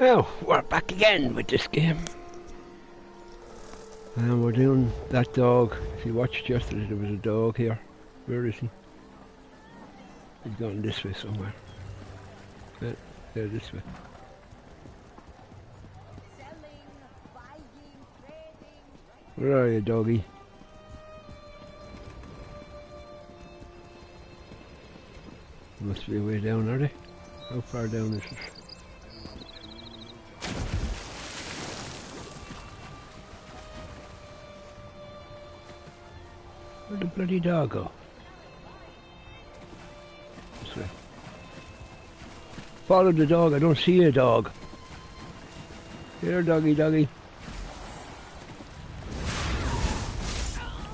Well, we're back again with this game. And we're doing that dog. If you watched yesterday, there was a dog here. Where is he? He's gone this way somewhere. Yeah, this way. Where are you, doggy? Must be a way down, are they? How far down is it? Where'd the bloody dog go? This way. Follow the dog, I don't see a dog. Here, doggy, doggy.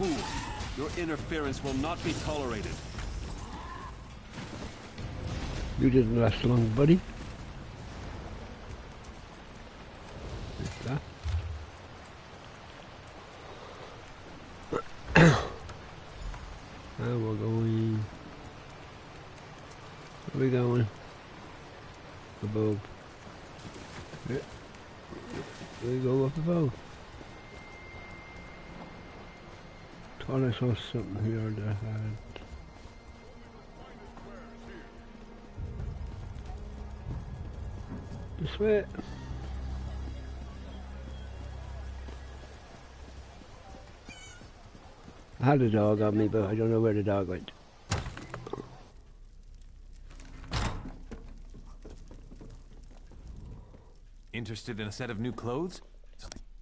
Ooh, your interference will not be tolerated. You didn't last long, buddy. What's that? Now we're going. Where are we going? Above. Yeah. We go up above. Thought I saw something here that had. This way. I had a dog on me, but I don't know where the dog went. Interested in a set of new clothes?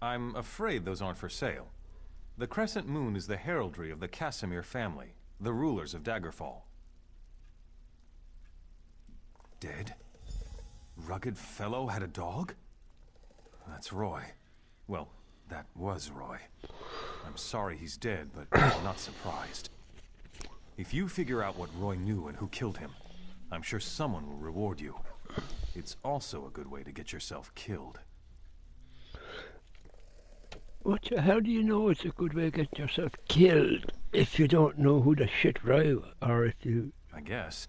I'm afraid those aren't for sale. The Crescent Moon is the heraldry of the Casimir family, the rulers of Daggerfall. Dead? Rugged fellow had a dog? That's Roy. Well, that was Roy. I'm sorry he's dead, but I'm not surprised. If you figure out what Roy knew and who killed him, I'm sure someone will reward you. It's also a good way to get yourself killed. How do you know it's a good way to get yourself killed if you don't know who the shit Roy, or if you... I guess.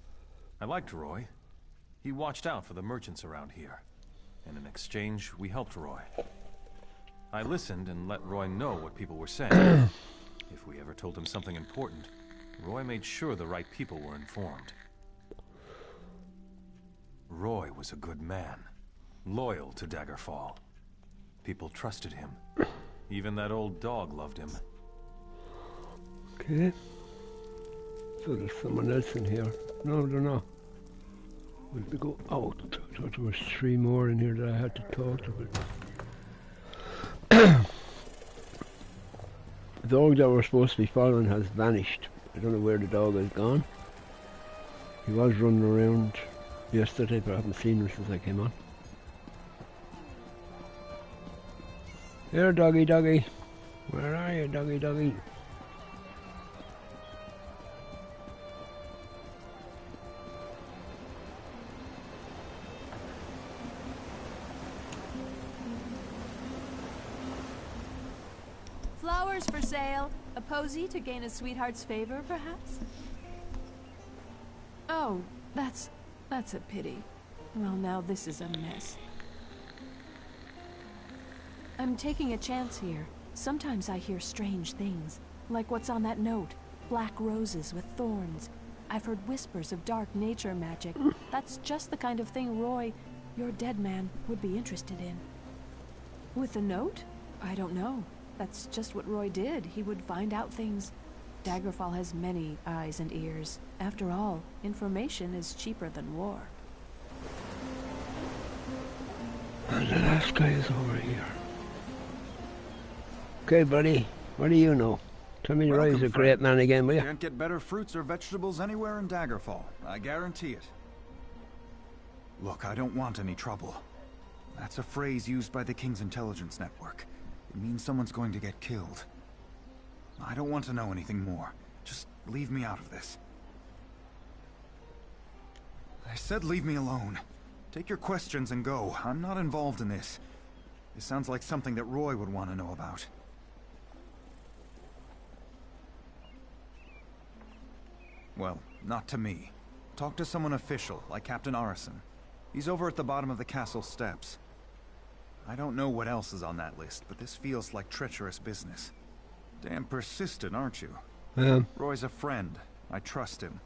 I liked Roy. He watched out for the merchants around here. And in exchange, we helped Roy. I listened and let Roy know what people were saying. If we ever told him something important, Roy made sure the right people were informed. Roy was a good man, loyal to Daggerfall. People trusted him. Even that old dog loved him. Okay. So there's someone else in here. No, they're not. Will we go out? I thought there was 3 more in here that I had to talk to. The dog that we're supposed to be following has vanished. I don't know where the dog has gone. He was running around yesterday, but I haven't seen him since I came on. Here, doggy, doggy. Where are you, doggy, doggy? Flowers for sale. A posy to gain a sweetheart's favor, perhaps? Oh, that's a pity. Well, now this is a mess. I'm taking a chance here. Sometimes I hear strange things, like what's on that note. Black roses with thorns. I've heard whispers of dark nature magic. That's just the kind of thing Roy, your dead man, would be interested in. With the note? I don't know. That's just what Roy did. He would find out things. Daggerfall has many eyes and ears. After all, information is cheaper than war. And the last guy is over here. Okay, buddy. What do you know? Tell me Roy's a great man again, will you? Can't get better fruits or vegetables anywhere in Daggerfall. I guarantee it. Look, I don't want any trouble. That's a phrase used by the King's intelligence network. It means someone's going to get killed. I don't want to know anything more. Just leave me out of this. I said leave me alone. Take your questions and go. I'm not involved in this. This sounds like something that Roy would want to know about. Well, not to me. Talk to someone official, like Captain Arison. He's over at the bottom of the castle steps. I don't know what else is on that list, but this feels like treacherous business. Damn persistent, aren't you? Roy's a friend. I trust him.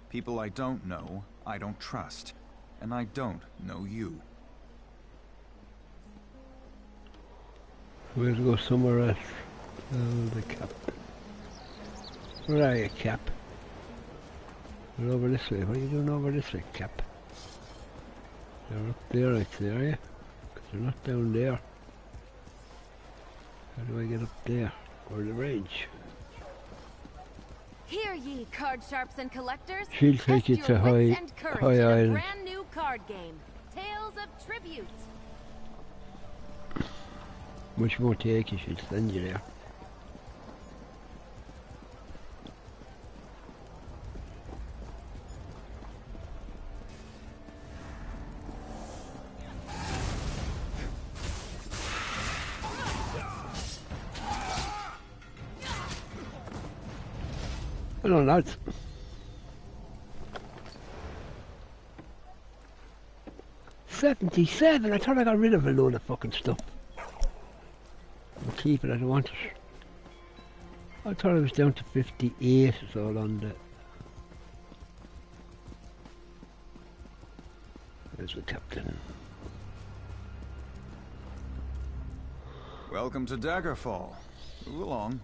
People I don't know, I don't trust. And I don't know you. We'll go somewhere else. Oh, the cap. Where are you, Cap? We're over this way. What are you doing over this way, Cap? You're up there, I'd say, are you? Because you're not down there. How do I get up there? Or the range? Hear ye, card sharps and collectors. She'll take you Test to your High, wits and courage High in a Island. brand new card game, Tales of Tribute. Much more take you, she'll send you there. Hello, lads. $77. I thought I got rid of a load of fucking stuff. I'll keep it, I don't want it. I thought it was down to 58 or so on the... There's the captain. Welcome to Daggerfall. Move along.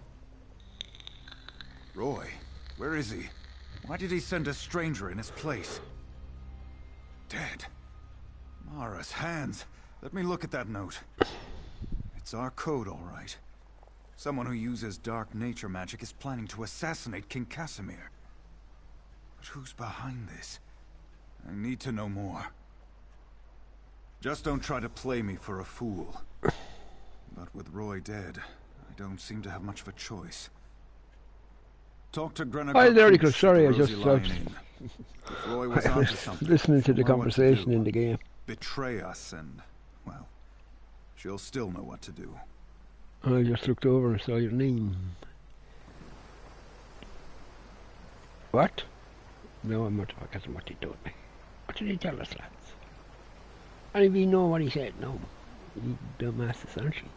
Roy, where is he? Why did he send a stranger in his place? Dead. Mara's hands. Let me look at that note. It's our code, all right. Someone who uses dark nature magic is planning to assassinate King Casimir. But who's behind this? I need to know more. Just don't try to play me for a fool. But with Roy dead, I don't seem to have much of a choice. Talk to Grenadier. Hi there, Nicholas. Sorry, I just Roy was onto something. Listening to the She'll know what conversation do. in the game. Betray us and, well, she'll still know what to do. I just looked over and saw your name. What? No, I'm not talking what he told me. What did he tell us, lads? And if you know what he said, no. You dumbasses, aren't you?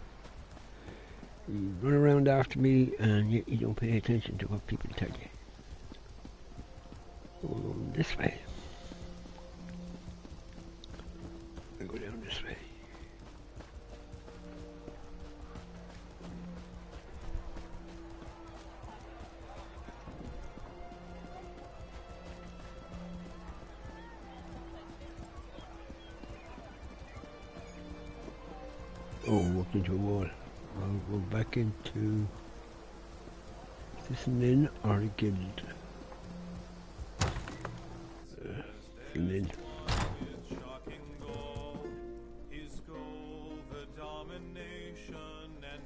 You run around after me and you don't pay attention to what people tell you. Oh, this way. I'll go down this way. Oh, walked into a wall. I'll go back into... Is this an inn or a guild? An inn.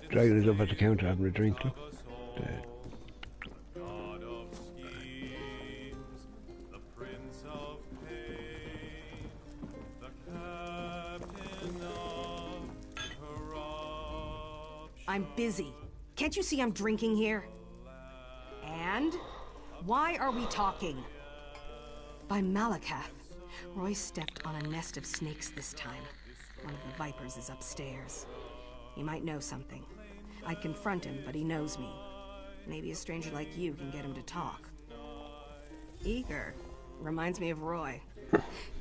Dragon is up at the counter having a drink. Look. There. I'm busy. Can't you see I'm drinking here? And? Why are we talking? By Malakath. Roy stepped on a nest of snakes this time. One of the vipers is upstairs. He might know something. I'd confront him, but he knows me. Maybe a stranger like you can get him to talk. Eager. Reminds me of Roy.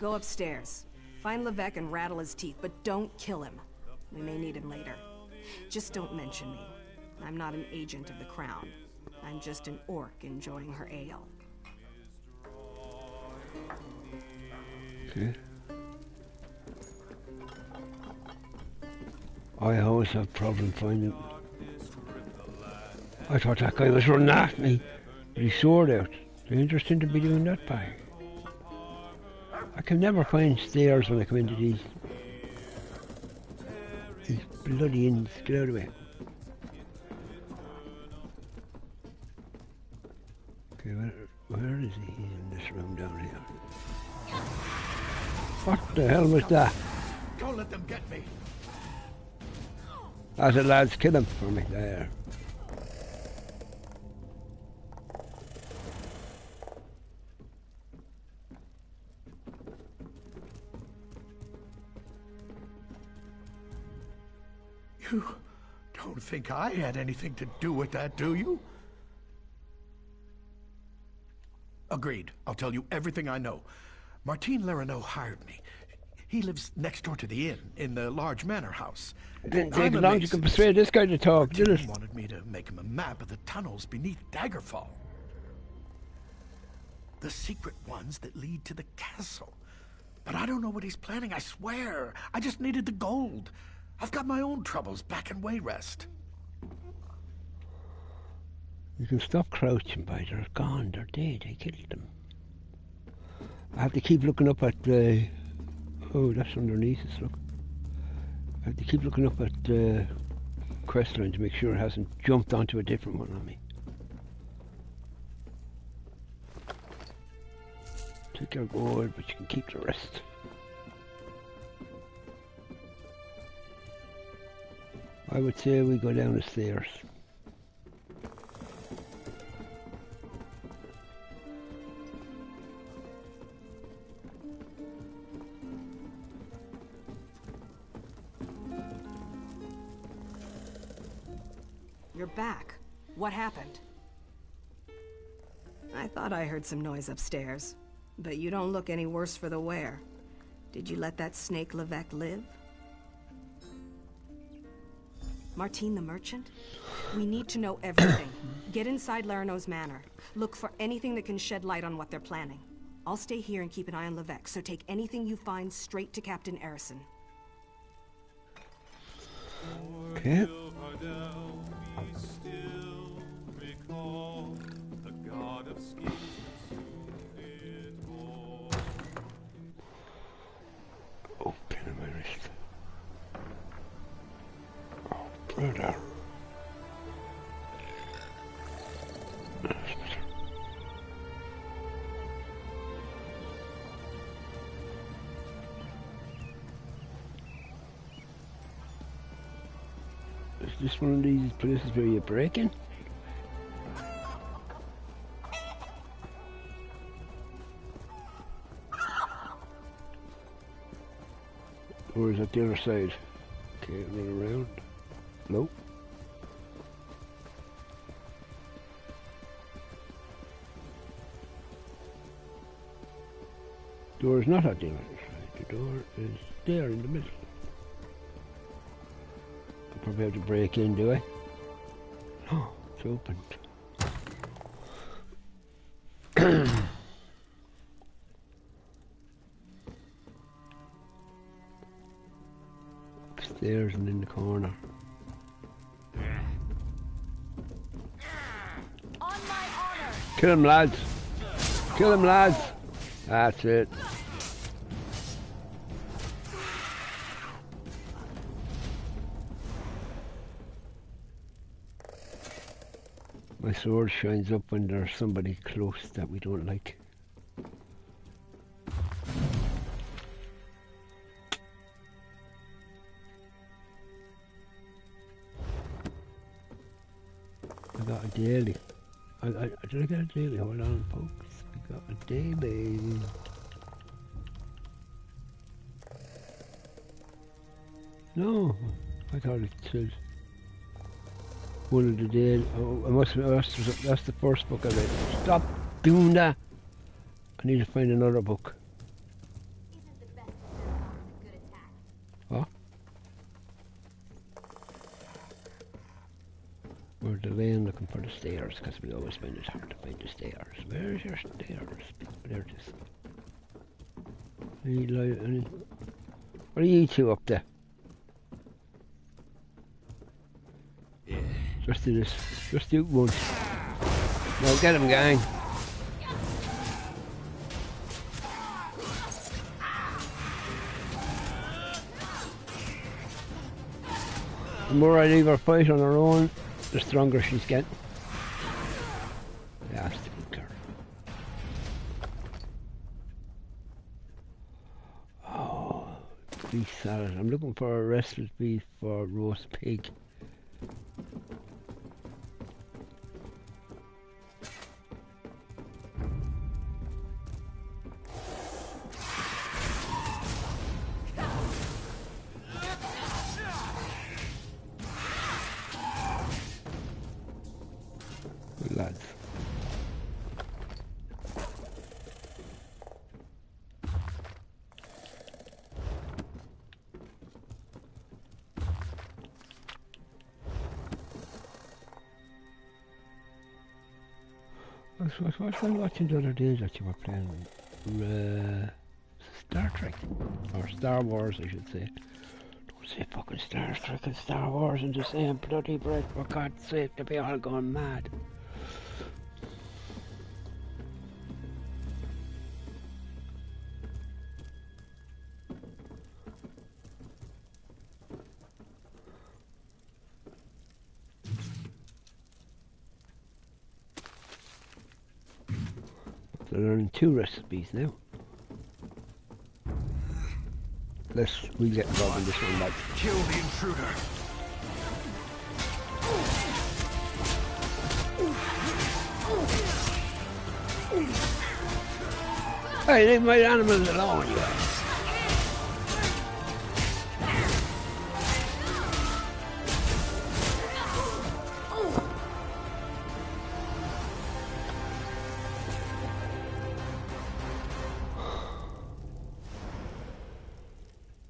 Go upstairs. Find Levesque and rattle his teeth, but don't kill him. We may need him later. Just don't mention me. I'm not an agent of the Crown. I'm just an orc enjoying her ale. Okay. I always have problem finding... I thought that guy was running after me with his sword out. It's interesting to be doing that by. I can never find stairs when I come into these bloody inns. Get out of the way. Okay, where is he in this room down here? What the hell was that? Don't let them get me. That's it, lads. Kill him for me. There. You don't think I had anything to do with that, do you? Agreed. I'll tell you everything I know. Martin Lerino hired me. He lives next door to the inn, in the large manor house. It didn't take long to persuade this guy to talk, did it? Martin wanted me to make him a map of the tunnels beneath Daggerfall. The secret ones that lead to the castle. But I don't know what he's planning, I swear. I just needed the gold. I've got my own troubles back in Wayrest. You can stop crouching by. They're gone. They're dead. I killed them. I have to keep looking up at the... Oh, that's underneath us, look. I have to keep looking up at the quest line to make sure it hasn't jumped onto a different one on me. Take your gold, but you can keep the rest. I would say we go down the stairs. You're back. What happened? I thought I heard some noise upstairs, but you don't look any worse for the wear. Did you let that snake Levesque live? Martin the merchant? We need to know everything. Get inside Lerino's manor. Look for anything that can shed light on what they're planning. I'll stay here and keep an eye on Levesque, so take anything you find straight to Captain Erison. Okay. Oh, pin in my wrist. Oh, brother. Is this one of these places where you break in? Or is that the other side? Okay, run around. Nope. Door is not at the other side. The door is there in the middle. I probably have to break in, do I? No, it's opened. Upstairs and in the corner. On my honor. Kill him, lads! Kill him, lads! That's it. My sword shines up when there's somebody close that we don't like. I got a daily. Did I get a daily? Hold on, folks. We got a daily. No, I thought it said one of the daily. Oh, I must have, that's the first book I read. Stop doing that. I need to find another book. What? We're delaying looking for the stairs because we always find it hard to find the stairs. Where's your stairs? There it is. What are you two up there? Just do this. Just do it once. Now get him, gang. The more I leave her fight on her own, the stronger she's getting. Yeah, that's the good girl. Oh, beef salad. I'm looking for a recipe for roast pig. What was I watching the other day that you were playing? Star Trek. Or Star Wars, I should say. Don't say fucking Star Trek and Star Wars in the same bloody breath, for God's sake, to be all going mad. They're learning 2 recipes now. We'll get involved in this one, lads. Kill the intruder. Hey, leave my animals alone, you guys.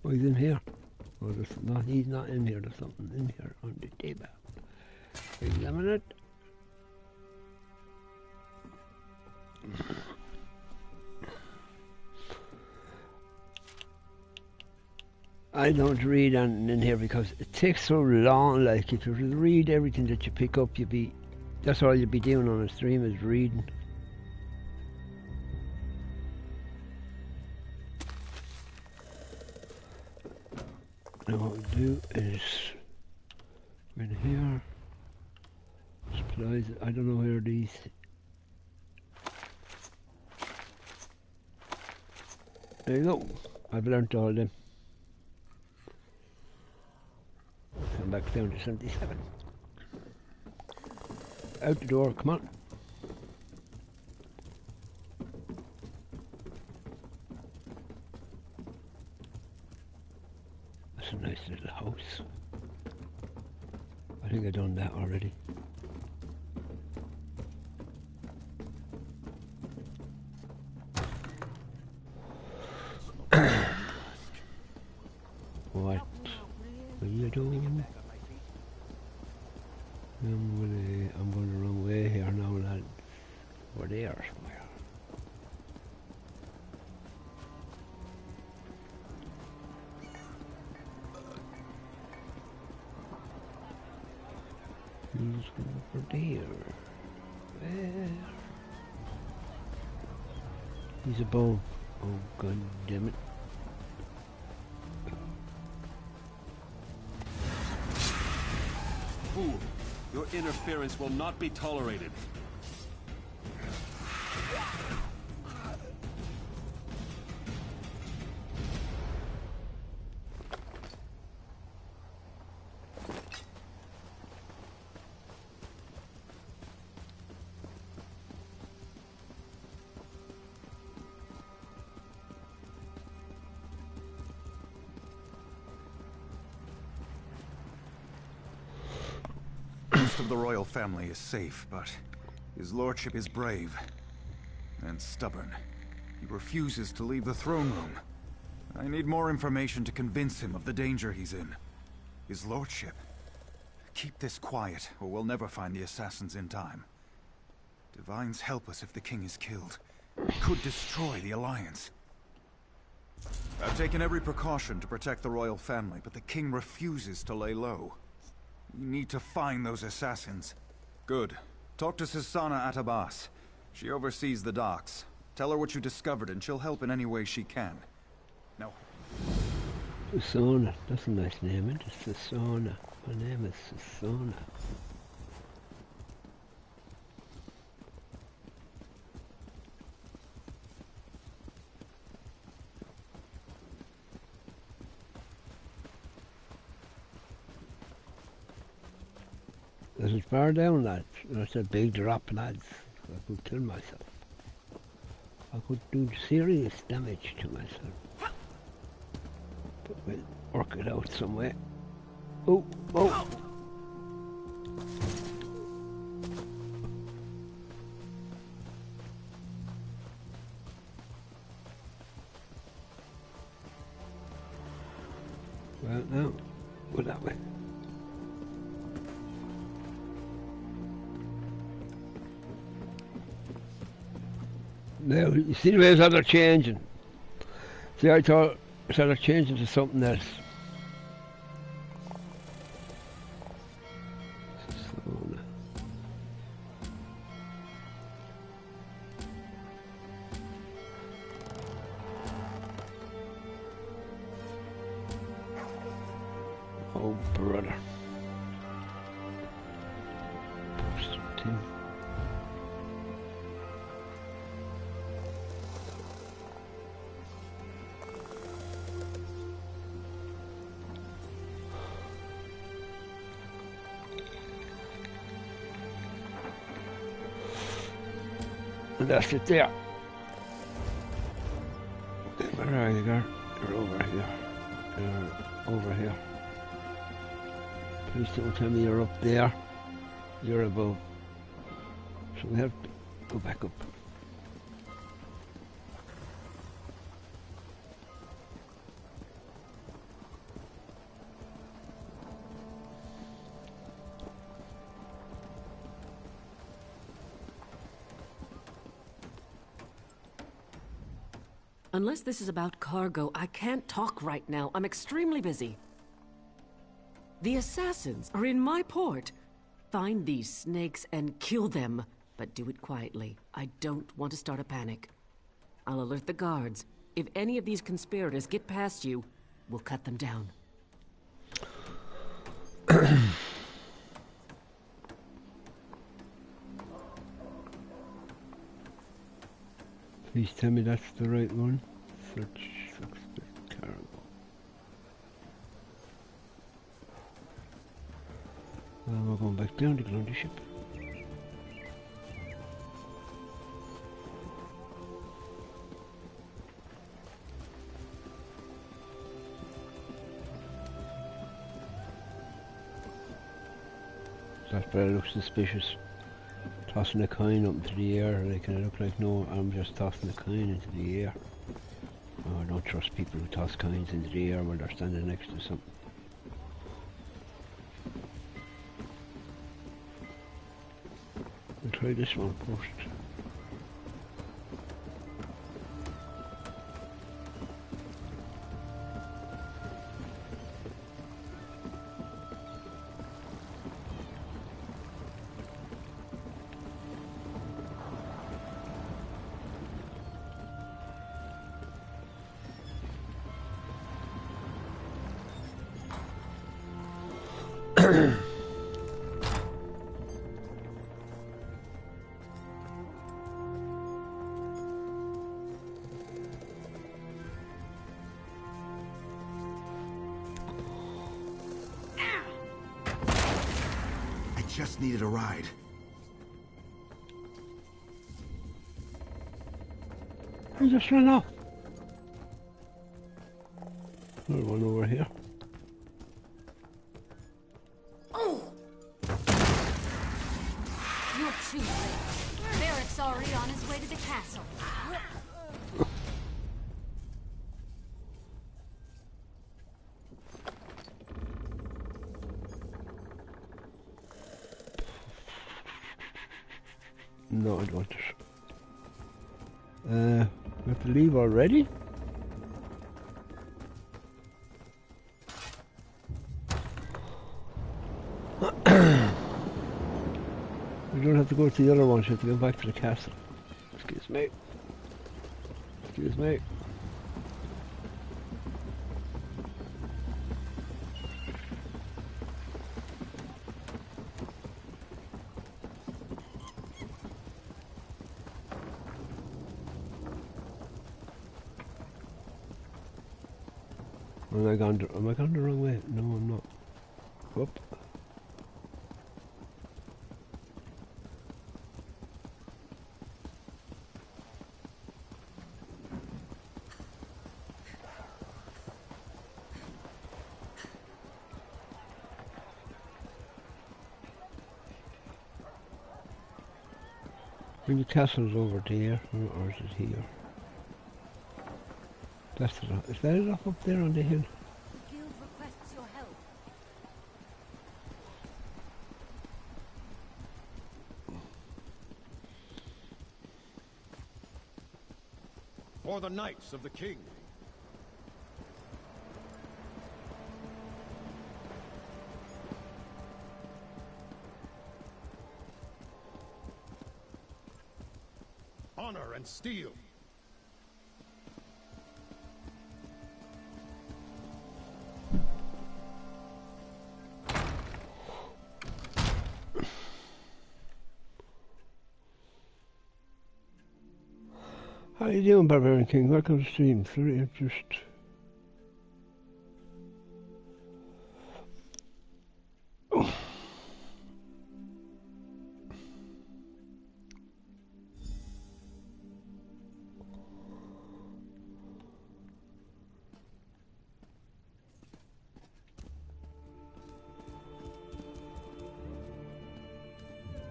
Oh, he's in here. Oh, he's not in here. There's something in here on the table. Examine it. I don't read anything in here because it takes so long. Like, if you read everything that you pick up, that's all you'd be doing on a stream, is reading. Now what we'll do is go in here. Supplies. I don't know where these. There you go. I've learnt all of them. Come back down to 77. Out the door, come on. That's a nice little house. I think I've done that already. What are you doing? I'm going the wrong way here now, lads. Over there somewhere. He's over there. Where? He's above. Oh, god damn it. Fool, your interference will not be tolerated. Of the royal family is safe, but his lordship is brave and stubborn. He refuses to leave the throne room. I need more information to convince him of the danger he's in. His lordship. Keep this quiet, or we'll never find the assassins in time. Divines help us if the king is killed. It could destroy the Alliance. I've taken every precaution to protect the royal family, but the king refuses to lay low. We need to find those assassins. Good. Talk to Sisana Atabas. She oversees the docks. Tell her what you discovered and she'll help in any way she can. No. Sisana. That's a nice name, isn't it? Sisana. My name is Sisana. This is far down, lads. That's a big drop, lads. I could kill myself. I could do serious damage to myself. But we'll work it out some way. Oh, oh! Well, now, go that way. Now, you see the ways how they're changing. See, I thought so they're changing to something else. So, oh, brother. Something. And that's it there. Where are you, girl? You're over here. You're over here. Please don't tell me you're up there. You're above. So we have to go back up. Unless this is about cargo, I can't talk right now. I'm extremely busy. The assassins are in my port. Find these snakes and kill them, but do it quietly. I don't want to start a panic. I'll alert the guards. If any of these conspirators get past you, we'll cut them down. Please tell me that's the right one. Search suspect cargo. We're going back down to get on the ship. That better look suspicious. Tossing a coin up into the air, they kind of look like, no, I'm just tossing a coin into the air. Oh, I don't trust people who toss coins into the air while they're standing next to something. We'll try this one first. Just needed a ride. I just ran off. There's one over here. Oh! You're too late. Barrett's already on his way to the castle. No, I don't. We have to leave already? We don't have to go to the other one, we have to go back to the castle. Excuse me. Excuse me. Am I gone the wrong way? No, I'm not. Whoop. I think the castle's over there, or is it here? That's it. Is that it up there on the hill? Guild requests your help. For the Knights of the King. Honor and steel. How you doing, Barbarian King? Welcome to the stream. Sorry, I just...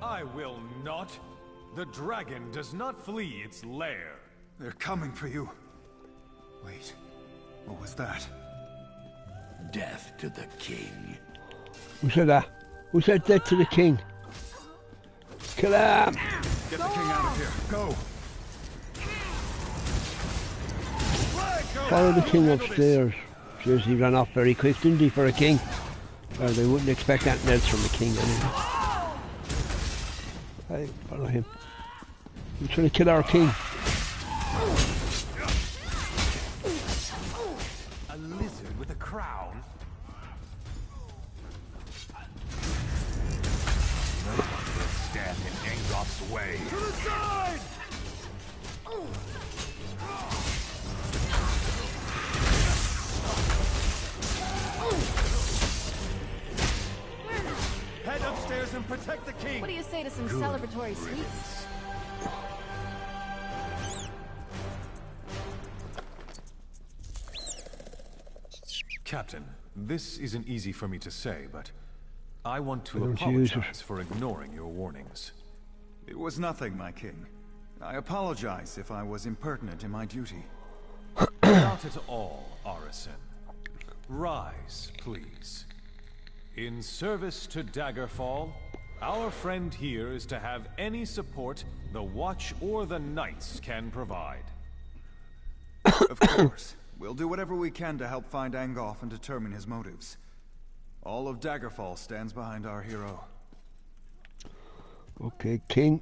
I will not. The dragon does not flee its lair. They're coming for you. Wait, what was that? Death to the king. Who said that? Who said death to the king? Kill him! Get the king out of here. Go! Follow the king upstairs. Jeez, he ran off very quick, didn't he, for a king? Well, they wouldn't expect anything else from a king anyway. Hey, follow him. He's trying to kill our king. A lizard with a crown? No one will stand in Angof's way. To the side! Head upstairs and protect the king. What do you say to some celebratory sweets? Captain, this isn't easy for me to say, but I want to Don't use it. apologize for ignoring your warnings. It was nothing, my king. I apologize if I was impertinent in my duty. Not at all, Arisen. Rise, please. In service to Daggerfall, our friend here is to have any support the Watch or the Knights can provide. Of course. We'll do whatever we can to help find Angoff and determine his motives. All of Daggerfall stands behind our hero. Okay, king.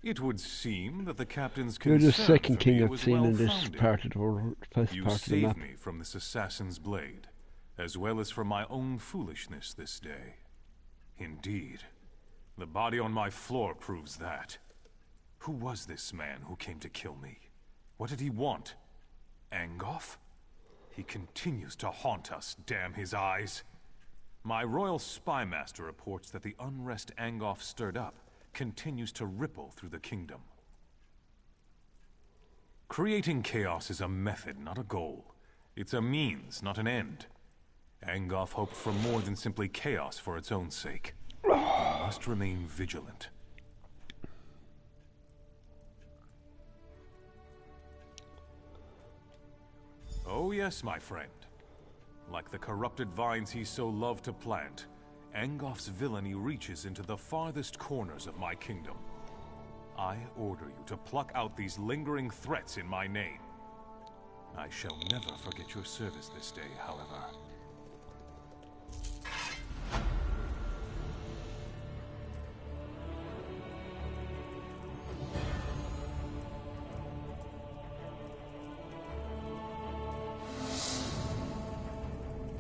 It would seem that the captain's You're concern the second for king me I've was seen in this well-founded. part of the world, first You part of the saved map. me from this assassin's blade, as well as from my own foolishness this day. Indeed, the body on my floor proves that. Who was this man who came to kill me? What did he want? Angoff? He continues to haunt us, damn his eyes. My royal spy master reports that the unrest Angoff stirred up continues to ripple through the kingdom. Creating chaos is a method, not a goal. It's a means, not an end. Angoff hoped for more than simply chaos for its own sake. We must remain vigilant. Oh yes, my friend. Like the corrupted vines he so loved to plant, Angoff's villainy reaches into the farthest corners of my kingdom. I order you to pluck out these lingering threats in my name. I shall never forget your service this day, however.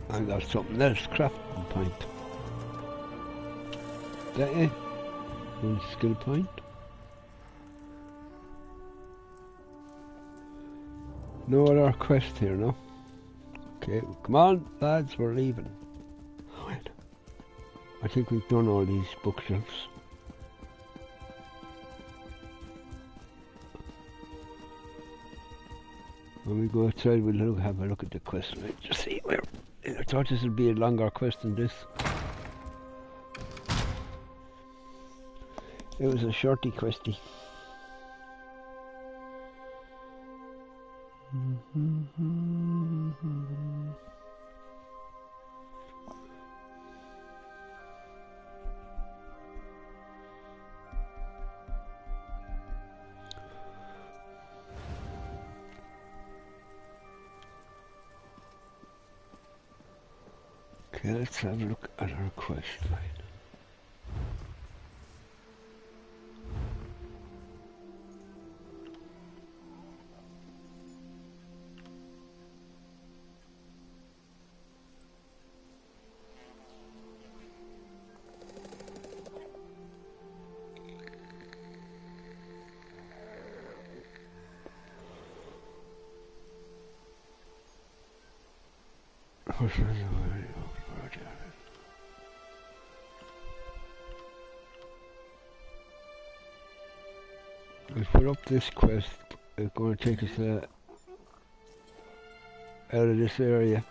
I got something else, crafting point. That it? One skill point. No other quest here, no? Okay, well, come on, lads, we're leaving. Wait. I think we've done all these bookshelves. When we go outside, we'll have a look at the quest, right? Just see where. I thought this would be a longer quest than this. It was a shorty questy. Okay, let's have a look at our quest line. We put up this quest. It's going to take us out of this area.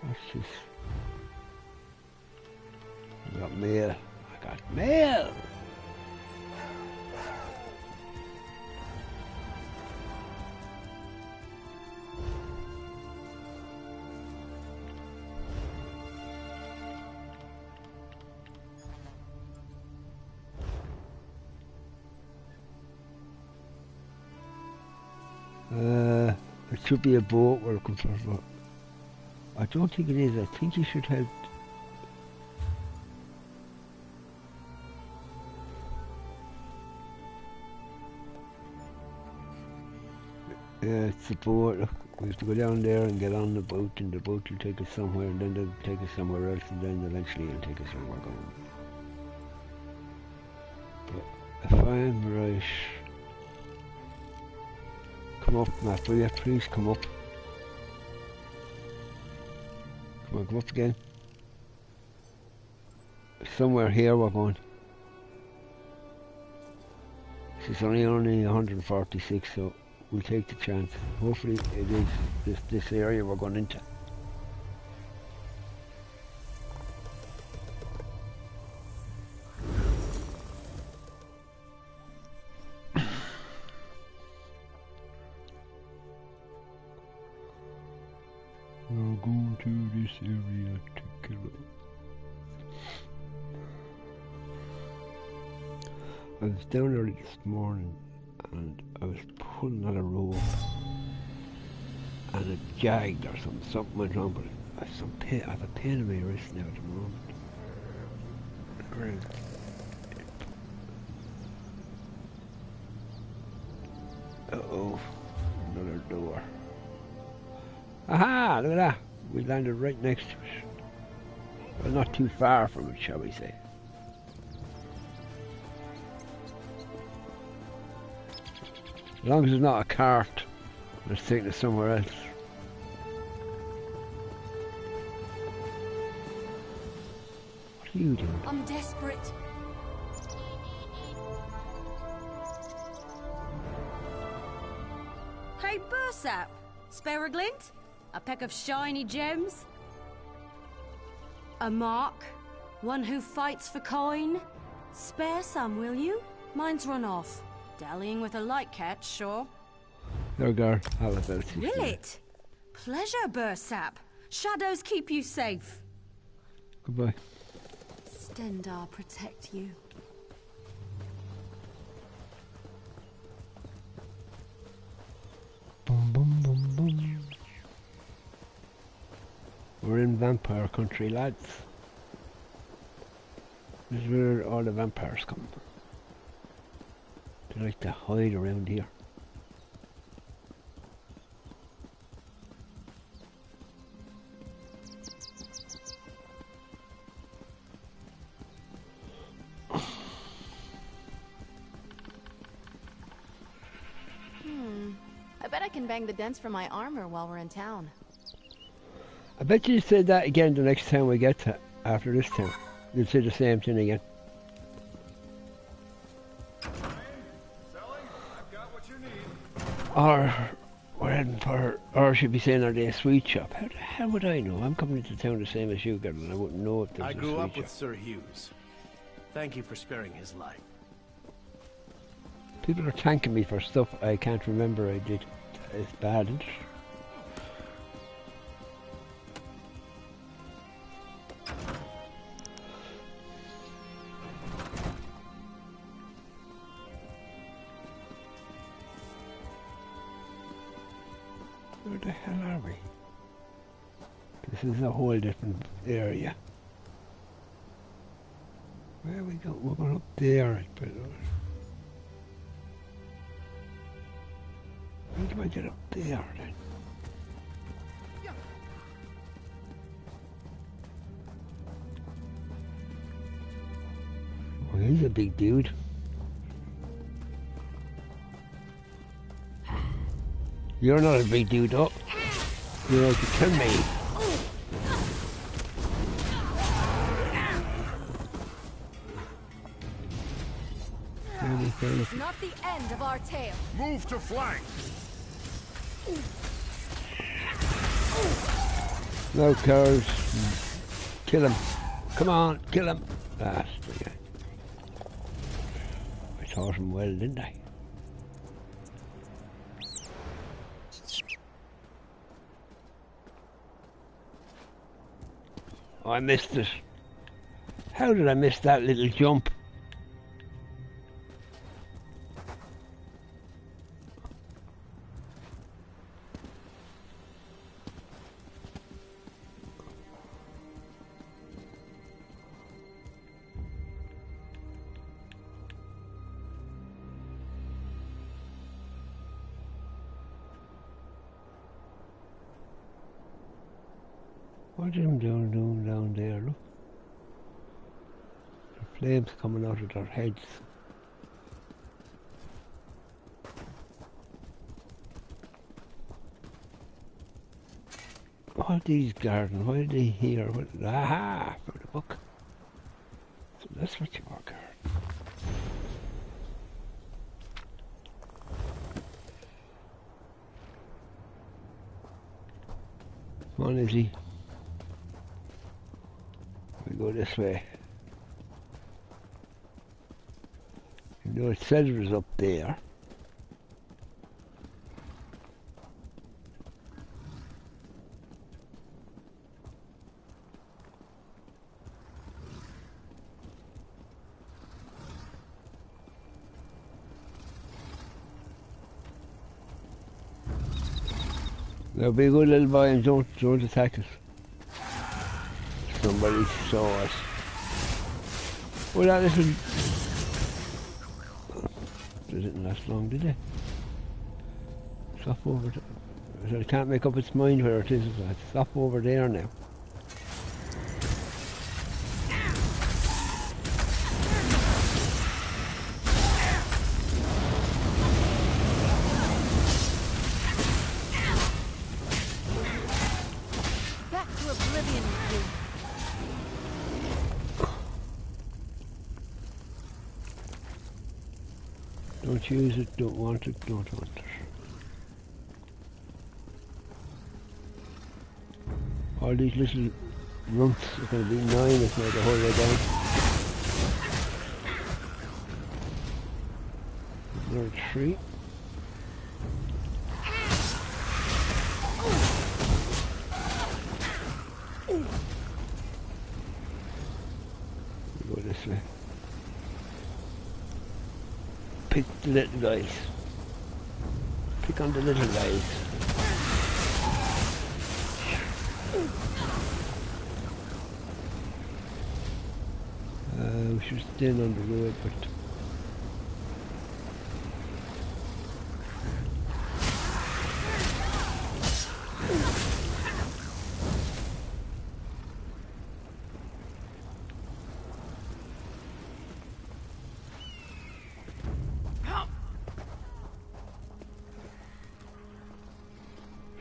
What's this? I got mail. I got mail! It should be a boat we're looking for, but I don't think it is. I think you should head. Yeah, it's a boat. Look, we have to go down there and get on the boat, and the boat will take us somewhere, and then they'll take us somewhere else, and then eventually it'll take us where we're going. But if I'm right. Come up, Matt, will you please come up? Come on, come up again. Somewhere here we're going. This is only 146, so we'll take the chance. Hopefully it is this area we're going into. We're going to this area to kill it. I was down early this morning and I was pulling on a rope and it jagged or something went wrong, but I have a pain in my wrist now at the moment. Uh-oh, another door. Aha, look at that. We landed right next to it. Well, not too far from it, shall we say. As long as it's not a cart that's taking us somewhere else. What are you doing? I'm desperate. Hey, Bursap! Spare a glint? A peck of shiny gems? A mark? One who fights for coin? Spare some, will you? Mine's run off. Dallying with a light catch, sure. There we go. How about it? Will it? Pleasure, Bursap. Shadows keep you safe. Goodbye. Stendar protect you. Boom, boom, boom, boom. We're in vampire country, lads. This is where all the vampires come. They like to hide around here. I bet I can bang the dents from my armor while we're in town. I bet you say that again the next time we get to after this town. You'll say the same thing again. Or we're heading for, or I should be saying, are they a sweet shop? How the hell would I know? I'm coming into town the same as you, girl, and I wouldn't know if there's I a grew sweet up with shop. Sir Hughes. Thank you for sparing his life. People are thanking me for stuff I can't remember I did. It's bad, isn't it? Where the hell are we? This is a whole different area. Where we go? We're going up there. But how do I get up there then? Oh, he's a big dude. You're not a big dude, oh. You're out to kill me. It's not the end of our tale. Move to flank. No cows. Kill him. Come on, kill him. That's the guy. I taught him well, didn't I? Oh, I missed it. How did I miss that little jump? What's him doing down there, look? The flames coming out of their heads. All these gardens, why are they here? What, aha, for the book. So that's what you are, garden. Come on, Izzy. We go this way. You know, it said it was up there. Now be a good little boy and don't attack us. Somebody saw us. Well, that little... They didn't last long, did they? Stop over there. I can't make up its mind where it is. Stop over there now. Don't use it, don't want it, don't want it. All these little rumps are going to be 9 if not the whole way down. Another 3. Go this way. Pick the little guys. Pick on the little guys. We should stay on the road, but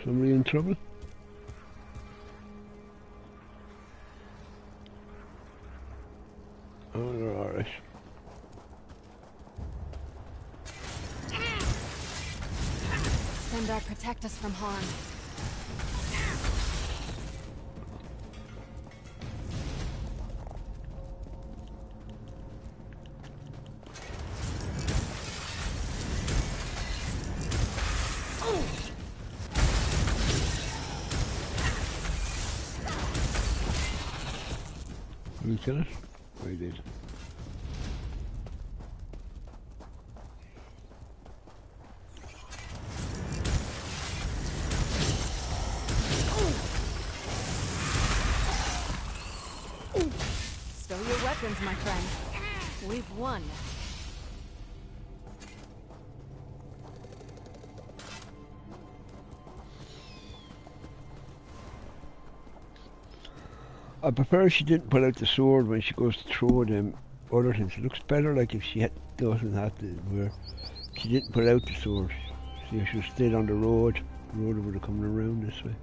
somebody in trouble? Oh, they're alright. Sendar, protect us from harm. Did we kill it? We did. weapons, my friend. We've won. I prefer she didn't pull out the sword when she goes to throw them other things. It looks better like if she doesn't have to, where she didn't pull out the sword. See, if she stayed on the road would have come around this way.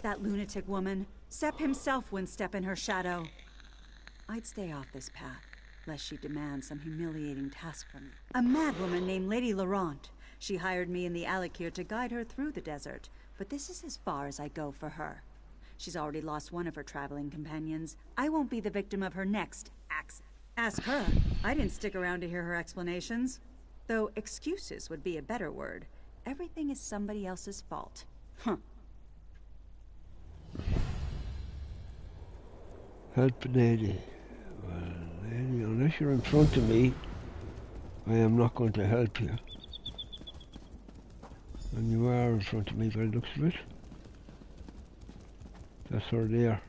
That lunatic woman. Sepp himself wouldn't step in her shadow. I'd stay off this path, lest she demand some humiliating task from me. A madwoman named Lady Laurent. She hired me and the Alikir to guide her through the desert, but this is as far as I go for her. She's already lost one of her traveling companions. I won't be the victim of her next accident. Ask her. I didn't stick around to hear her explanations. Though excuses would be a better word. Everything is somebody else's fault. Huh. Help lady. Well, lady, unless you're in front of me, I am not going to help you. And you are in front of me by the looks of it. That's her there.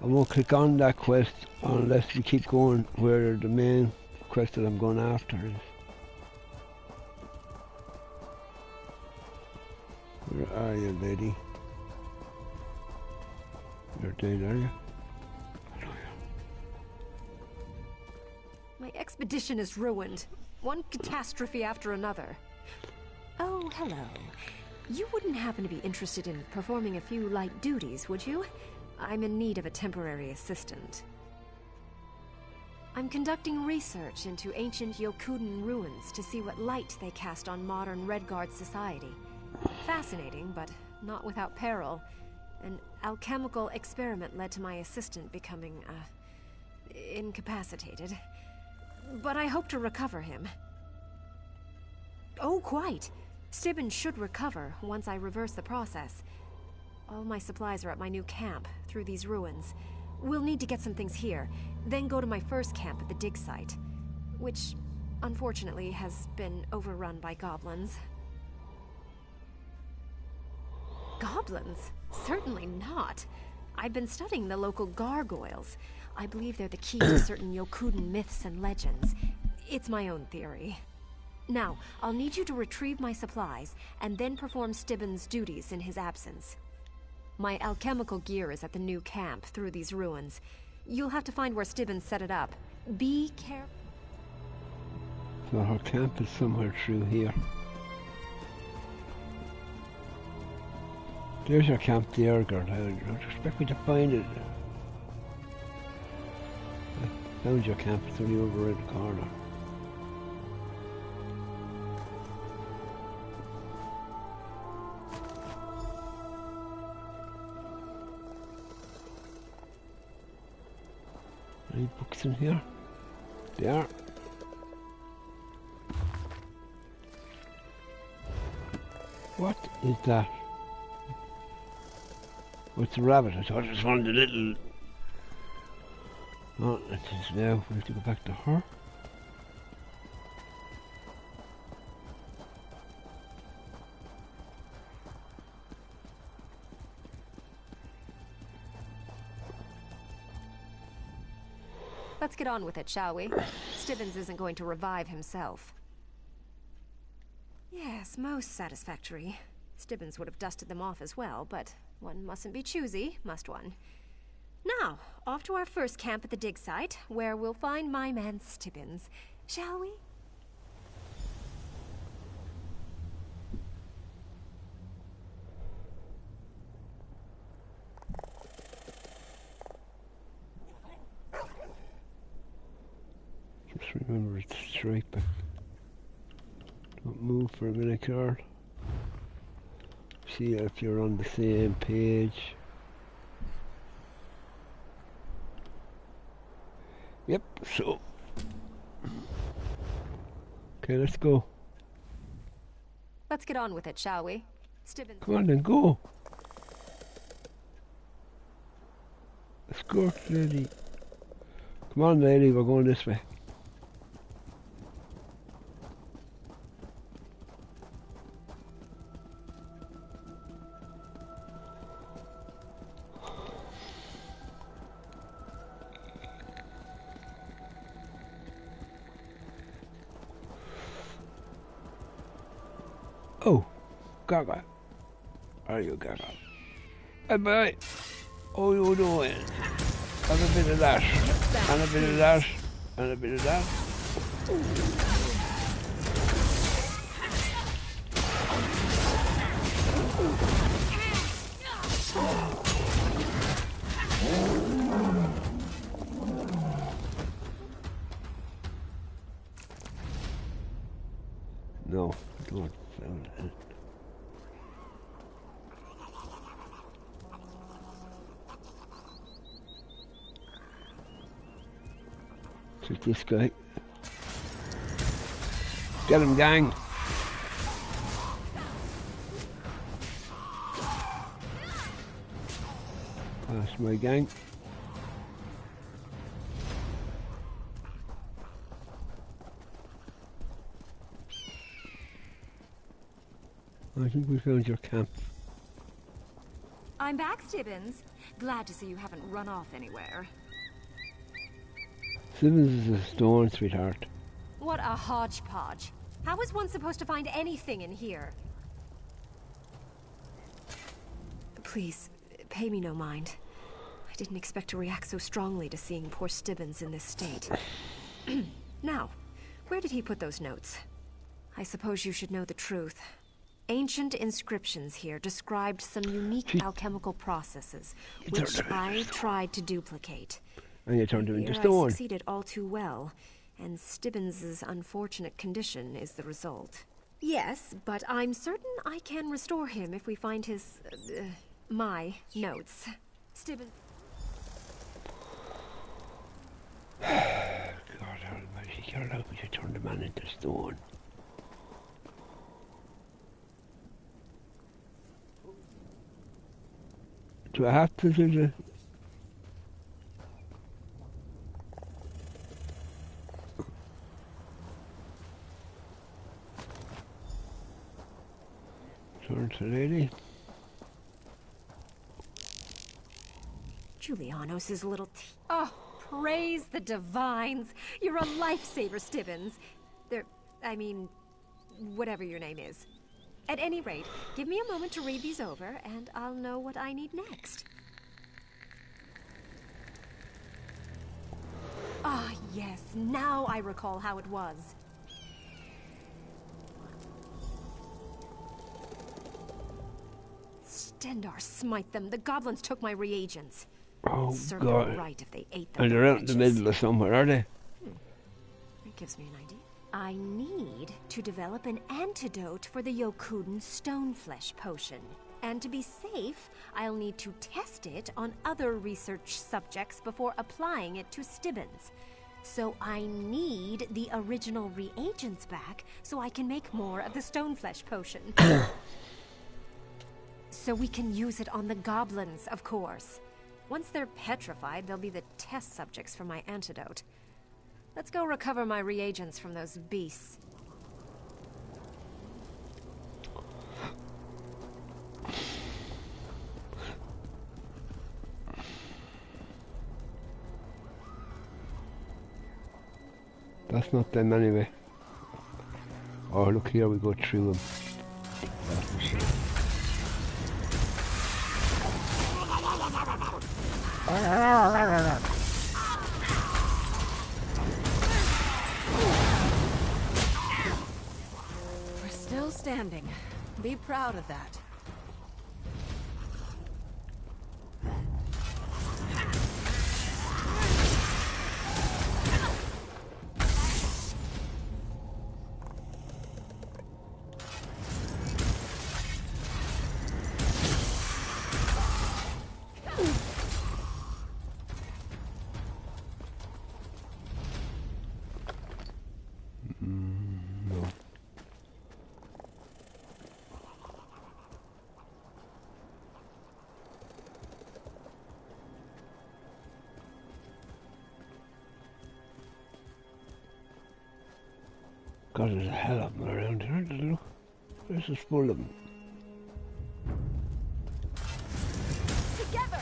I won't click on that quest unless we keep going where the main quest that I'm going after is. Where are you, lady? You're dead, are you? My expedition is ruined. One catastrophe after another. Oh, hello. You wouldn't happen to be interested in performing a few light duties, would you? I'm in need of a temporary assistant. I'm conducting research into ancient Yokuden ruins to see what light they cast on modern Redguard society. Fascinating, but not without peril. An alchemical experiment led to my assistant becoming, incapacitated. But I hope to recover him. Oh, quite. Stibbons should recover once I reverse the process. All my supplies are at my new camp, through these ruins. We'll need to get some things here, then go to my first camp at the dig site, which, unfortunately, has been overrun by goblins. Goblins? Certainly not. I've been studying the local gargoyles. I believe they're the key to certain Yokuden myths and legends. It's my own theory. Now, I'll need you to retrieve my supplies, and then perform Stibbons' duties in his absence. My alchemical gear is at the new camp through these ruins. You'll have to find where Stibbons set it up. Be careful. So her camp is somewhere through here. There's your camp there, girl. I don't expect me to find it. I found your camp. It's only over in the corner. Any books in here? There. What is that? Oh, it's a rabbit. I thought it was one of the little... Oh, it is now. We have to go back to her. Let's get on with it, shall we? Stibbons isn't going to revive himself. Yes, most satisfactory. Stibbons would have dusted them off as well, but one mustn't be choosy, must one? Now, off to our first camp at the dig site, where we'll find my man Stibbons. Shall we? Just remember it's straight back. Don't move for a minute, Carl. See if you're on the same page. Yep, so. Okay, let's go. Let's get on with it, shall we? Stibbins. Come on then, go. Escort lady. Come on, lady, we're going this way. Oh, Gaga. Are you Gaga? Bye bye. Oh, you doing? Have a bit of that. And a bit of that. And a bit of that. No, don't. Take this guy. Get him, gang. That's my gang. I think we found your camp. I'm back, Stibbins. Glad to see you haven't run off anywhere. Simmons is a stone, sweetheart. What a hodgepodge. How is one supposed to find anything in here? Please, pay me no mind. I didn't expect to react so strongly to seeing poor Stibbins in this state. Now, where did he put those notes? I suppose you should know the truth. Ancient inscriptions here described some unique alchemical processes, which I tried to duplicate. And you turned him into Here stone. I succeeded all too well, and Stibbins' unfortunate condition is the result. Yes, but I'm certain I can restore him if we find his, my notes. Stibbins... God almighty, you're allowed to turn the man into stone. Do I have to do the... Turn to lady. Julianos' little Oh, praise the divines! You're a lifesaver, Stibbins. Whatever your name is. At any rate, give me a moment to read these over, and I'll know what I need next. Ah, yes, now I recall how it was. Stendar smite them. The goblins took my reagents. Oh, Serve God. them right if they ate them. And they're out in the middle of somewhere, are they? It gives me an idea. I need to develop an antidote for the Yokuden Stoneflesh potion. And to be safe, I'll need to test it on other research subjects before applying it to Stibbins. So I need the original reagents back so I can make more of the Stoneflesh potion. So we can use it on the goblins, of course. Once they're petrified, they'll be the test subjects for my antidote. Let's go recover my reagents from those beasts. That's not them anyway. Oh, look here, we go through them. We're still standing. Be proud of that. God, there's a hell of them around here. Look, there's just full of them. Together!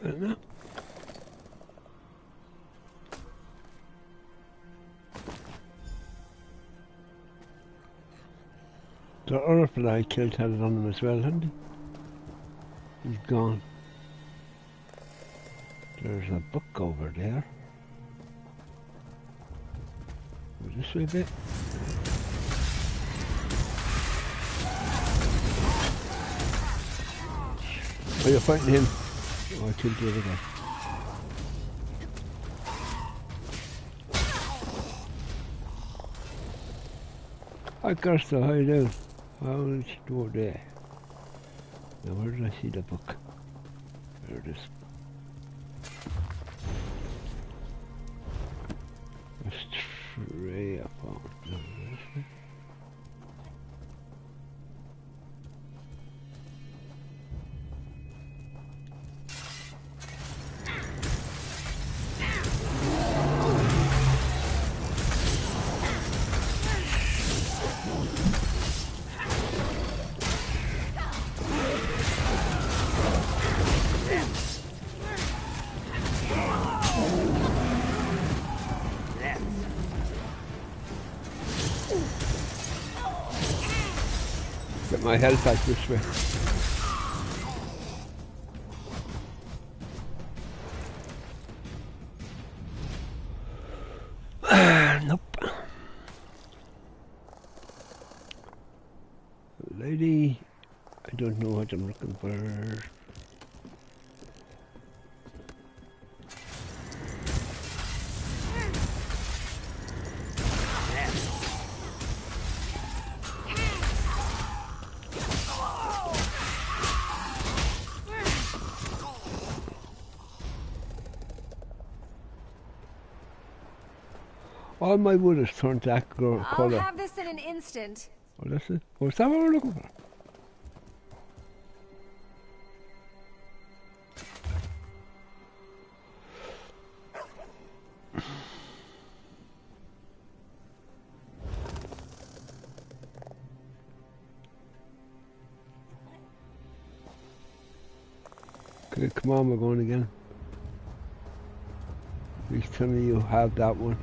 Well, no. The other fella I killed had it on him as well, hadn't he? He's gone. There's a book over there. Go this way a bit. Oh, you're fighting him. Oh, I killed the other guy. I got to hide out. How did she go there? Now where did I see the book? There it is. Stray apart. Get my health back this way. Nope. Lady, I don't know what I'm looking for. All my wood has turned that colour. I'll have this in an instant. Oh, that's it? Oh, is that what we're looking for? Okay, come on, we're going again. Please tell me you have that one.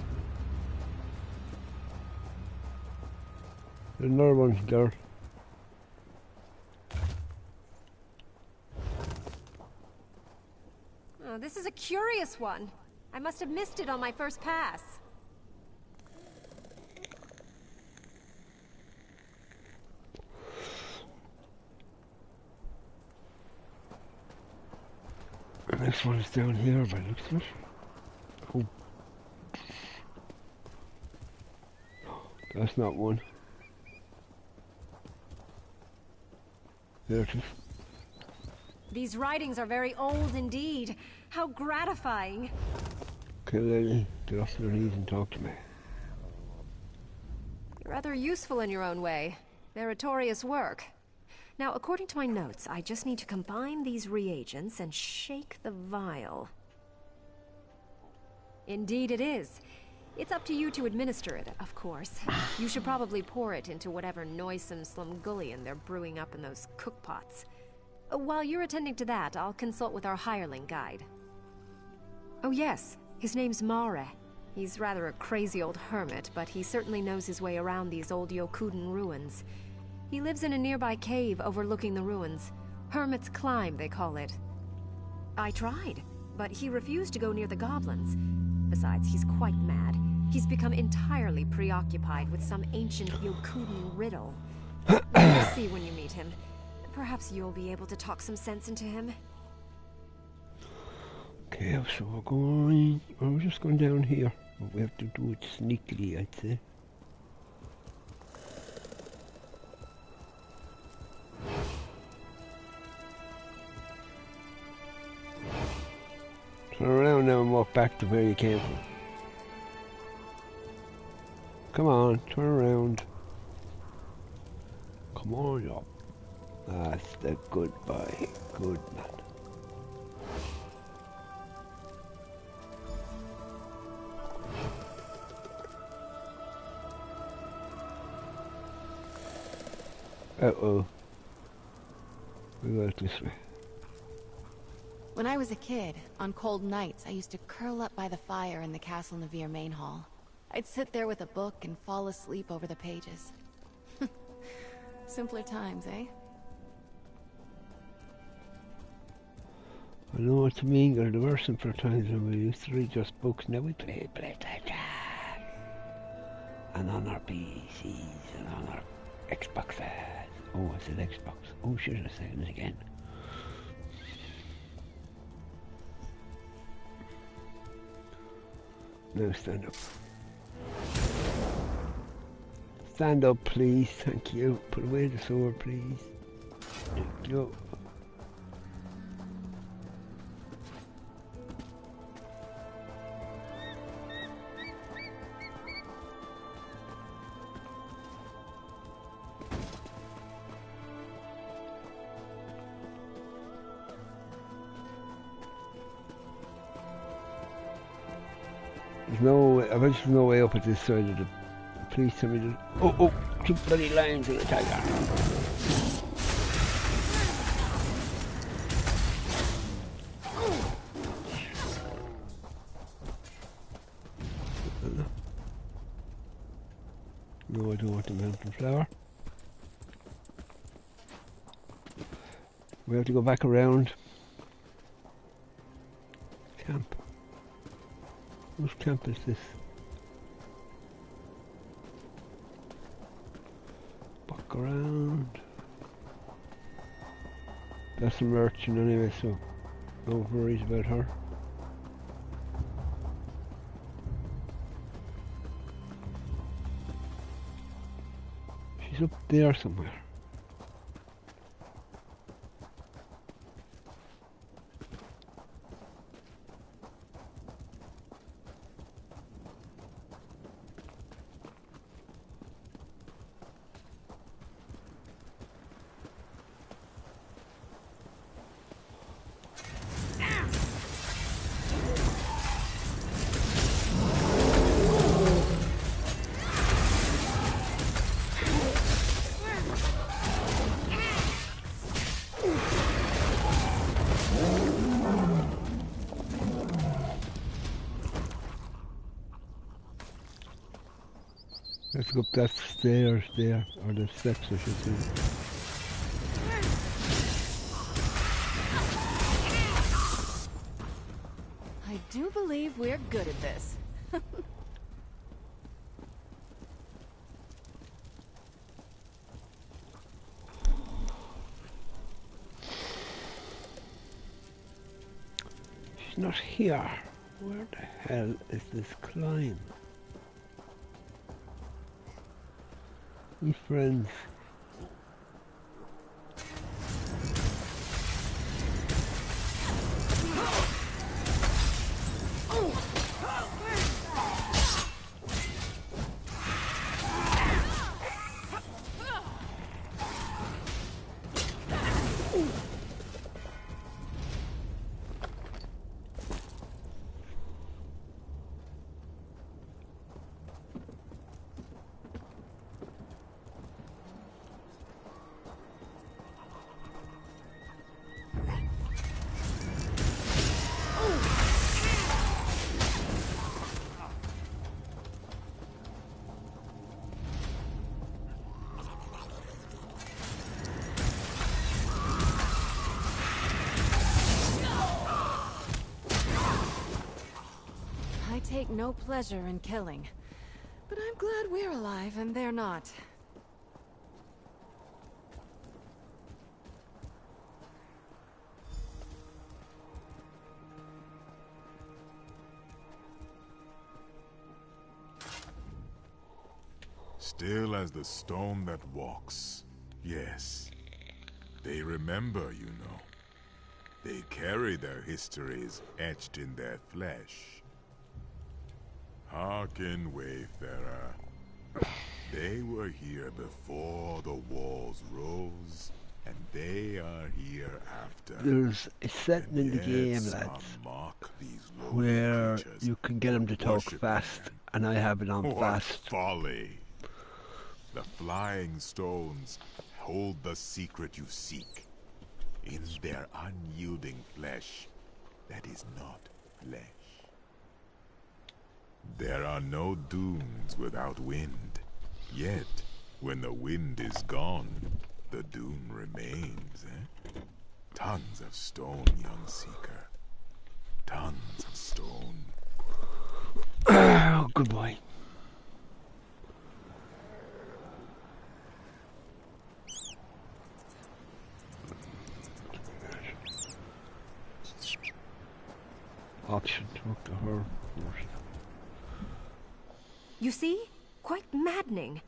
There's another one, girl. Oh, this is a curious one. I must have missed it on my first pass. The next one is down here by the looks of it. Oh. That's not one. There it is. These writings are very old indeed. How gratifying. Okay, lady, get off your knees and talk to me. You're rather useful in your own way. Meritorious work. Now, according to my notes, I just need to combine these reagents and shake the vial. Indeed it is. It's up to you to administer it, of course. You should probably pour it into whatever noisome slumgullion they're brewing up in those cookpots. While you're attending to that, I'll consult with our hireling guide. Oh yes, his name's Mare. He's rather a crazy old hermit, but he certainly knows his way around these old Yokuden ruins. He lives in a nearby cave overlooking the ruins. Hermit's Climb, they call it. I tried, but he refused to go near the goblins. Besides, he's quite mad. He's become entirely preoccupied with some ancient Yokuden riddle. You'll see when you meet him. Perhaps you'll be able to talk some sense into him. Okay, so we're just going down here. But we have to do it sneakily, I'd say. Turn around now and walk back to where you came from. Come on, turn around. Come on, up. That's the good boy. Good man. Uh-oh. We go this way. When I was a kid, on cold nights, I used to curl up by the fire in the Castle Navir main hall. I'd sit there with a book and fall asleep over the pages. Simpler times, eh? I know what you mean, girl. There were simpler times when we used to read just books. Now we play PlayStation. And on our PCs and on our Xboxes. Oh, I said Xbox. Oh, shit, I said it again. Now stand up. Stand up, please. Thank you. Put away the sword, please. Thank you. I bet there's no way up at this side of the... Please tell me that... Oh, two bloody lions and a tiger. No, I don't want the mountain flower. We have to go back around. Camp. Whose camp is this? Back around. That's a merchant anyway, so no worries about her. She's up there somewhere. Let's go up that stairs there, or the steps I should say. I do believe we're good at this. She's not here. Where the hell is this climb? Friends. Take no pleasure in killing, but I'm glad we're alive and they're not. Still as the stone that walks. Yes. They remember, you know. They carry their histories etched in their flesh. Hearken, Wayfarer. They were here before the walls rose, and they are here after. There's a setting in the game, lads, where you can get them to talk fast, and I have it on What fast. folly! The flying stones hold the secret you seek. In their unyielding flesh that is not flesh. There are no dunes without wind. Yet, when the wind is gone, the dune remains, eh? Tons of stone, young seeker. Tons of stone. Oh, good boy. Option, talk to her. You see? Quite maddening.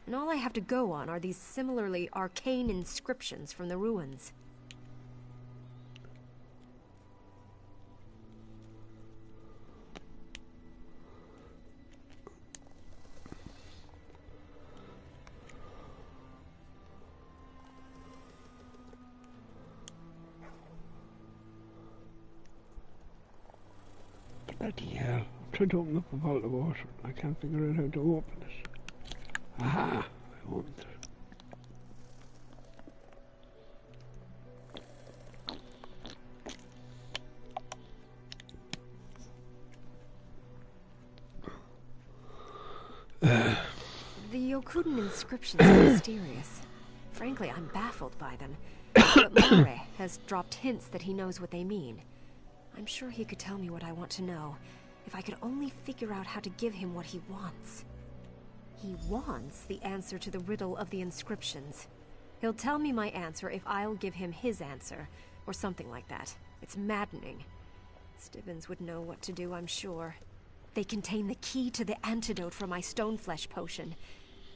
And all I have to go on are these similarly arcane inscriptions from the ruins. Bloody hell. I'm trying to open up a bottle of water. I can't figure out how to open it. Aha! I opened it. The Yokuden inscriptions are mysterious. Frankly, I'm baffled by them. But Mare has dropped hints that he knows what they mean. I'm sure he could tell me what I want to know, if I could only figure out how to give him what he wants. He wants the answer to the riddle of the inscriptions. He'll tell me my answer if I'll give him his answer, or something like that. It's maddening. Stibbons would know what to do, I'm sure. They contain the key to the antidote for my stoneflesh potion.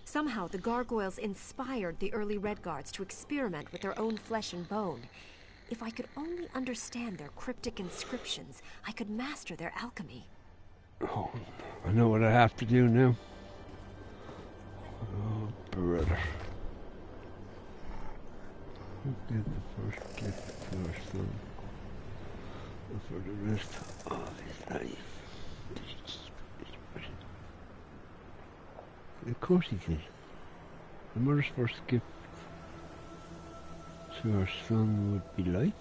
Somehow, the gargoyles inspired the early Redguards to experiment with their own flesh and bone. If I could only understand their cryptic inscriptions, I could master their alchemy. Oh, I know what I have to do now. Oh, brother. Who did the first gift to our son? And for the rest of his life. Of course he did. The mother's first gift to her son would be life.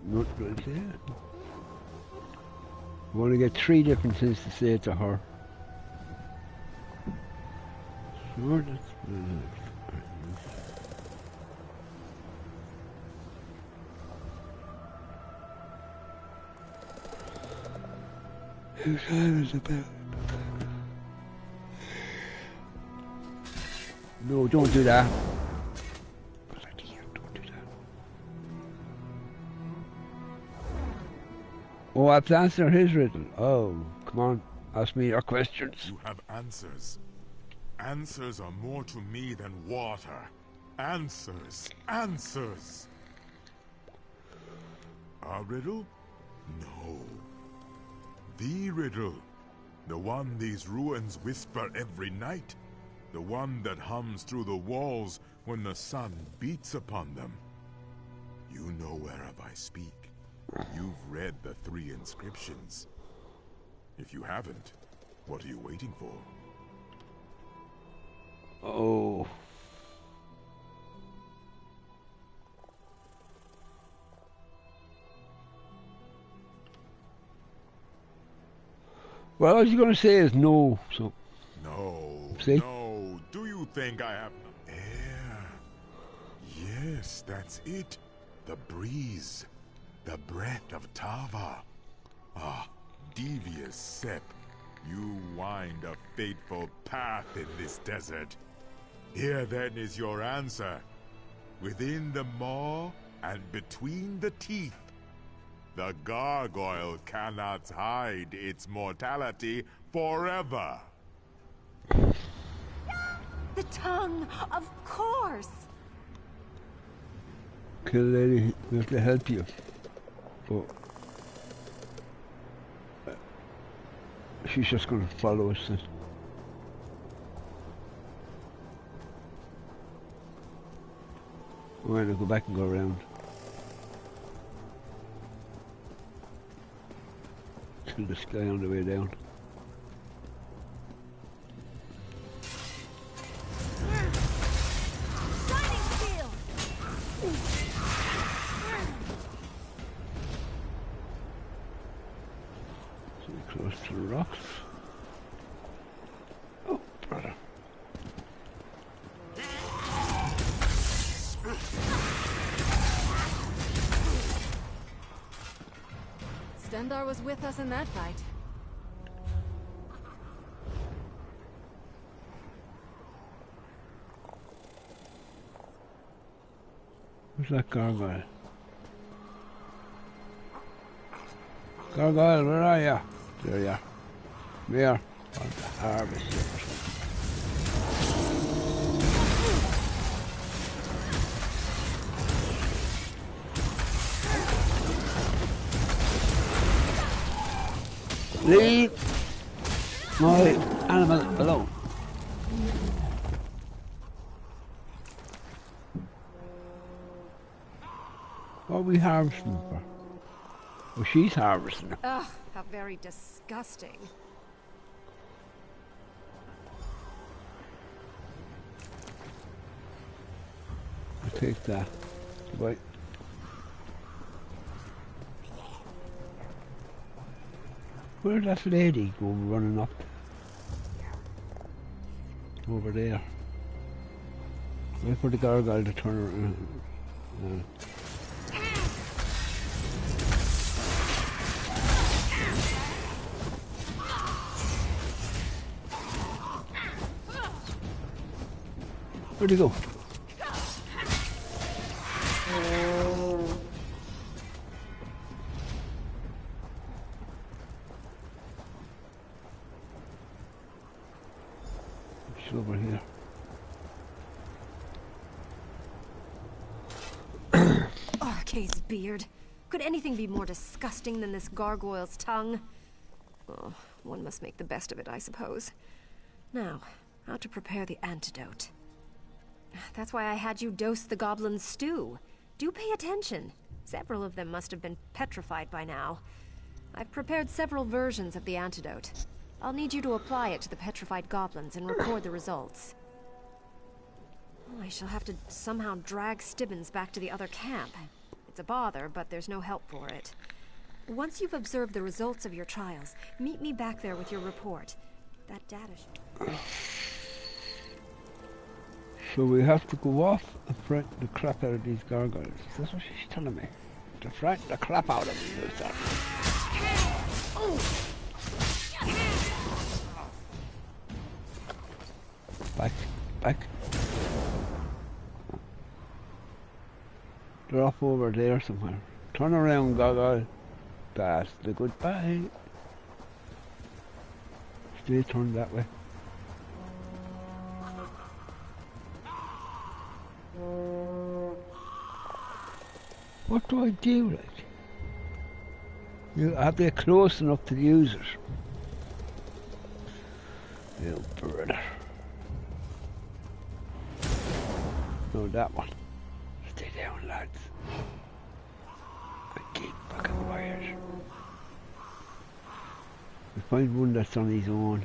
Not right there. I want to get 3 different things to say to her. Sure, that's whose time is about? No, don't do that. Bloody hell, don't do that. Oh, I have to answer his riddle. Oh, come on, ask me your questions. You have answers. Answers are more to me than water. Answers. Answers. A riddle? No. The riddle. The one these ruins whisper every night. The one that hums through the walls when the sun beats upon them. You know whereof I speak. You've read the 3 inscriptions. If you haven't, what are you waiting for? Oh. Well, all you're going to say is no, so... No, see? no. Do you think I have air? Yes, that's it. The breeze. The breath of Tava. Ah, devious Sep. You wind a fateful path in this desert. Here then is your answer. Within the maw and between the teeth. The gargoyle cannot hide its mortality forever. The tongue, of course. Kill lady, we have to help you. But she's just going to follow us then. We're going to go back and go around. Kill this guy on the way down. Close to the rocks. Oh, brother. Stendar was with us in that fight. Who's that gargoyle? Gargoyle, where are ya? There you are. Come here. On the harvest. Leave my animal alone. What are we harvesting for? Well, she's harvesting. Ugh, how very disgusting. I'll take that. Wait. Where's that lady go running up? Over there. Wait for the gargoyle to turn around. Where'd he go? She's over here. Arkay's beard. Could anything be more disgusting than this gargoyle's tongue? Oh, one must make the best of it, I suppose. Now, how to prepare the antidote. That's why I had you dose the goblin's stew. Do pay attention. Several of them must have been petrified by now. I've prepared several versions of the antidote. I'll need you to apply it to the petrified goblins and record the results. I shall have to somehow drag Stibbins back to the other camp. It's a bother, but there's no help for it. Once you've observed the results of your trials, meet me back there with your report. That data So we have to go off and frighten the crap out of these gargoyles. That's what she's telling me. To frighten the crap out of me. Back, back. They're off over there somewhere. Turn around, gargoyle. That's the goodbye. Stay turned that way. What do I do, like? Are they close enough to the users? You brother. No, that one. Stay down, lads. I keep fucking wires. We find one that's on his own.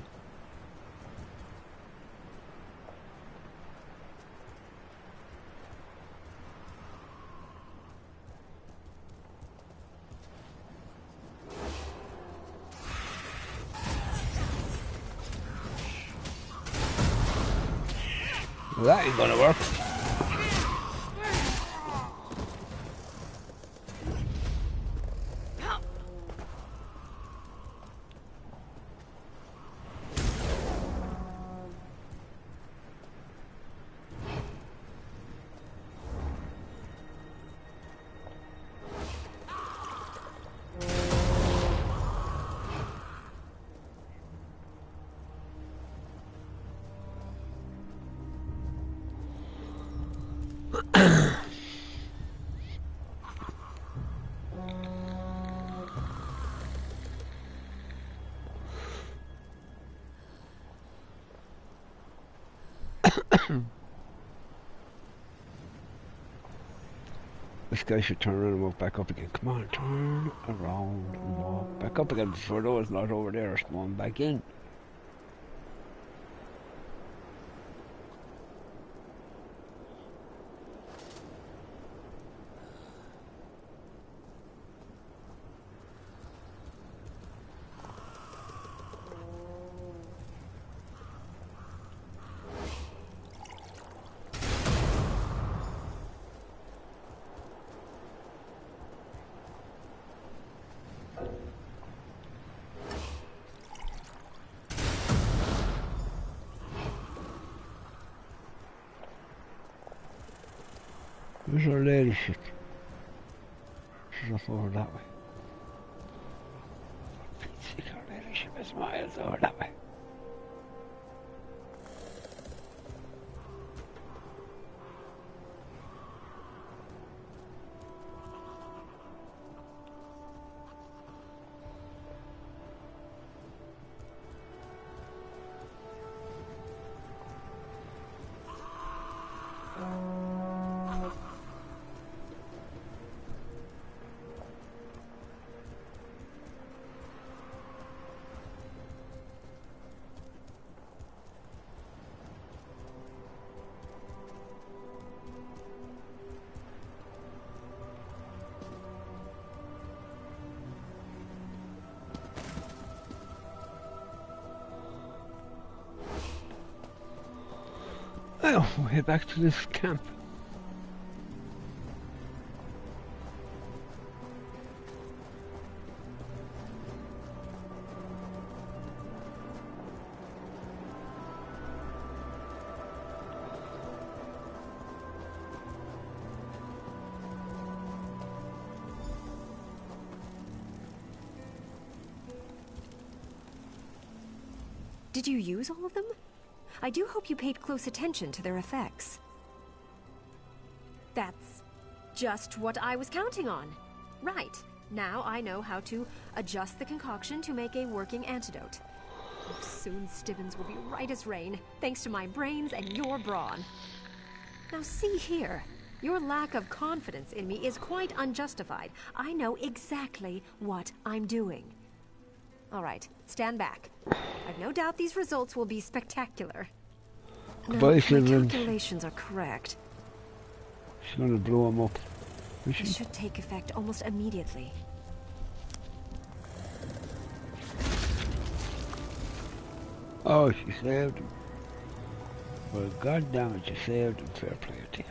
Well, that ain't gonna work. This guy should turn around and walk back up again. Come on, turn around and walk back up again before those not over there are spawned back in. Where's our ladyship? She's off over that way. Our ladyship is miles over that way. Well, we'll head back to this camp. Did you use all of them? I do hope you paid close attention to their effects. That's just what I was counting on. Right. Now I know how to adjust the concoction to make a working antidote. Soon Stibbins will be right as rain, thanks to my brains and your brawn. Now see here. Your lack of confidence in me is quite unjustified. I know exactly what I'm doing. All right, stand back. I've no doubt these results will be spectacular. No, my calculations are correct. She's gonna blow him up. It should take effect almost immediately. Oh, she saved him. Well, God damn it, you saved him. Fair play to you.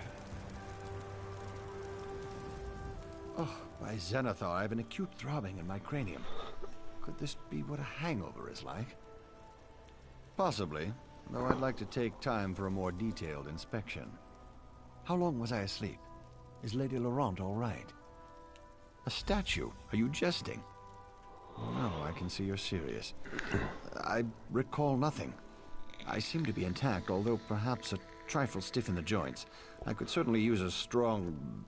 Oh, by Xanathar, I have an acute throbbing in my cranium. Could this be what a hangover is like? Possibly, though I'd like to take time for a more detailed inspection. How long was I asleep? Is Lady Laurent all right? A statue? Are you jesting? Oh, no, I can see you're serious. I recall nothing. I seem to be intact, although perhaps a trifle stiff in the joints. I could certainly use a strong...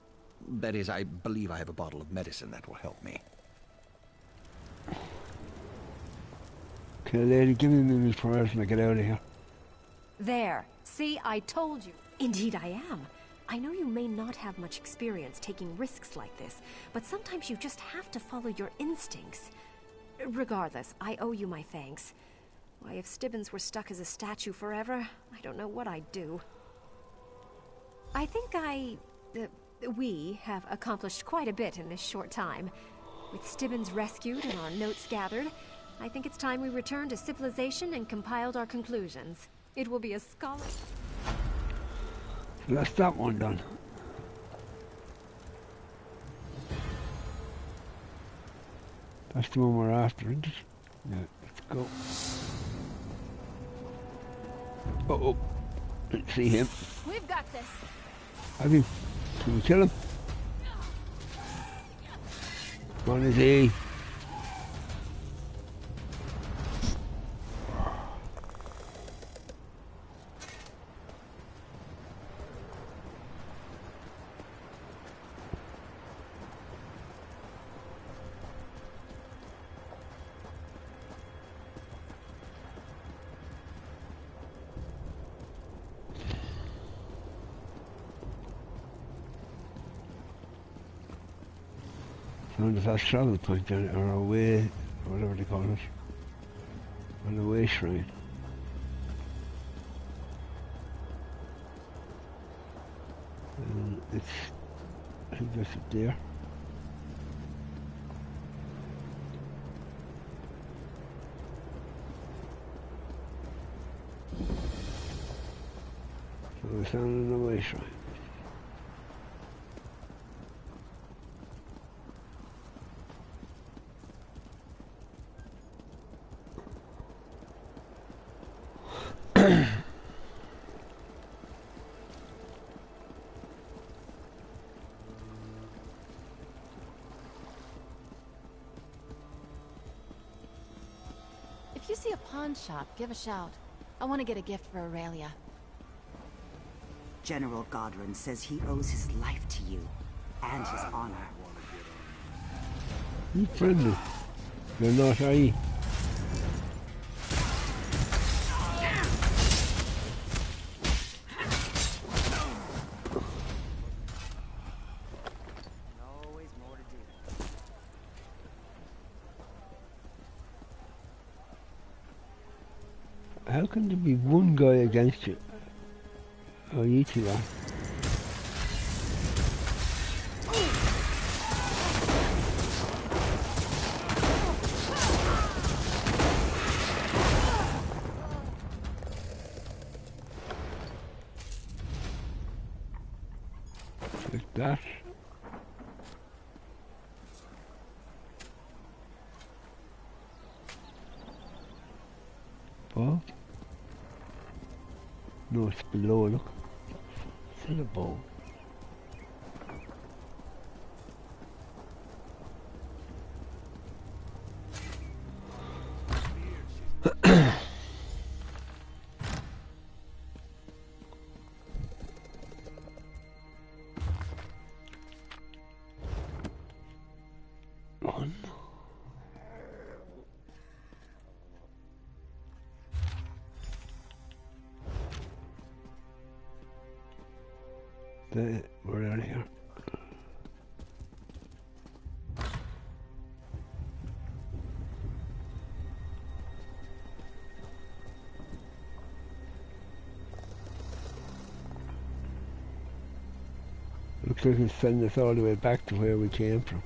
That is, I believe I have a bottle of medicine that will help me. Okay, lady, give me my prayers and I get out of here. There. See, I told you. Indeed I am. I know you may not have much experience taking risks like this, but sometimes you just have to follow your instincts. Regardless, I owe you my thanks. Why, if Stibbins were stuck as a statue forever, I don't know what I'd do. I think we have accomplished quite a bit in this short time. With Stibbins rescued and our notes gathered, I think it's time we returned to civilization and compiled our conclusions. It will be a scholar... So that's that one done. That's the one we're after, isn't it? Yeah, let's go. Uh-oh. Didn't see him. We've got this. Have you? Can we kill him? Come on, is he? So there's that travel point on it, or a way, or whatever they call it. On the way shrine. And it's, I think that's it there. So it's on the way shrine. If you see a pawn shop, give a shout. I want to get a gift for Aurelia. General Godwin says he owes his life to you, and his honor. You friendly. You're not, are you? How can there be one guy against you? Oh, you two are. Like that. Ball? No, it's below, look. It's in a ball. One. We're out of here. Looks like it's sending us all the way back to where we came from.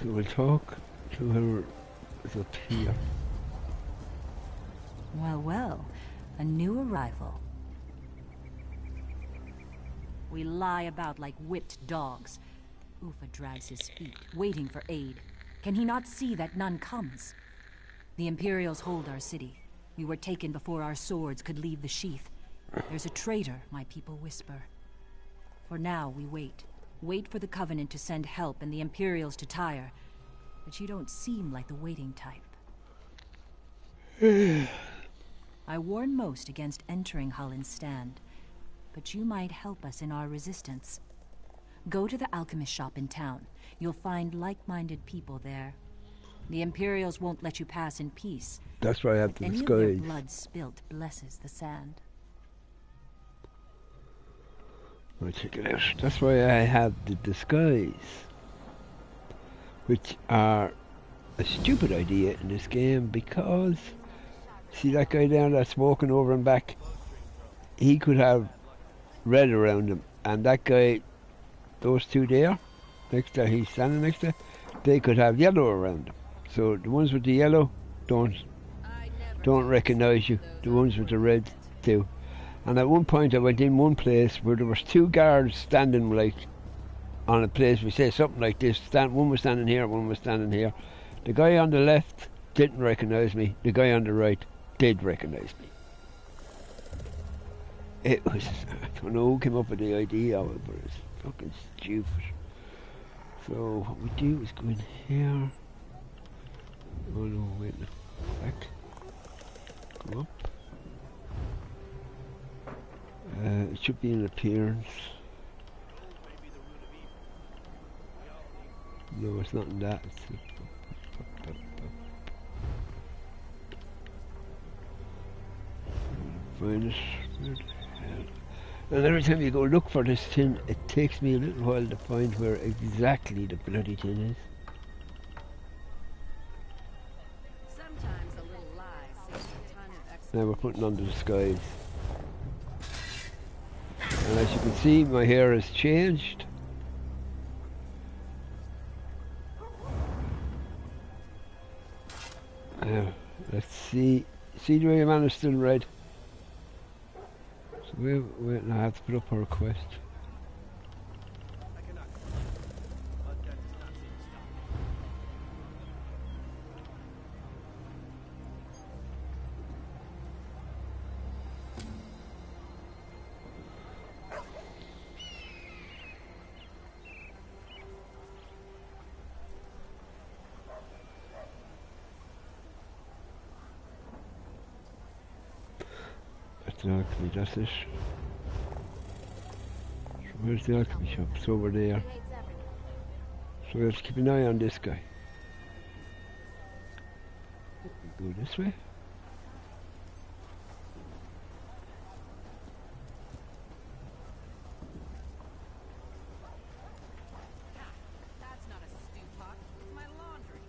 So we'll talk to whoever is up here. Well, well, a new arrival. We lie about like whipped dogs. Ufa drags his feet, waiting for aid. Can he not see that none comes? The Imperials hold our city. We were taken before our swords could leave the sheath. There's a traitor, my people whisper. For now, we wait. Wait for the Covenant to send help and the Imperials to tire. But you don't seem like the waiting type. I warn most against entering Hullen's stand, but you might help us in our resistance. Go to the alchemist shop in town. You'll find like-minded people there. The Imperials won't let you pass in peace. That's why I have the Any disguise. of their blood spilt blesses the sand. I'll check it out. That's why I have the disguise, which are a stupid idea in this game because see that guy down there smoking over and back? He could have red around him, and that guy, those two there, next to he's standing next to, they could have yellow around them. So the ones with the yellow don't recognise you. The ones with the red do. And at one point I went in one place where there was two guards standing like on a place, we say something like this, one was standing here, one was standing here. The guy on the left didn't recognise me, the guy on the right did recognise me. It was, I don't know who came up with the idea of it, but it's fucking stupid. So what we do is go in here. Oh no, wait, back. Go up. It should be an appearance. No, it's not in that. It's find it. Where the hell? And every time you go look for this tin, it takes me a little while to find where exactly the bloody tin is. Sometimes a little lie saves a ton of extra. Now we're putting on the disguise. And as you can see, my hair has changed. Now, let's see. See the way your man is still red. So wait, I have to put up a request. The alchemy, that's it. So where's the alchemy shop? It's over there. So we have to keep an eye on this guy. Go this way. That's not a stew pot. It's my laundry.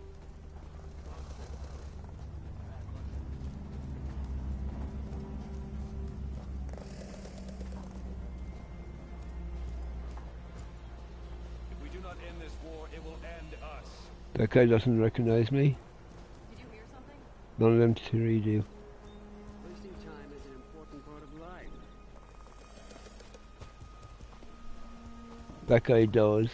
If we do not end this war, it will end us. That guy doesn't recognize me. Did you hear something? None of them three do. Wasting time is an important part of life. That guy does.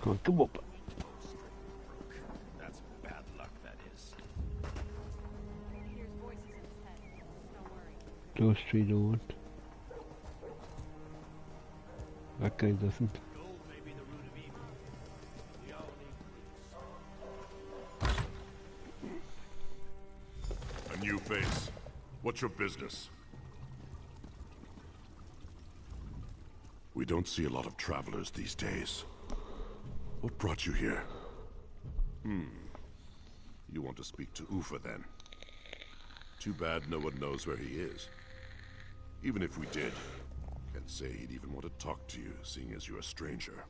Come on, come up. That's bad luck, that is. He hears voices in his head. Don't worry. Those three don't. That guy doesn't. Gold may be the root of evil. We all need A new face. What's your business? We don't see a lot of travelers these days. What brought you here? You want to speak to Ufa then? Too bad no one knows where he is. Even if we did, can't say he'd even want to talk to you, seeing as you're a stranger.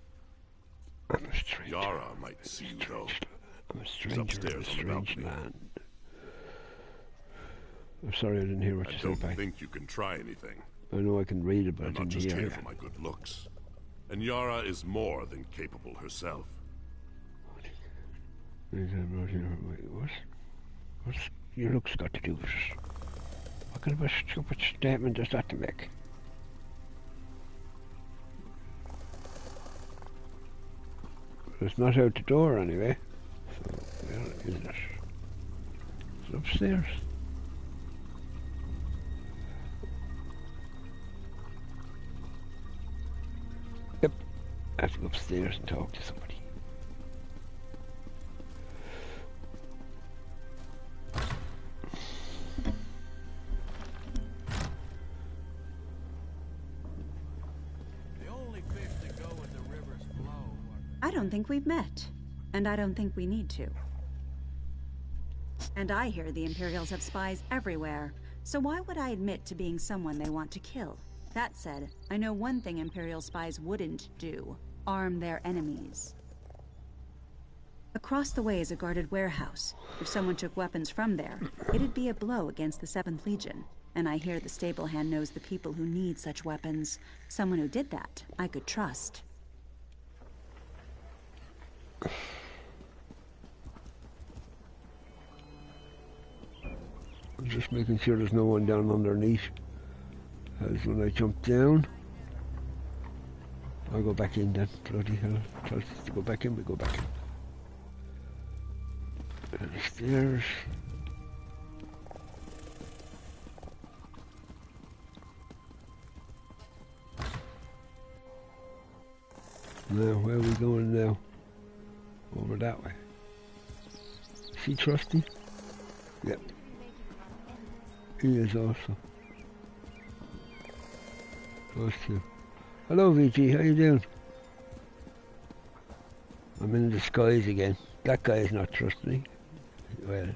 I'm a stranger. Yara might see you though. I'm a She's stranger in upstairs a on the strange balcony. land. I'm sorry I didn't hear what I you don't said back. think you can try anything. I know I can read it, but I I'm not didn't just hear here it. for my good looks. And Yara is more than capable herself. What's your looks got to do with it? What kind of a stupid statement is that to make? It's not out the door anyway. So where is it? It's upstairs. Yep. I have to go upstairs and talk to somebody. The only fish that go where the rivers flow I don't think we've met, and I don't think we need to. And I hear the Imperials have spies everywhere, so why would I admit to being someone they want to kill? That said, I know one thing Imperial spies wouldn't do: arm their enemies. Across the way is a guarded warehouse. If someone took weapons from there, it'd be a blow against the 7th Legion. And I hear the stable hand knows the people who need such weapons. Someone who did that, I could trust. I'm just making sure there's no one down underneath. As when I jump down, I'll go back in then. Bloody hell. Tells us to go back in, we go back in. And the stairs. Now, where are we going now? Over that way. Is he trusty? Yep. He is also. Those two. Hello VG, how you doing? I'm in disguise again. That guy is not trusting me. Well,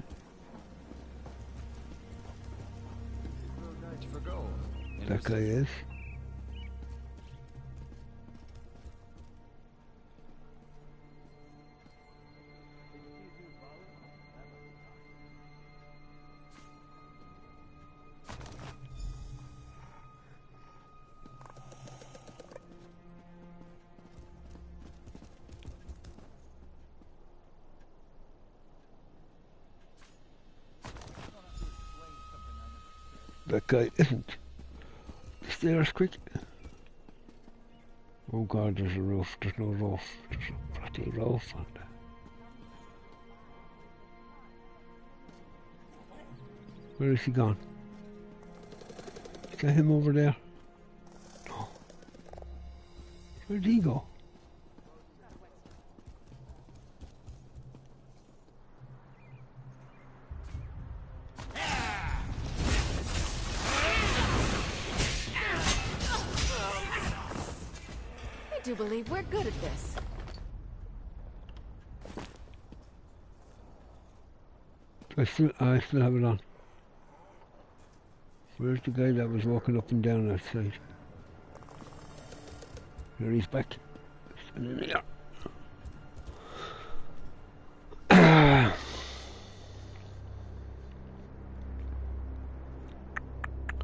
That guy is. That guy isn't. The stairs, quick. Oh God, there's a roof. There's no roof. There's a bloody roof on there. Where is he gone? Is that him over there? No. Where did he go? I do believe we're good at this. I still have it on. Where's the guy that was walking up and down outside? There he's back. Standing there.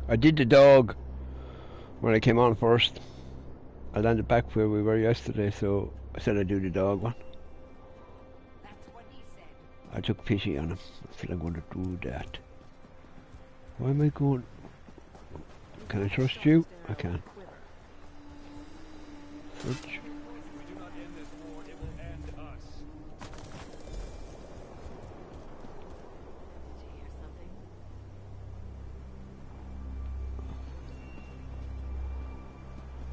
I did the dog when I came on first. I landed back where we were yesterday, so I said I'd do the dog one. I took pity on him. I said I'm going to do that. Why am I going? Can I trust you? I can. Search.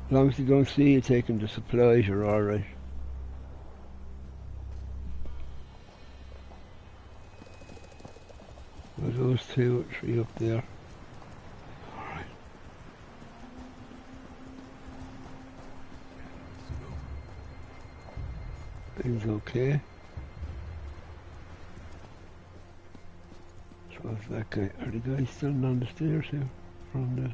As long as you don't see you taking the supplies, you're alright. Well, those 2 or 3 up there. Alright. Things okay. So if that guy, are the guys standing on the stairs here? From the...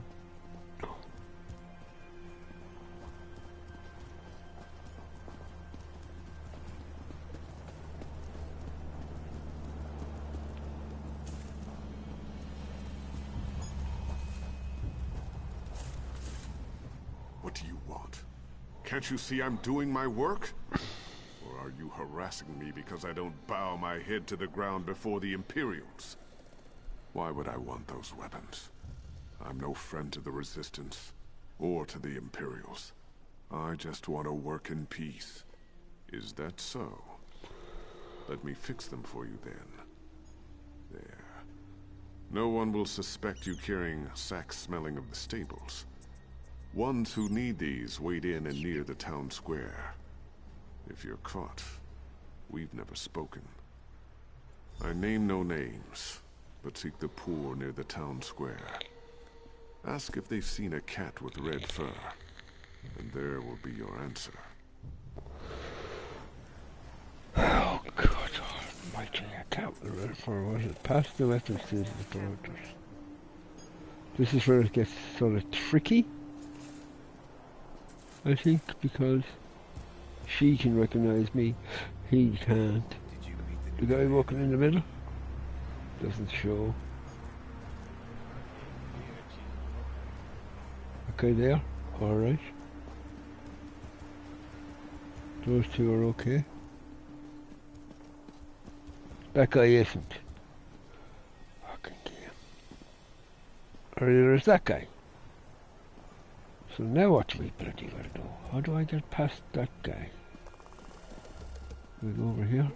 What do you want? Can't you see I'm doing my work? Or are you harassing me because I don't bow my head to the ground before the Imperials? Why would I want those weapons? I'm no friend to the Resistance, or to the Imperials. I just want to work in peace. Is that so? Let me fix them for you then. There. No one will suspect you carrying sacks smelling of the stables. Ones who need these wait in and near the town square. If you're caught, we've never spoken. I name no names, but seek the poor near the town square. Ask if they've seen a cat with red fur, and there will be your answer. Oh God almighty, a cat with red fur, was it? Past the weapons to the characters. This is where it gets sort of tricky. I think because she can recognize me, he can't. The guy walking in the middle doesn't show. Okay, there, alright. Those 2 are okay. That guy isn't. Fucking game. Or there's that guy. So now what do we bloody gotta do? How do I get past that guy? We go over here.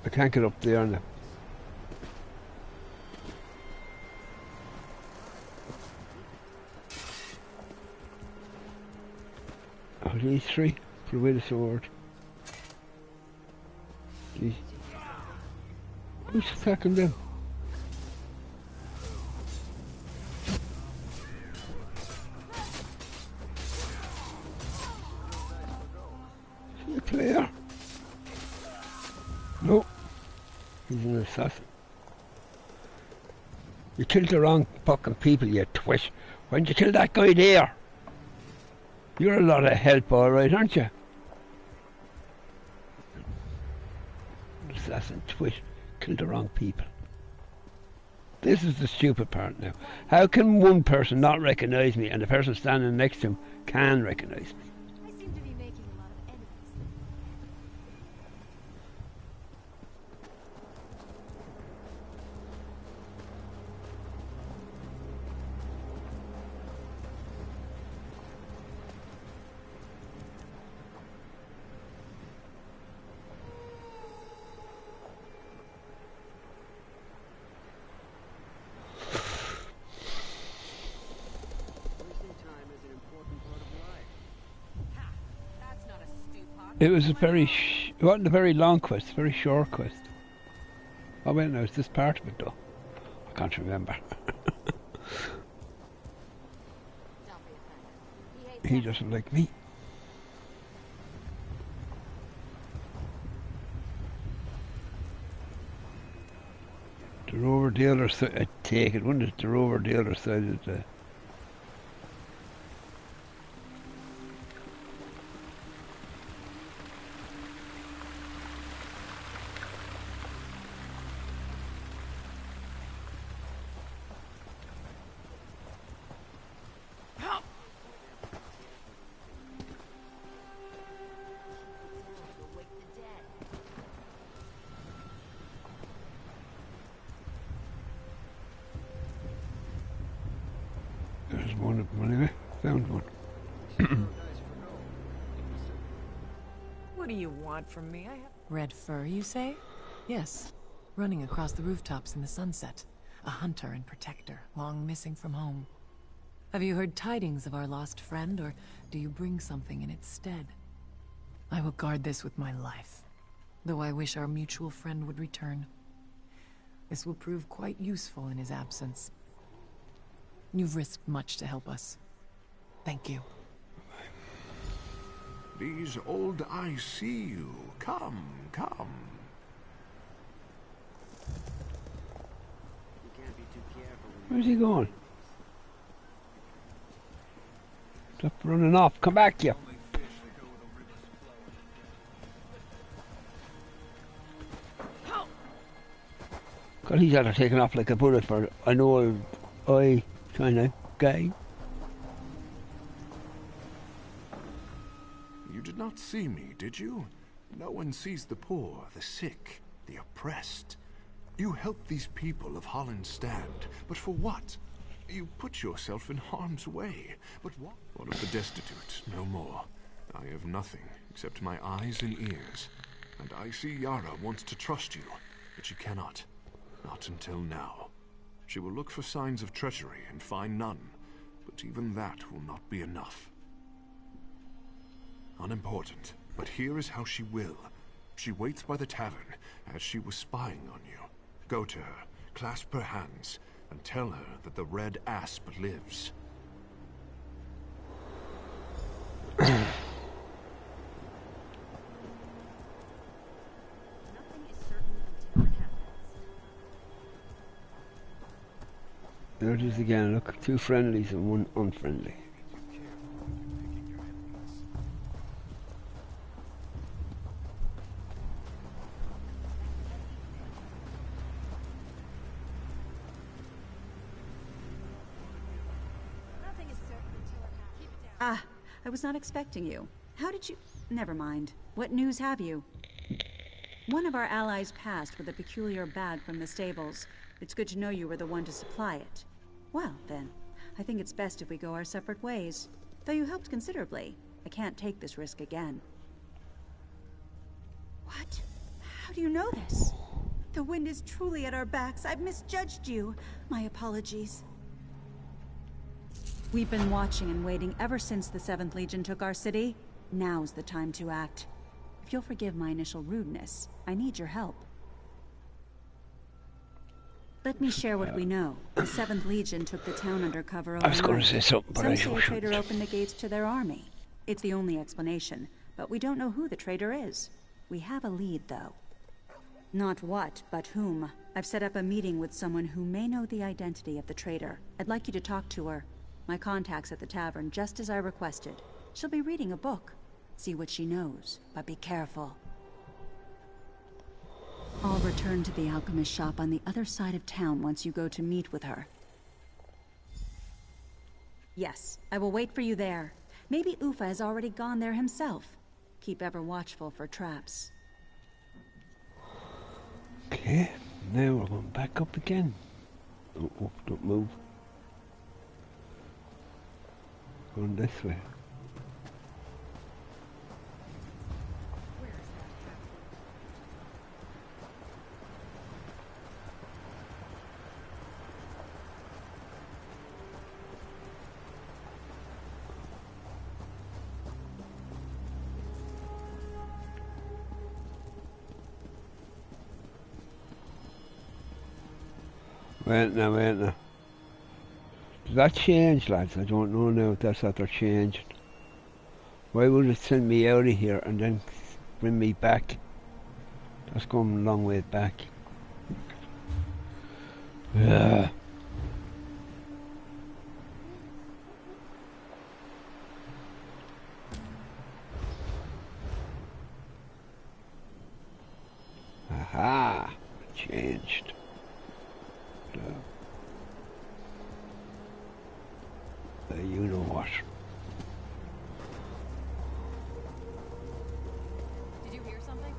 I can't get up there now. Oh, these 3. Put away the sword. Jeez. Who's attacking them? Player? No. He's an assassin. You killed the wrong fucking people, you twit. Why didn't you kill that guy there? You're a lot of help, alright, aren't you? Assassin twit. Killed the wrong people. This is the stupid part now. How can one person not recognise me and the person standing next to him can recognise me? I seem to be making a lot of enemies. It was a very, it wasn't a very long quest, a very short quest. Oh wait, no, it's this part of it though. I can't remember. He doesn't like me. They're over the other side. I take it, wouldn't it? They're over the other side of the... There's one of them anyway. Found one. What do you want from me? I have... Red fur, you say? Yes. Running across the rooftops in the sunset. A hunter and protector, long missing from home. Have you heard tidings of our lost friend, or do you bring something in its stead? I will guard this with my life, though I wish our mutual friend would return. This will prove quite useful in his absence. You've risked much to help us. Thank you. These old eyes see you. Come, come. Where's he going? Stop running off. Come back here. God, he's had her taken off like a bullet for an old eye kind of guy. You did not see me, did you? No one sees the poor, the sick, the oppressed. You help these people of Holland's Stand, but for what? You put yourself in harm's way. But what of the destitute? No more. I have nothing except my eyes and ears. And I see Yara wants to trust you, but she cannot. Not until now. She will look for signs of treachery and find none, but even that will not be enough. Unimportant, but here is how she will. She waits by the tavern, as she was spying on you. Go to her, clasp her hands, and tell her that the Red Asp lives. There it is again. Look, 2 friendlies and 1 unfriendly. Ah, I was not expecting you. How did you... Never mind. What news have you? One of our allies passed with a peculiar bag from the stables. It's good to know you were the one to supply it. Well, then, I think it's best if we go our separate ways. Though you helped considerably, I can't take this risk again. What? How do you know this? The wind is truly at our backs. I've misjudged you. My apologies. We've been watching and waiting ever since the 7th Legion took our city. Now's the time to act. If you'll forgive my initial rudeness, I need your help. Let me share what we know. The 7th Legion took the town under cover overnight. I was going to say something, but I Some say a shouldn't. traitor opened the gates to their army. It's the only explanation, but we don't know who the traitor is. We have a lead, though. Not what, but whom. I've set up a meeting with someone who may know the identity of the traitor. I'd like you to talk to her. My contact's at the tavern, just as I requested. She'll be reading a book. See what she knows, but be careful. I'll return to the alchemist shop on the other side of town once you go to meet with her. Yes, I will wait for you there. Maybe Ufa has already gone there himself. Keep ever watchful for traps. Okay, now we're going back up again. Oh, don't move. Going this way. Wait now. Did that change, lads? I don't know now if that's after changing. Why would it send me out of here and then bring me back? That's going a long way back. Yeah. Aha! Changed. You know what? Did you hear something?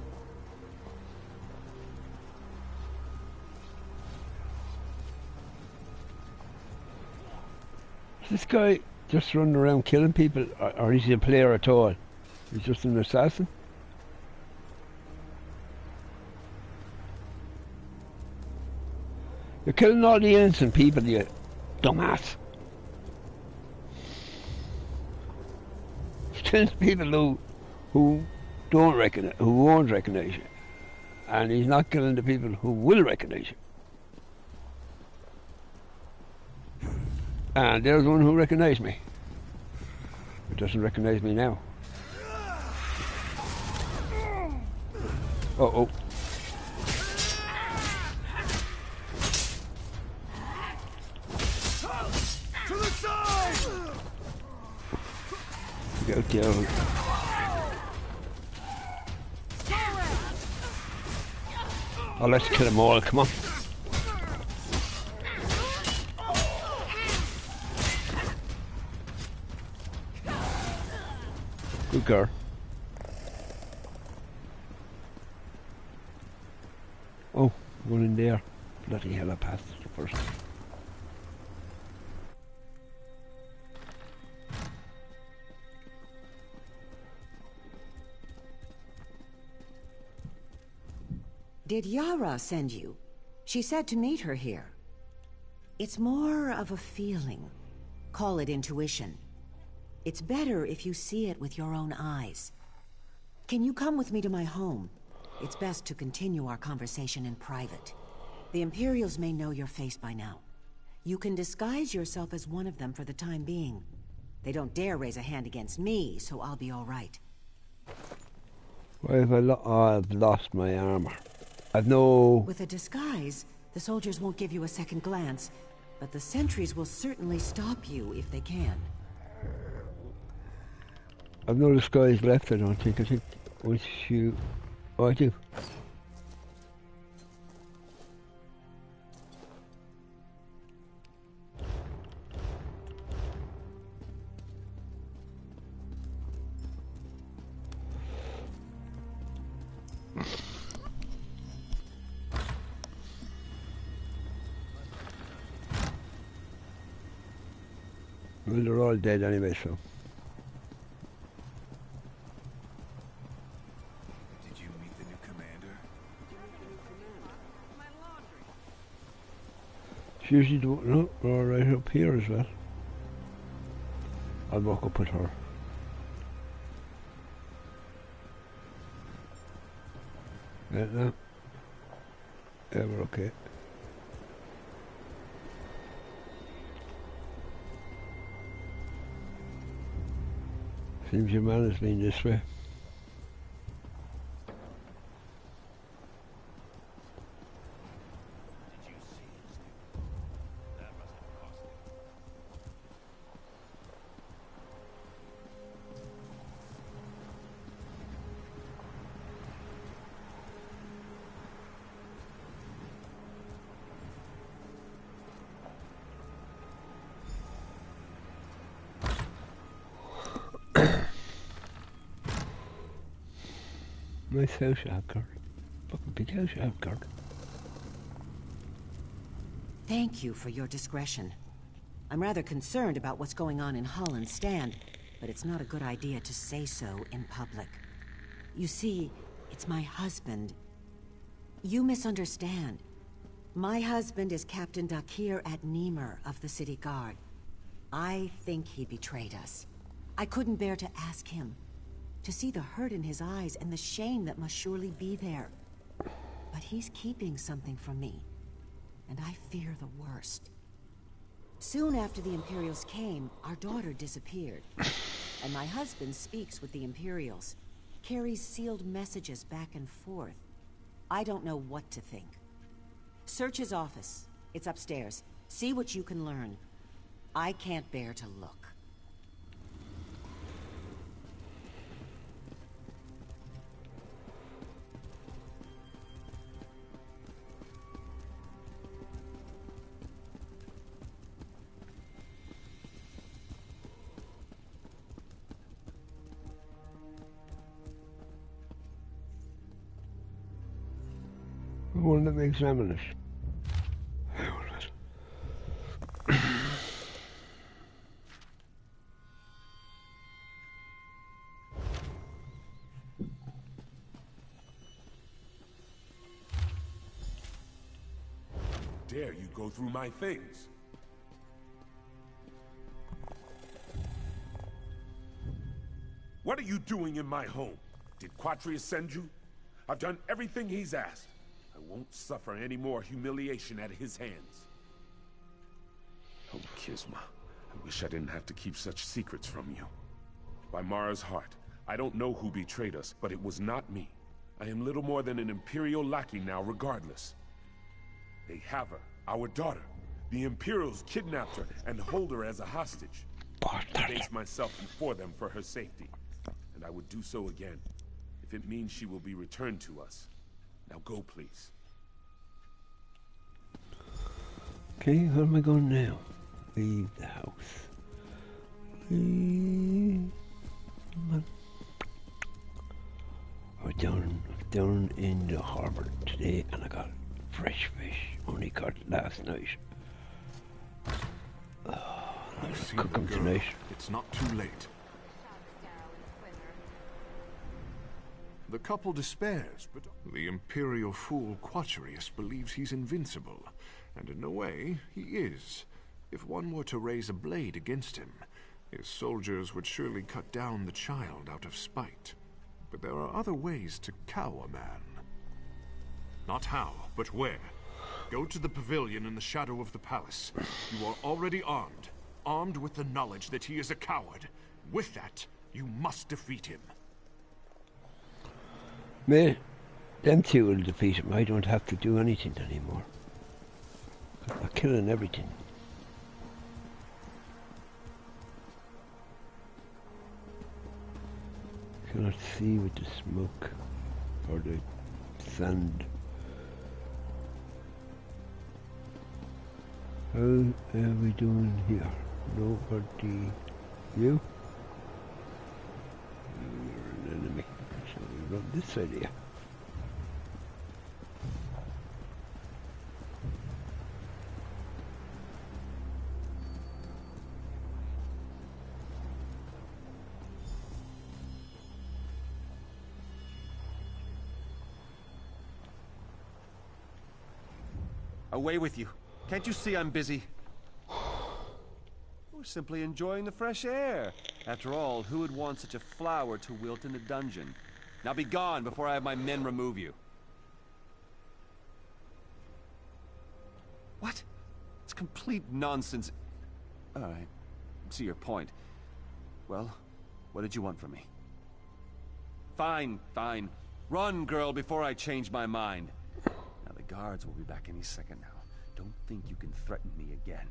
This guy just running around killing people, or is he a player at all? He's just an assassin? You're killing all the innocent people, you dumbass. You're killing people who don't recognize, who won't recognize you. And he's not killing the people who will recognize you. And there's one who recognized me. But doesn't recognize me now. Uh-oh. To the side! Go. Oh, let's kill them all, come on. Good girl. Oh, one in there. Bloody hell, I passed the first. Did Yara send you? She said to meet her here. It's more of a feeling. Call it intuition. It's better if you see it with your own eyes. Can you come with me to my home? It's best to continue our conversation in private. The Imperials may know your face by now. You can disguise yourself as one of them for the time being. They don't dare raise a hand against me, so I'll be all right. Why have I've lost my armor. I've no... With a disguise, the soldiers won't give you a second glance, but the sentries will certainly stop you if they can. I've no disguise left, I don't think. I think once you... Oh, I do. Well, they're all dead anyway, so... Did you meet the new commander? She usually don't know. We're right up here as well. I'll walk up with her. Right now. Yeah, we're okay. Seems your man has been this way. Nice house you have, Kirk. Fucking big house you have, Kirk. Thank you for your discretion. I'm rather concerned about what's going on in Holland's Stand, but it's not a good idea to say so in public. You see, it's my husband. You misunderstand. My husband is Captain Dakir at Niemer of the City Guard. I think he betrayed us. I couldn't bear to ask him. To see the hurt in his eyes and the shame that must surely be there. But he's keeping something from me, and I fear the worst. Soon after the Imperials came, our daughter disappeared. And my husband speaks with the Imperials, carries sealed messages back and forth. I don't know what to think. Search his office. It's upstairs. See what you can learn. I can't bear to look. Well, let me examine it. Dare you go through my things? What are you doing in my home? Did Quatrius send you? I've done everything he's asked. I won't suffer any more humiliation at his hands. Oh, Kisma, I wish I didn't have to keep such secrets from you. By Mara's heart, I don't know who betrayed us, but it was not me. I am little more than an Imperial lackey now, regardless. They have her, our daughter. The Imperials kidnapped her and hold her as a hostage. I base myself before them for her safety, and I would do so again, if it means she will be returned to us. Now go, please. Okay, where am I going now? Leave the house. Leave. Down in the harbour today, and I got fresh fish. Only caught last night. I'll cook them tonight. It's not too late. The couple despairs, but the Imperial fool Quatrius believes he's invincible. And in a way, he is. If one were to raise a blade against him, his soldiers would surely cut down the child out of spite. But there are other ways to cow a man. Not how, but where. Go to the pavilion in the shadow of the palace. You are already armed. Armed with the knowledge that he is a coward. With that, you must defeat him. Man, them two will defeat him. I don't have to do anything anymore. I'm killing everything. Cannot see with the smoke or the sand. How are we doing here? Nobody. You? You're an enemy. So we run this side here. Away with you. Can't you see I'm busy? We're simply enjoying the fresh air. After all, who would want such a flower to wilt in the dungeon? Now be gone before I have my men remove you. What? It's complete nonsense. All right. See your point. Well, what did you want from me? Fine, fine. Run, girl, before I change my mind. Now the guards will be back any second now. Don't think you can threaten me again.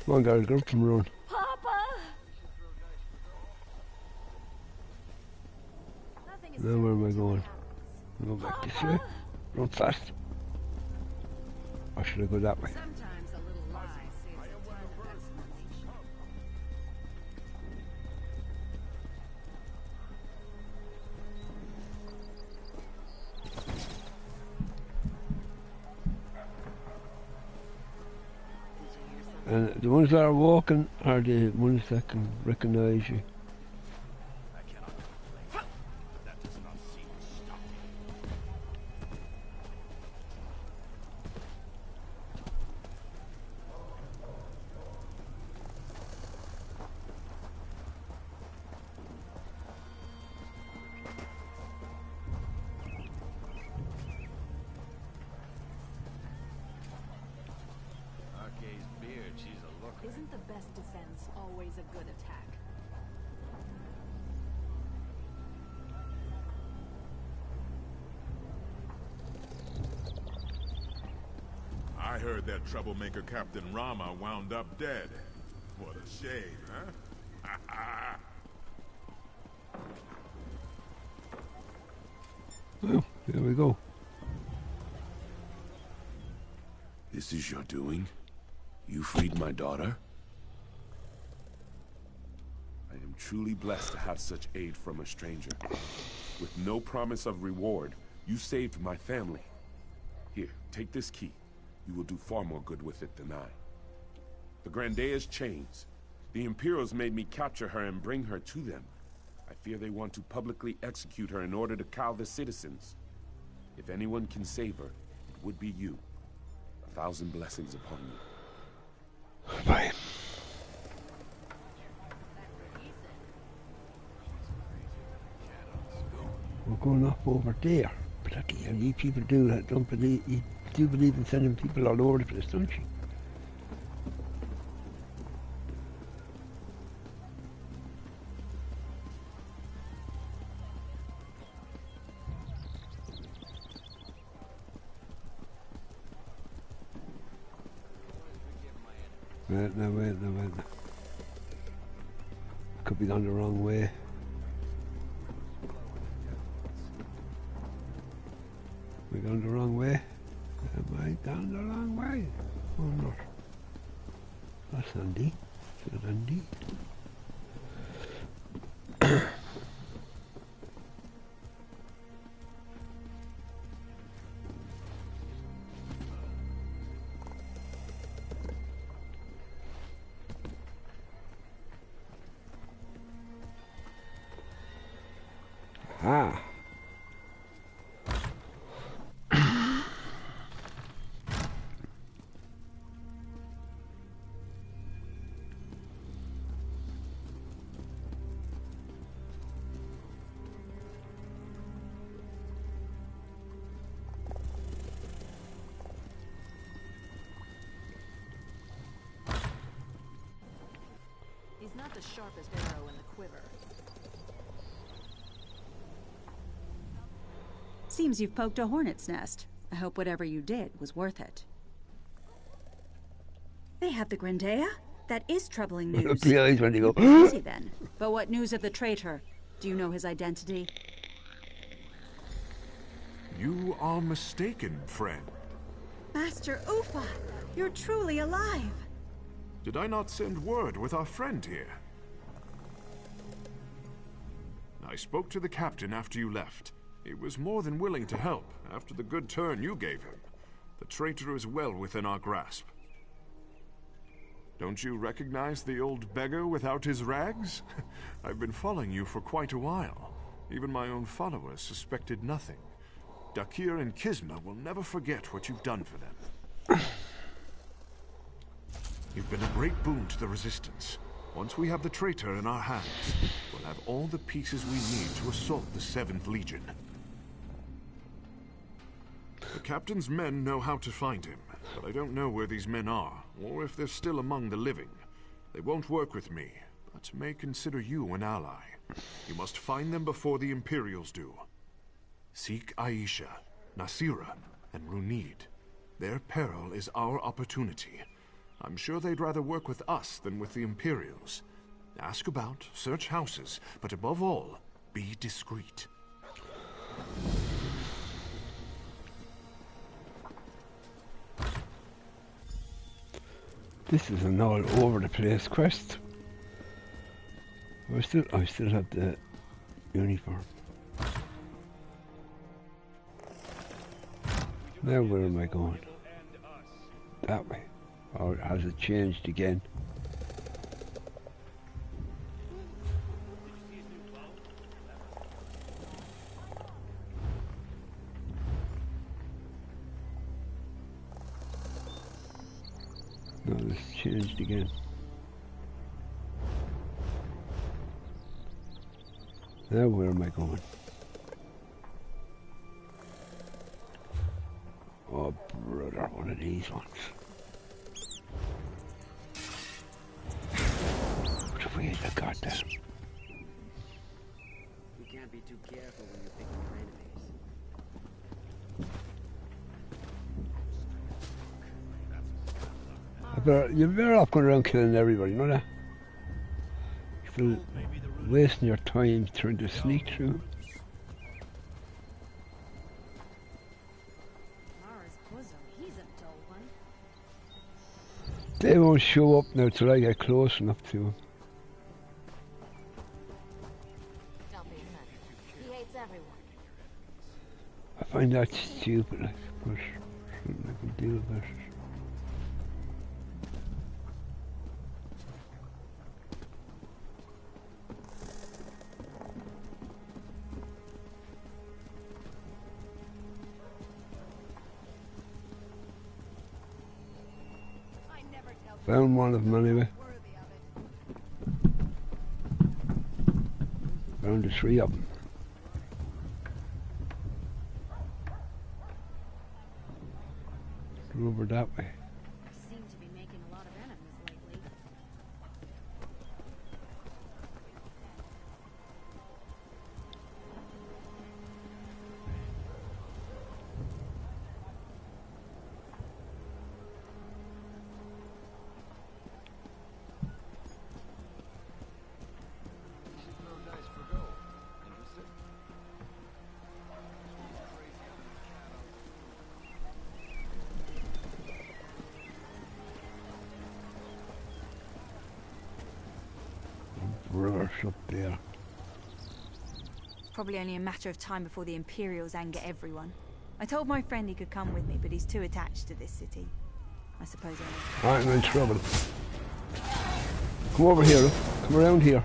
Come on, guys, go from run. Papa! Now where am I going? Go back this way. Run fast. Or should I go that way? Sometimes a little lie saves a ton of explanation. And the ones that are walking are the ones that can recognise you. Isn't the best defense always a good attack? I heard that troublemaker Captain Rama wound up dead. What a shame, huh? Well, here we go. This is your doing? You freed my daughter? I am truly blessed to have such aid from a stranger. With no promise of reward, you saved my family. Here, take this key. You will do far more good with it than I. The Grandea's chains. The Imperials made me capture her and bring her to them. I fear they want to publicly execute her in order to cow the citizens. If anyone can save her, it would be you. 1,000 blessings upon you. Bye. We're going up over there. Bloody hell, you people do that. Don't believe, you do believe in sending people all over the place, don't you? Wait, no. Could be gone the wrong way. We gone the wrong way? Am I gone the wrong way? Or not? That's handy. Good handy. Ah. He's not the sharpest arrow in the quiver. Seems you've poked a hornet's nest. I hope whatever you did was worth it. They have the Grandea? That is troubling news. The eyes when they go. Easy then. But what news of the traitor? Do you know his identity? You are mistaken, friend. Master Ufa, you're truly alive. Did I not send word with our friend here? I spoke to the captain after you left. He was more than willing to help after the good turn you gave him. The traitor is well within our grasp. Don't you recognize the old beggar without his rags? I've been following you for quite a while. Even my own followers suspected nothing. Dakir and Kisma will never forget what you've done for them. You've been a great boon to the Resistance. Once we have the traitor in our hands, we'll have all the pieces we need to assault the 7th Legion. The captain's men know how to find him, but I don't know where these men are, or if they're still among the living. They won't work with me, but may consider you an ally. You must find them before the Imperials do. Seek Aisha, Nasira, and Runid. Their peril is our opportunity. I'm sure they'd rather work with us than with the Imperials. Ask about, search houses, but above all, be discreet. This is an all over the place quest. I still have the uniform. Now where am I going? That way. Or has it changed again? No, it's changed again. Now where am I going? Oh brother, one of these ones. What have we got there? You can't be too careful when you're picking your enemies. You're better off going around killing everybody, you know that? You're wasting your time trying to sneak through. They won't show up now till I get close enough to them. Don't be offended. He hates everyone. I find that stupid, like, but something I can deal with it. Found one of them anyway. Found the 3 of them. Over that way. Seem to be making a lot of enemies lately. River's up there. Probably only a matter of time before the Imperials anger everyone. I told my friend he could come with me, but he's too attached to this city. I suppose I'm in trouble. Come over here, look. Come around here.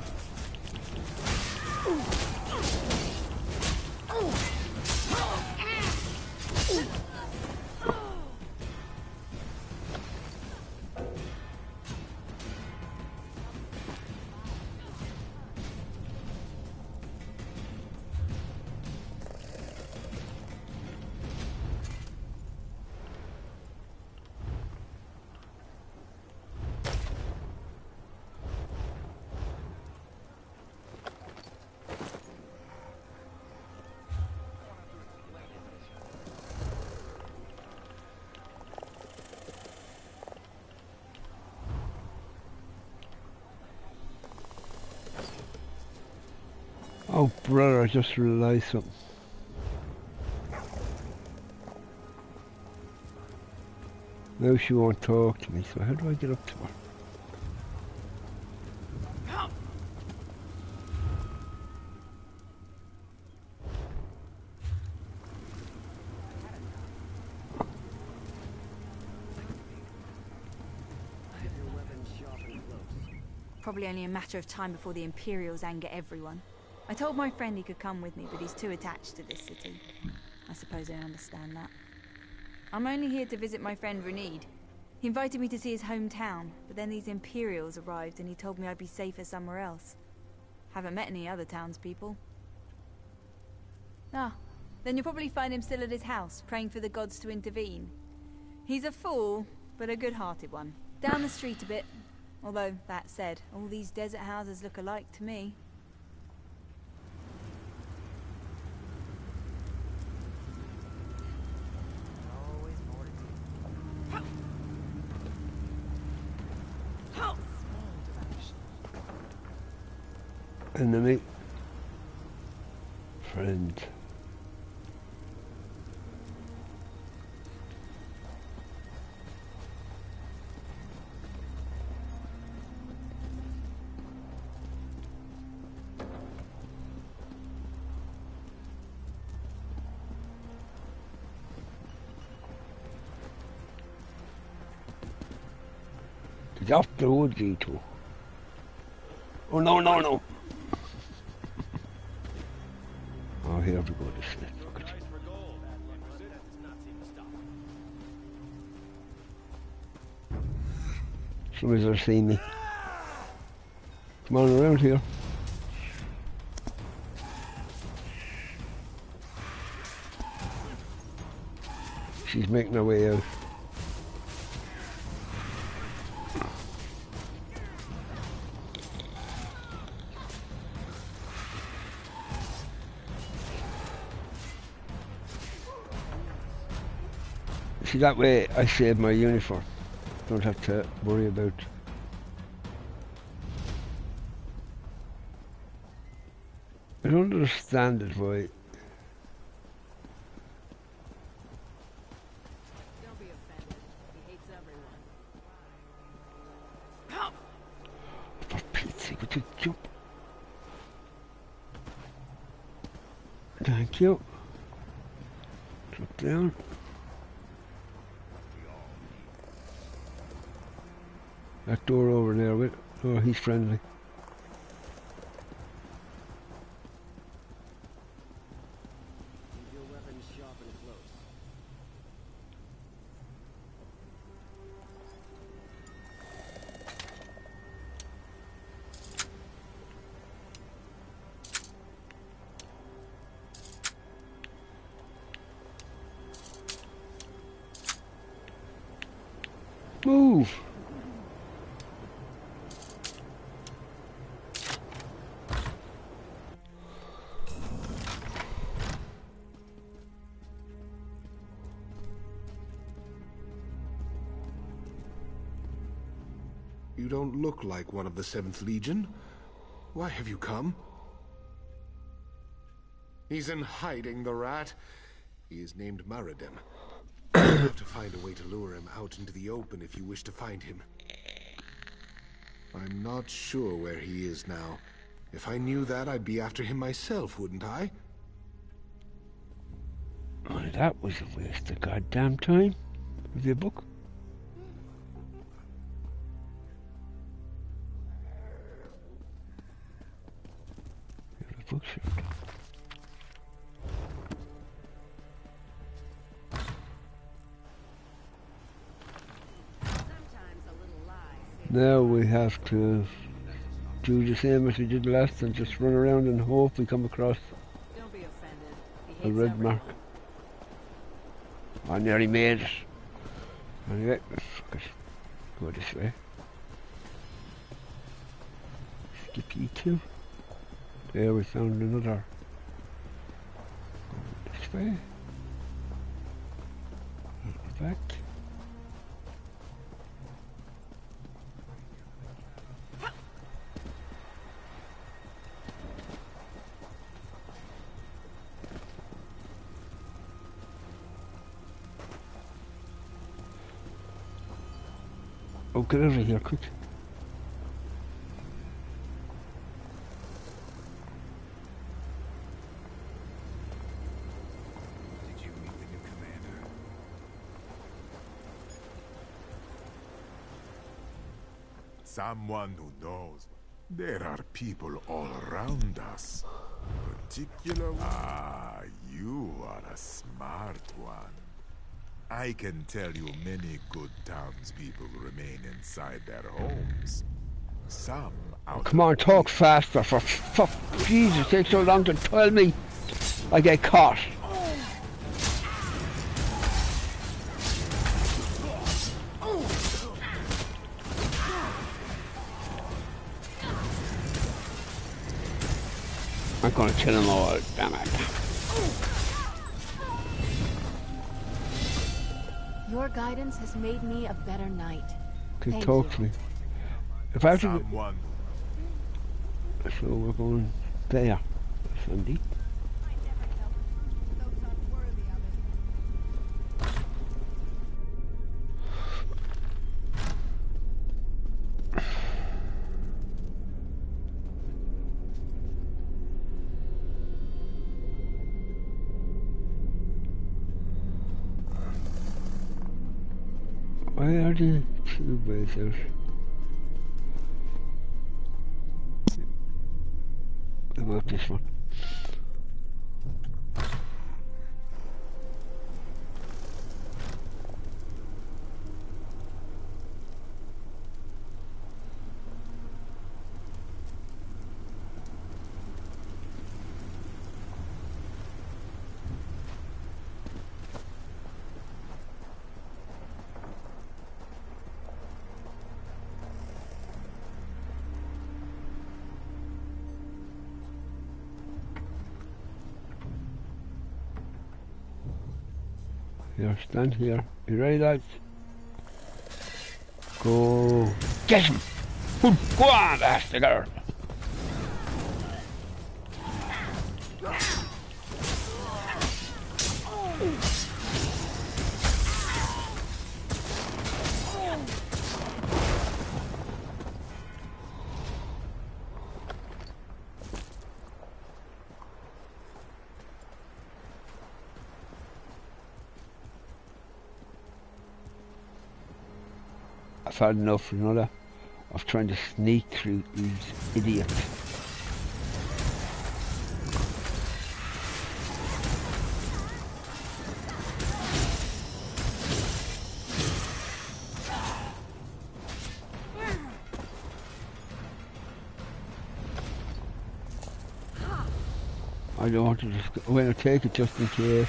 Oh brother, I just realised something. Now she won't talk to me, so how do I get up to her? probably only a matter of time before the Imperials anger everyone. I told my friend he could come with me, but he's too attached to this city. I suppose I understand that. I'm only here to visit my friend Renede. He invited me to see his hometown, but then these Imperials arrived and he told me I'd be safer somewhere else. Haven't met any other townspeople. Ah, then you'll probably find him still at his house, praying for the gods to intervene. He's a fool, but a good-hearted one. Down the street a bit. Although, that said, all these desert houses look alike to me. Enemy. Friend. He's off the road, G2. Oh no, no, no. Oh, here we go, this is fuck it. Somebody's are seeing me. Come on around here. She's making her way out. See, that way I save my uniform. Don't have to worry about. I don't understand it why. Don't be offended. He hates everyone. For Pete's sake, would you jump? Thank you. Drop down. That door over there, with oh, he's friendly. Keep your weapons sharp and close. Move! You don't look like one of the 7th Legion. Why have you come? He's in hiding, the rat. He is named Maradim. You'll have to find a way to lure him out into the open if you wish to find him. I'm not sure where he is now. If I knew that, I'd be after him myself, wouldn't I? Oh, that was a waste of goddamn time. With your book. Bookshelf. Now we have to do the same as we did last and just run around and hope we come across a red mark. I nearly made it. Anyway, fuck it. Go this way. Skip E2. There we found another. Go this way. Back. Oh, get over here, quick. Did you meet the new commander? Someone who knows. There are people all around us. Particular. Ah, you are a smart one. I can tell you many good townspeople remain inside their homes. Some out. Come on, talk faster, for fuck. Jesus, it takes so long to tell me. I get caught. I'm gonna kill them all, damn it. Your guidance has made me a better knight. Okay, Thank talk you. to me. If I have to... Someone. So we're going there, Sandy. Why are the two ways out? about this one. Here, stand here. You ready, lads? Go. Get him! Go on, that's the girl. I've had enough, you know that, of trying to sneak through these idiots. I don't want to just go, I'm going to take it just in case.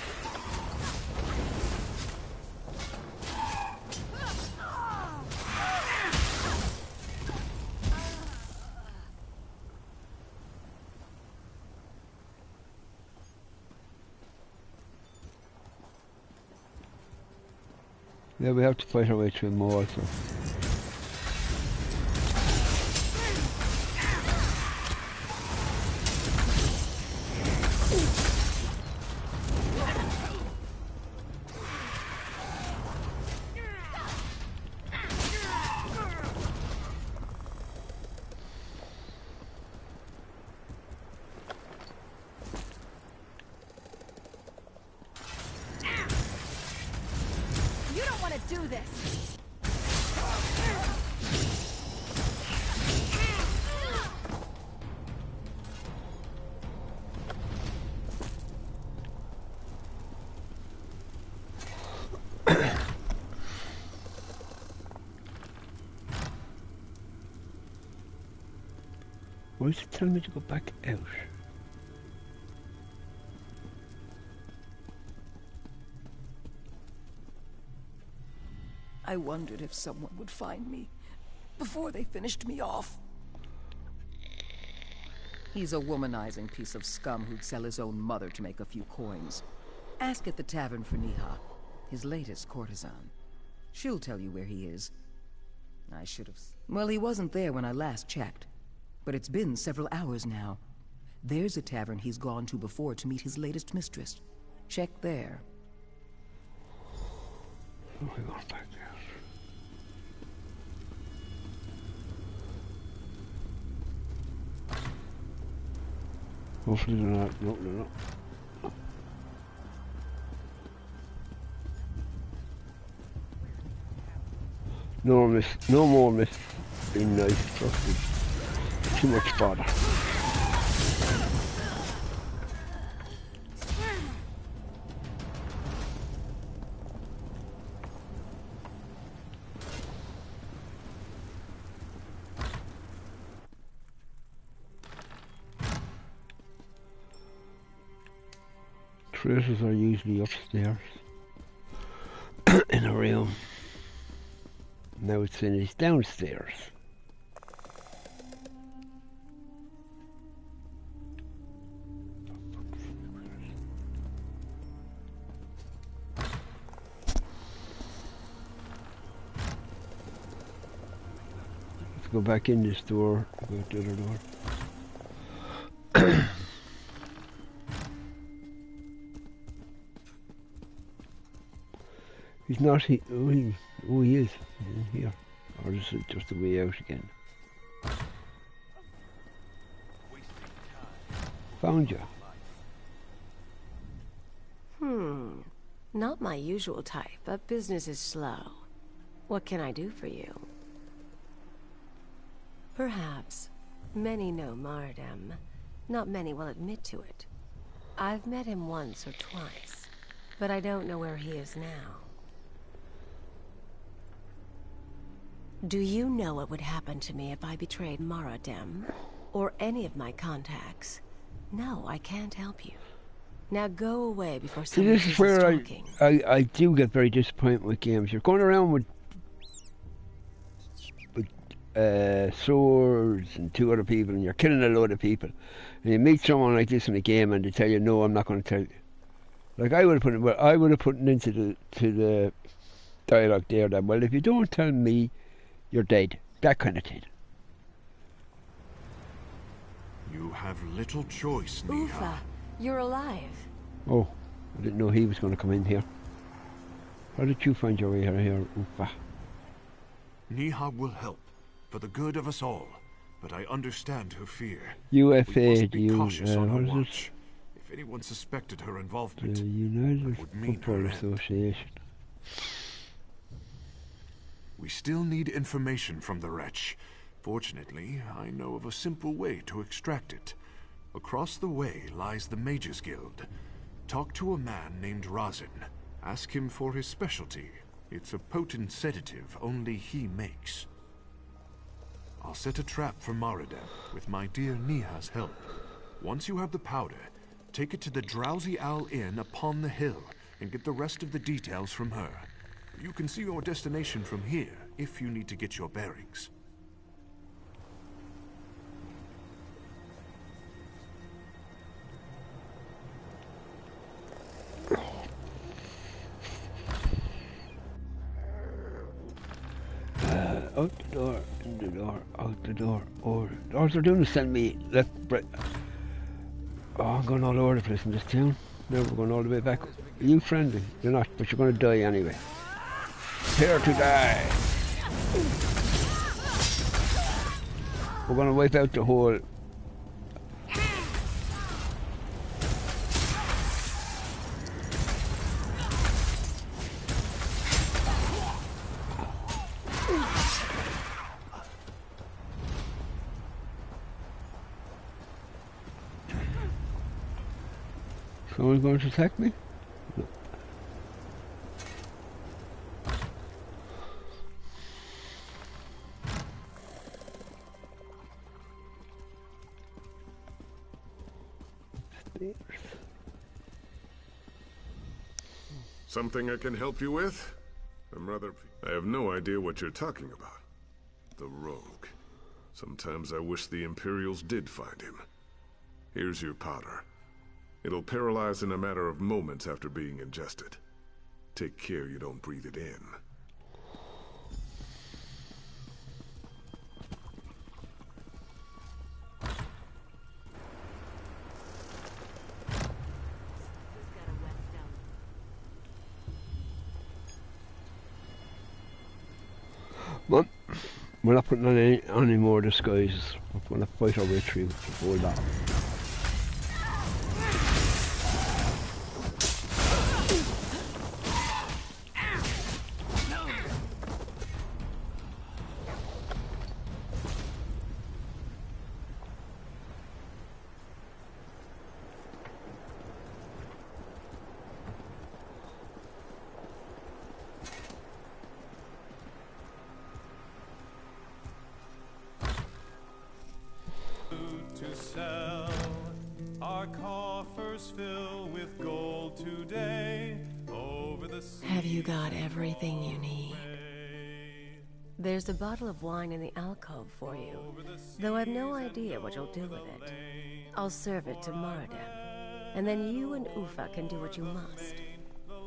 Yeah, we have to fight our way through more, so. Do this. Why is it telling me to go back out? I wondered if someone would find me before they finished me off. He's a womanizing piece of scum who'd sell his own mother to make a few coins. Ask at the tavern for Niha, his latest courtesan. She'll tell you where he is. I should have... Well, he wasn't there when I last checked. But it's been several hours now. There's a tavern he's gone to before to meet his latest mistress. Check there. Oh, I got back there. Hopefully they're not. No, they're not. No miss. No more miss. Being nice, trust me. Too much bother. Traitors are usually upstairs in a room. Now it's finished downstairs. Let's go back in this door, go out the other door. He's not he is. He's in here. Or is it just a way out again? Found you. Not my usual type, but business is slow. What can I do for you? Perhaps. Many know Mardam. Not many will admit to it. I've met him once or twice, but I don't know where he is now. Do you know what would happen to me if I betrayed Moradem? Or any of my contacts? No, I can't help you. Now go away before See, someone this is where talking. I do get very disappointed with games. You're going around with swords and 2 other people, and you're killing a load of people, and you meet someone like this in a game, and they tell you, "No, I'm not going to tell you." Like I would have put it into the dialogue there that, well, if you don't tell me, you're dead. That kind of thing. You have little choice, Niha. Ufa, you're alive. Oh, I didn't know he was going to come in here. How did you find your way here, Ufa? Niha will help, for the good of us all. But I understand her fear. UFA, we must be the cautious on her what is watch. If anyone suspected her involvement, the United would mean Football her end. Association. We still need information from the wretch. Fortunately, I know of a simple way to extract it. Across the way lies the Mages Guild. Talk to a man named Razin. Ask him for his specialty. It's a potent sedative only he makes. I'll set a trap for Moradem with my dear Niha's help. Once you have the powder, take it to the Drowsy Owl Inn upon the hill and get the rest of the details from her. You can see your destination from here if you need to get your bearings. Out the door, in the door, out the door, or all they're doing is send me left, right. Oh, I'm going all over the place in this town. Now we're going all the way back. Are you friendly? You're not, but you're going to die anyway. Prepare to die. We're going to wipe out the whole. Someone's going to attack me? No. Something I can help you with? I have no idea what you're talking about. The rogue. Sometimes I wish the Imperials did find him. Here's your powder. It'll paralyze in a matter of moments after being ingested. Take care you don't breathe it in. Well, we're not putting on any more disguises. We're going to fight our way through the whole lot. To sell, our coffers fill with gold today. Over the sea. Have you got everything you need? There's a bottle of wine in the alcove for you, though I've no idea what you'll do with it. I'll serve it to Moradem, and then you and Ufa can do what you must.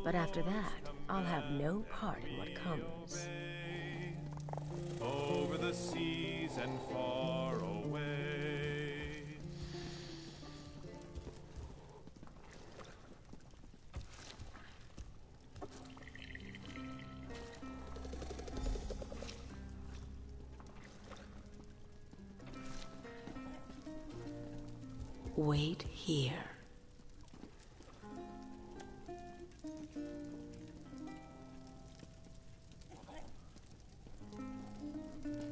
But after that, I'll have no part in what comes. Over the seas and far away. Wait here.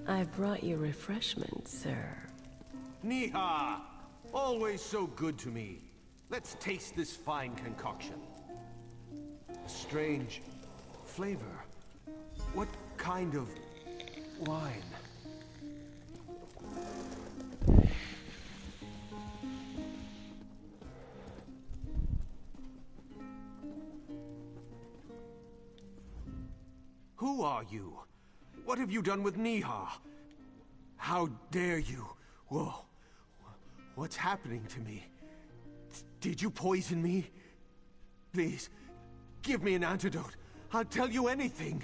I've brought you refreshments, sir. Niha! Always so good to me. Let's taste this fine concoction. A strange flavor. What kind of wine? Who are you? What have you done with Niha? How dare you? Whoa. What's happening to me? Did you poison me? Please, give me an antidote. I'll tell you anything.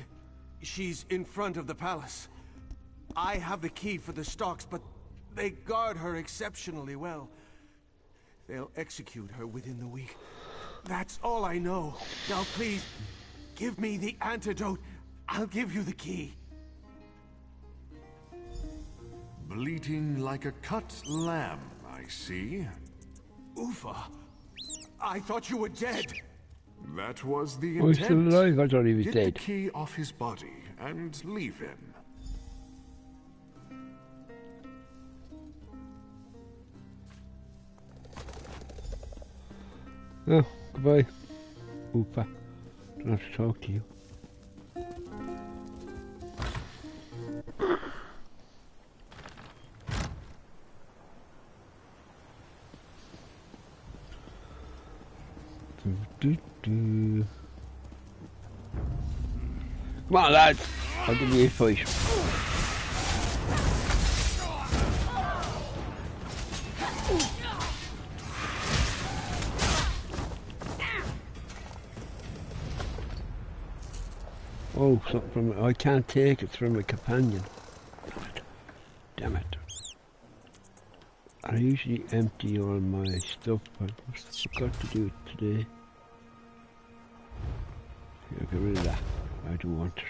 She's in front of the palace. I have the key for the stocks, but they guard her exceptionally well. They'll execute her within the week. That's all I know. Now please, give me the antidote. I'll give you the key. Bleating like a cut lamb, I see. Ufa, I thought you were dead. That was the Oh, intent. he's still alive. I thought he was Get dead. the key off his body and leave him. Oh, goodbye. Oopa. Don't have to talk to you. Come on, lads. I'll give you a fight. Oh, something from... I can't take it, it's from a companion. Damn it. I usually empty all my stuff, but I must have forgot to do it today. Here, get rid of that. I don't want it.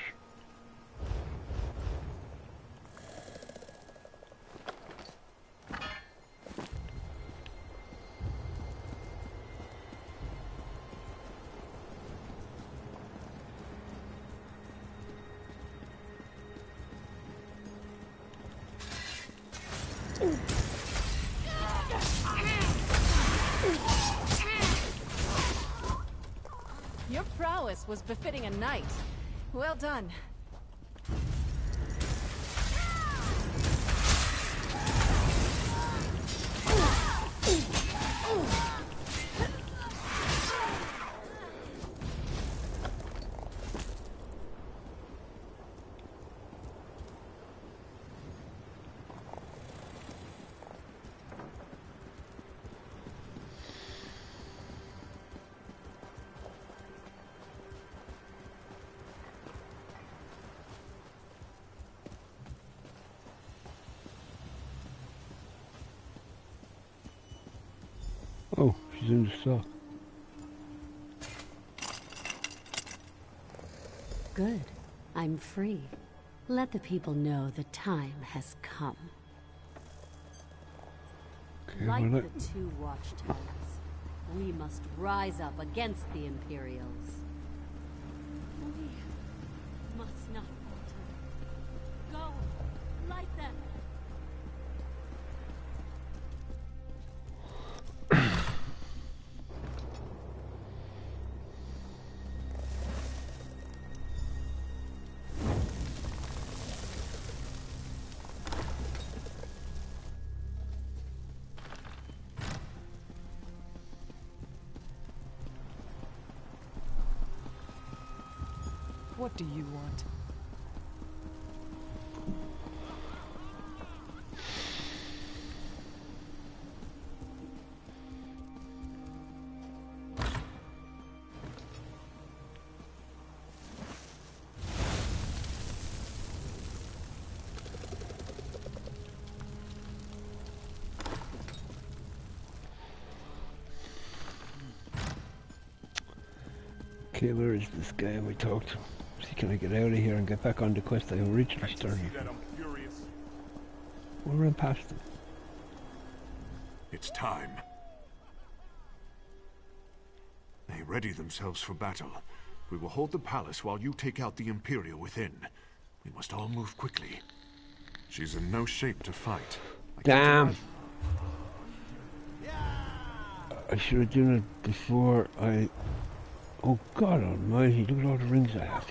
Your prowess was befitting a knight. Well done. Oh, she's in the stock. Good. I'm free. Let the people know the time has come. Okay, Like well, the two watchtowers, we must rise up against the Imperials. We must not falter. Go, light them. What do you want? Okay, where is this guy we talked to? See, can I get out of here and get back on the quest I originally started? We'll run past him. It's time. They ready themselves for battle. We will hold the palace while you take out the Imperial within. We must all move quickly. She's in no shape to fight. Damn. I should have done it before I... Oh God almighty, look at all the rings I have.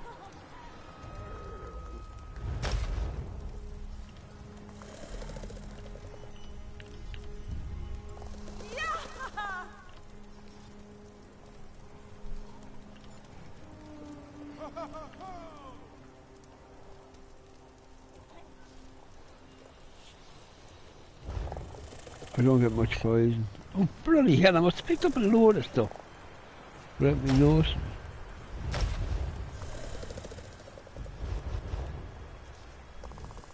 I don't get much poison. Oh bloody hell, I must have picked up a load of stuff without me noticing.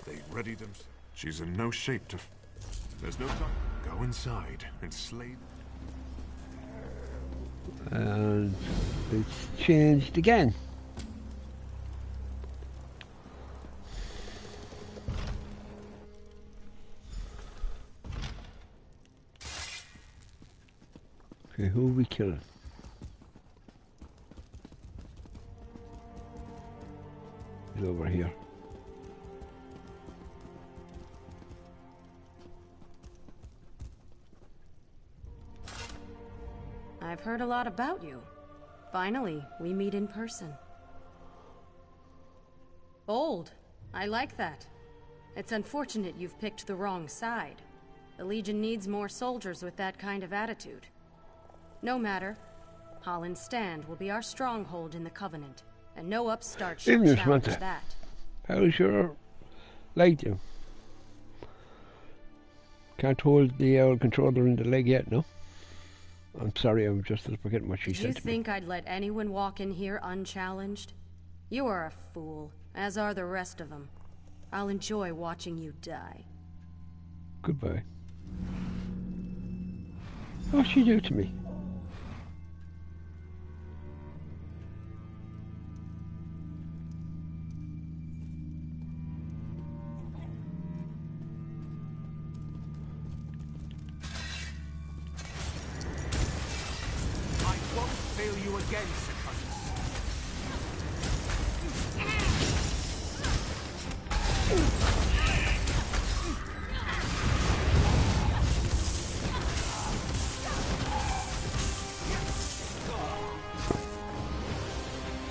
They ready them. She's in no shape to... There's no time. Go inside and slay... And it's changed again. Okay, who are we killing? He's over here. I've heard a lot about you. Finally, we meet in person. Bold. I like that. It's unfortunate you've picked the wrong side. The Legion needs more soldiers with that kind of attitude. No matter. Holland's Stand will be our stronghold in the Covenant, and no upstart shall challenge that. How's your leg do? Can't hold the old controller in the leg yet, no? I'm sorry, I'm just forgetting what she said to me. Did you think I'd let anyone walk in here unchallenged? You are a fool, as are the rest of them. I'll enjoy watching you die. Goodbye. What'd she do to me?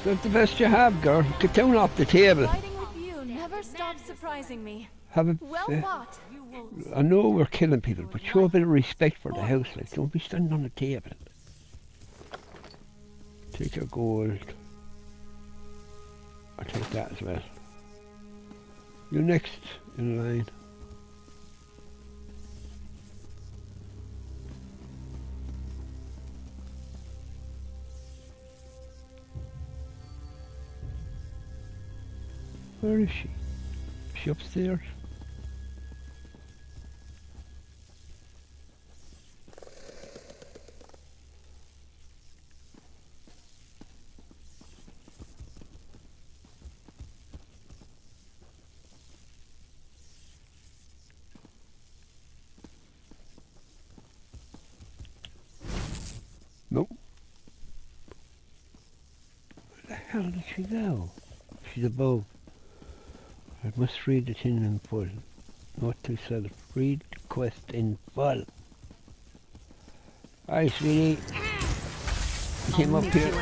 That's the best you have, girl. Get down off the table. Fighting with you never stops surprising me. Have a... Well fought. I know we're killing people, but show a bit of respect for the house. Like, don't be standing on the table. Take your gold. I'll take that as well. You're next in line. Where is she? Is she upstairs? Nope. Where the hell did she go? She's above. I must read it in full. Not to self. Read the quest in full. Hi, sweetie. You came up here.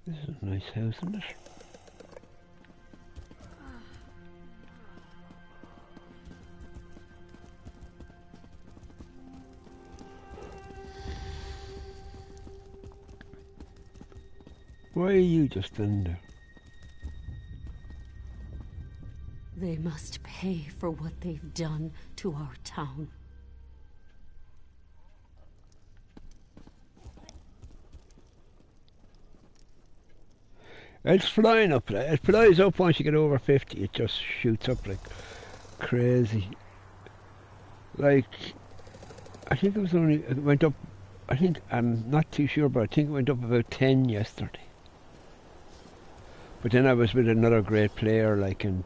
This is a nice house, isn't it? Why are you just standing there? They must pay for what they've done to our town. It's flying up. It flies up once you get over 50. It just shoots up like crazy. Like, I think it went up I think, I'm not too sure, but I think it went up about 10 yesterday. But then I was with another great player, like, and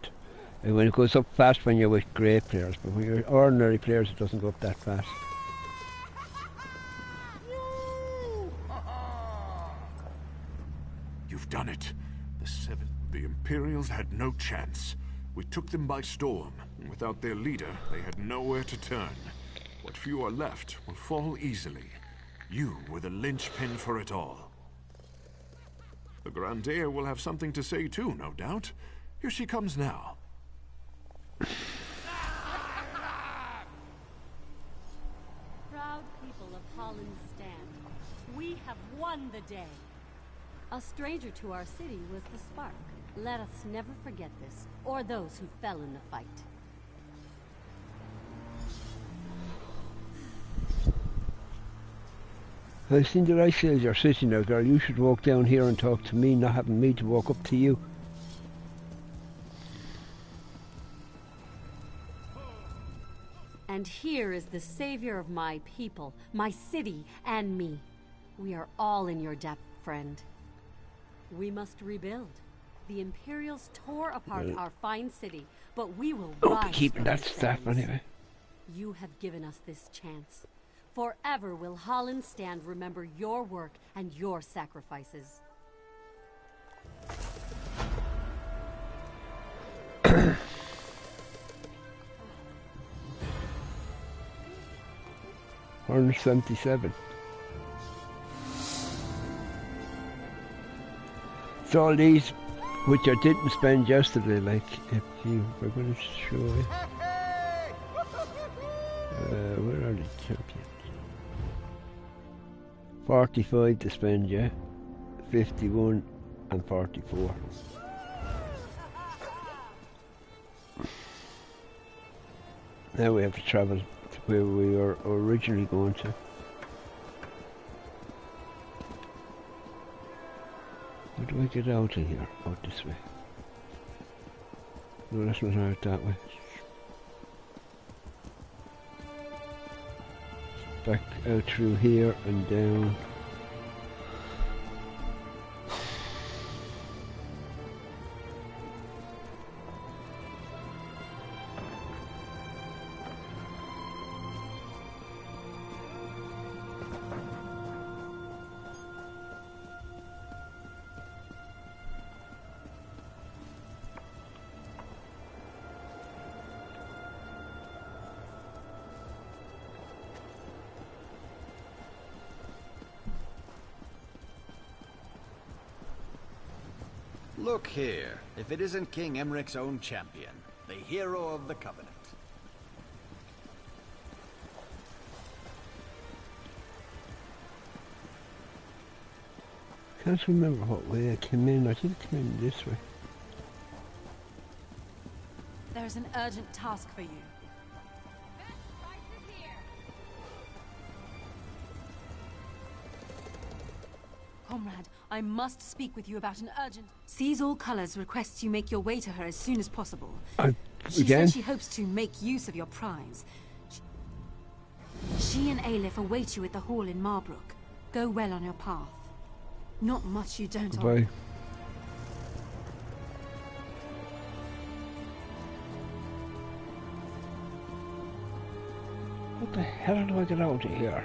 when it goes up fast when you're with great players, but when you're ordinary players, it doesn't go up that fast. You've done it. The Imperials had no chance. We took them by storm, and without their leader, they had nowhere to turn. What few are left will fall easily. You were the linchpin for it all. The Grandair will have something to say too, no doubt. Here she comes now. Proud people of Holland's Stand, we have won the day. A stranger to our city was the spark. Let us never forget this, or those who fell in the fight. I seen the ice sails you're sitting there, girl. You should walk down here and talk to me, not having me to walk up to you. And here is the savior of my people, my city, and me. We are all in your debt, friend. We must rebuild. The Imperials tore apart our fine city, but we will rise. Be keeping that stuff anyway. You have given us this chance. Forever will Holland Stand remember your work and your sacrifices. $177. So all these, which I didn't spend yesterday, like, if you were going to show you. Where are the champions? 45 to spend, yeah. 51 and 44. Now we have to travel to where we were originally going to. How do I get out of here? Out this way. No, that's not out that way. Back out through here and down. Look here, if it isn't King Emmerich's own champion, the hero of the Covenant. Can't remember what way I came in. I think I came in this way. There's an urgent task for you. Comrade, I must speak with you about an urgent... Sees All Colors requests you make your way to her as soon as possible. She Again? said she hopes to make use of your prize. She and Aelif await you at the hall in Marbrook. Go well on your path. Not much you don't Goodbye. What the hell do I get out of here?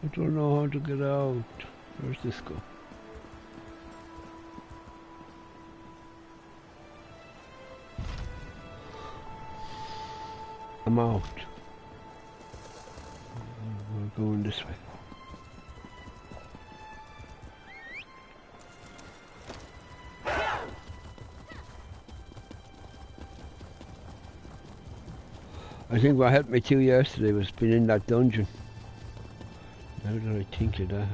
I don't know how to get out. Where's this go? I'm out. We're going this way. I think what helped me too yesterday was being in that dungeon. Now that I think of that.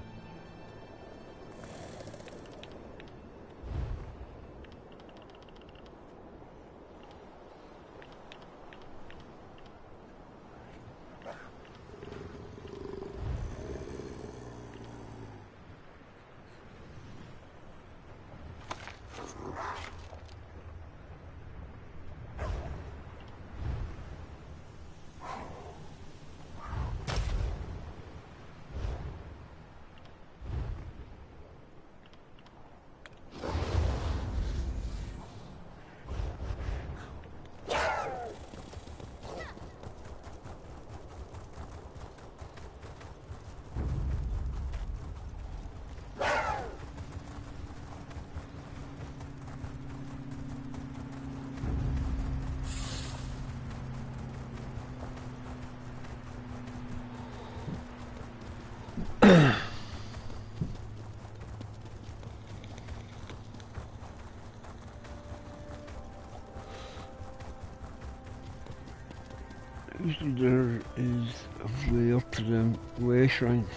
Usually there is a way up to them way shrines.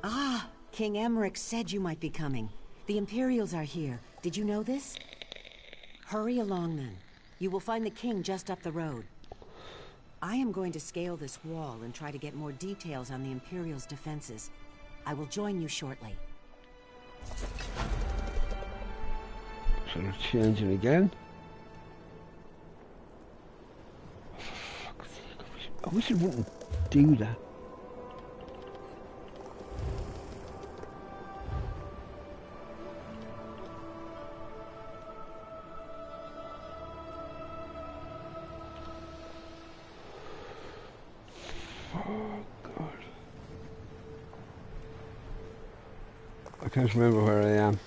Ah, King Emmerich said you might be coming. The Imperials are here. Did you know this? Hurry along then. You will find the king just up the road. I am going to scale this wall and try to get more details on the Imperials' defenses. I will join you shortly. So it's changing again. I wish it wouldn't do that. I can't remember where I am.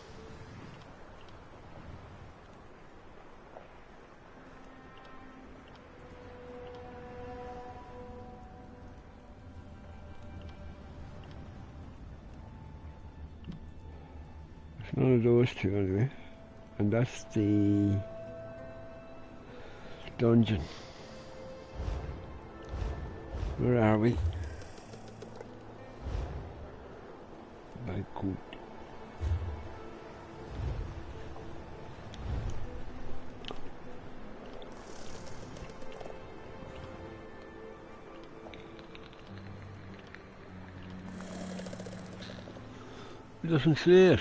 It's none of those two anyway. And that's the dungeon. Where are we? Good. It doesn't say it.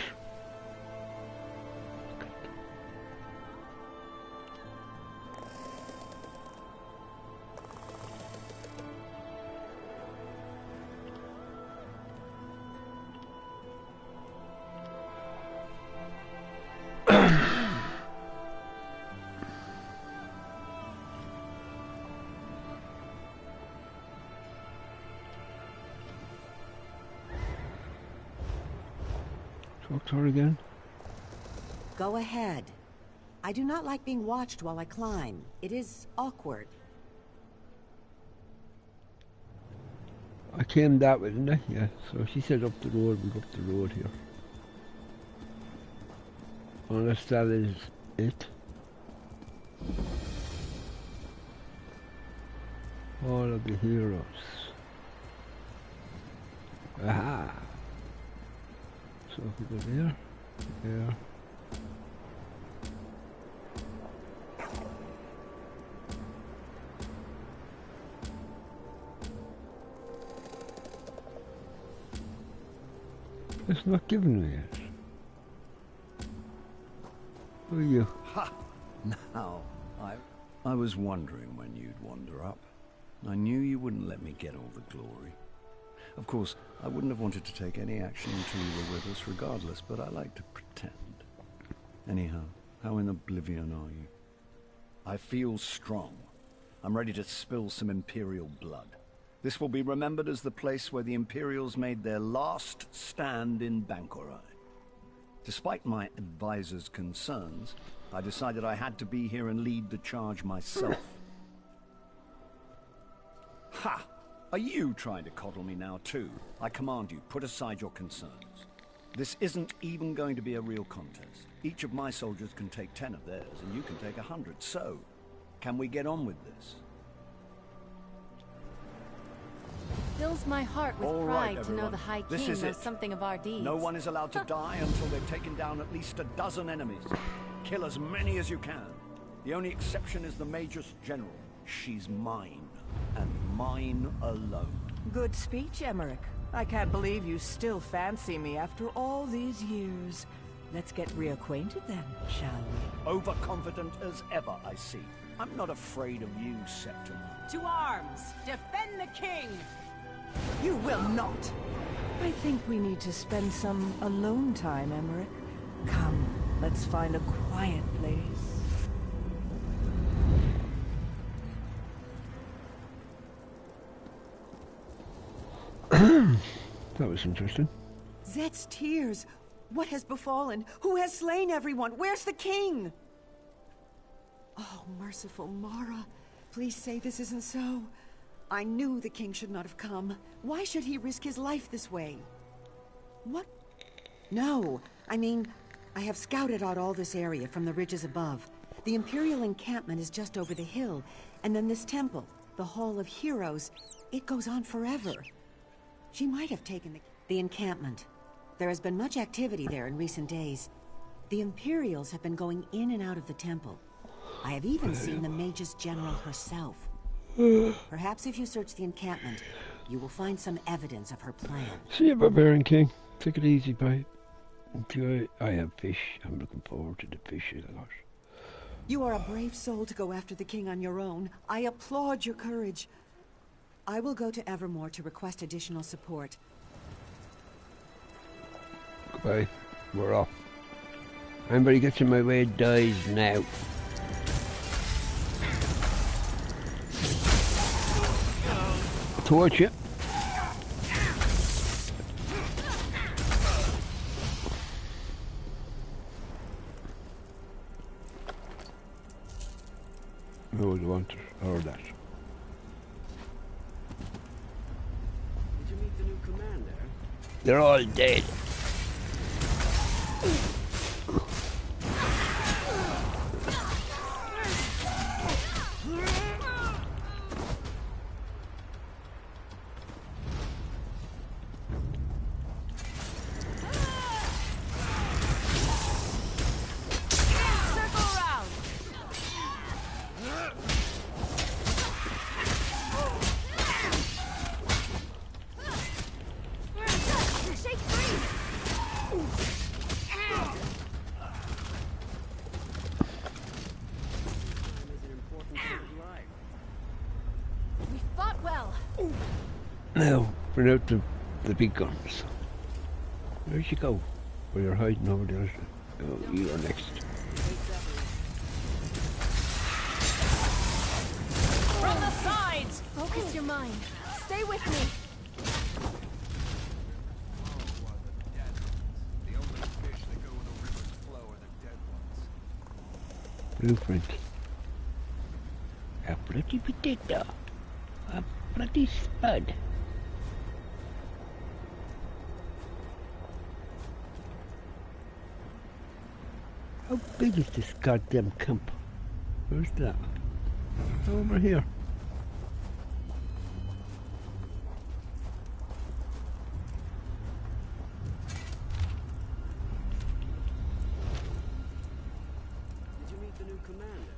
Talk to her again. Go ahead. I do not like being watched while I climb. It is awkward. I came that way, didn't I? Yeah, so she said up the road, we go up the road here. Unless that is it. All of the heroes. Aha! So if we go there, there. It's not giving me it. Who are you? Ha! Now, I was wondering when you'd wander up. I knew you wouldn't let me get all the glory. Of course, I wouldn't have wanted to take any action until you were with us regardless, but I like to pretend. Anyhow, how in oblivion are you? I feel strong. I'm ready to spill some Imperial blood. This will be remembered as the place where the Imperials made their last stand in Banquerai. Despite my advisor's concerns, I decided I had to be here and lead the charge myself. Ha! Are you trying to coddle me now too? I command you, put aside your concerns. This isn't even going to be a real contest. Each of my soldiers can take 10 of theirs, and you can take 100. So, can we get on with this? Fills my heart with All pride right, to know the High This King is knows it. something of our deeds. No one is allowed to die until they've taken down at least a dozen enemies. Kill as many as you can. The only exception is the Major's General. She's mine, and mine alone. Good speech, Emmerich. I can't believe you still fancy me after all these years. Let's get reacquainted then, shall we? Overconfident as ever, I see. I'm not afraid of you, Septim. To arms! Defend the king! You will not! I think we need to spend some alone time, Emmerich. Come, let's find a quiet place. That was interesting. Zet's tears. What has befallen? Who has slain everyone? Where's the king? Oh, merciful Mara. Please say this isn't so. I knew the king should not have come. Why should he risk his life this way? What? No. I mean, I have scouted out all this area from the ridges above. The Imperial encampment is just over the hill. And then this temple, the Hall of Heroes, it goes on forever. She might have taken the encampment. There has been much activity there in recent days. The Imperials have been going in and out of the temple. I have even seen the Mage's General herself. Perhaps if you search the encampment, you will find some evidence of her plan. See you, Barbarian King. Take it easy, bye. Enjoy. I have fish. I'm looking forward to the fish a lot. You are a brave soul to go after the king on your own. I applaud your courage. I will go to Evermore to request additional support. Goodbye. We're off. Anybody gets in my way dies now. Torch it. No, we want it, or that. Did you meet the new commander? They're all dead. Now, bring out the big guns. Where'd you go? Where you're hiding over there? Oh, you're next. From the sides! Focus your mind. Stay with me. Blueprint. A bloody potato. A bloody spud. How big is this goddamn camp? Where's that? Over here. Did you meet the new commander?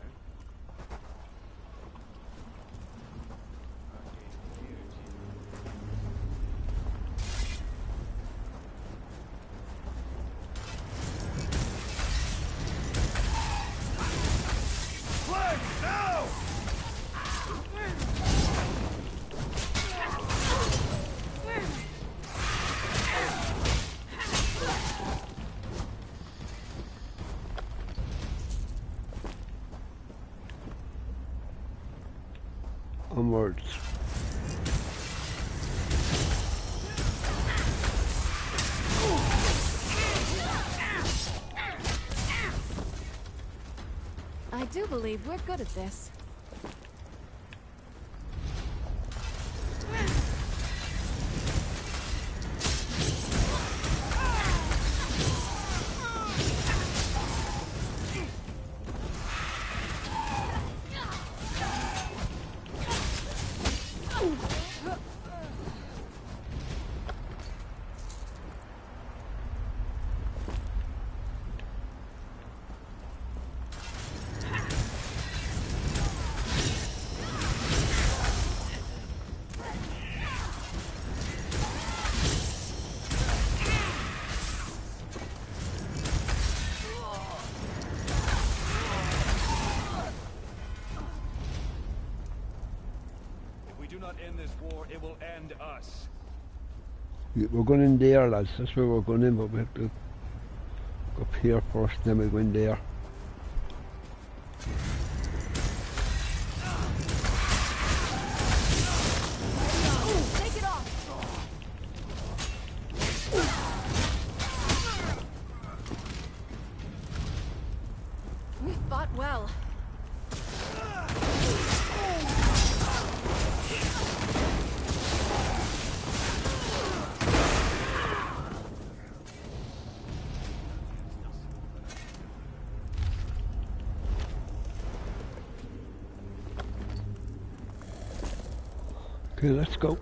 Onwards. I do believe we're good at this. End this war, it will end us. We're going in there, lads. That's where we're going in, but we have to go up here first, then we go in there. Take it off. Okay, let's go.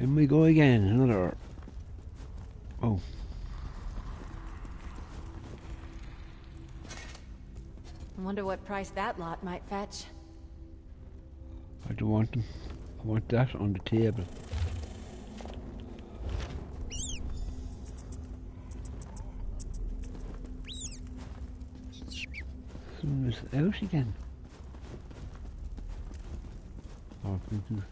In we go again, another. Oh. I wonder what price that lot might fetch. I don't want them. I want that on the table. Soon as out again. Oh, thank you.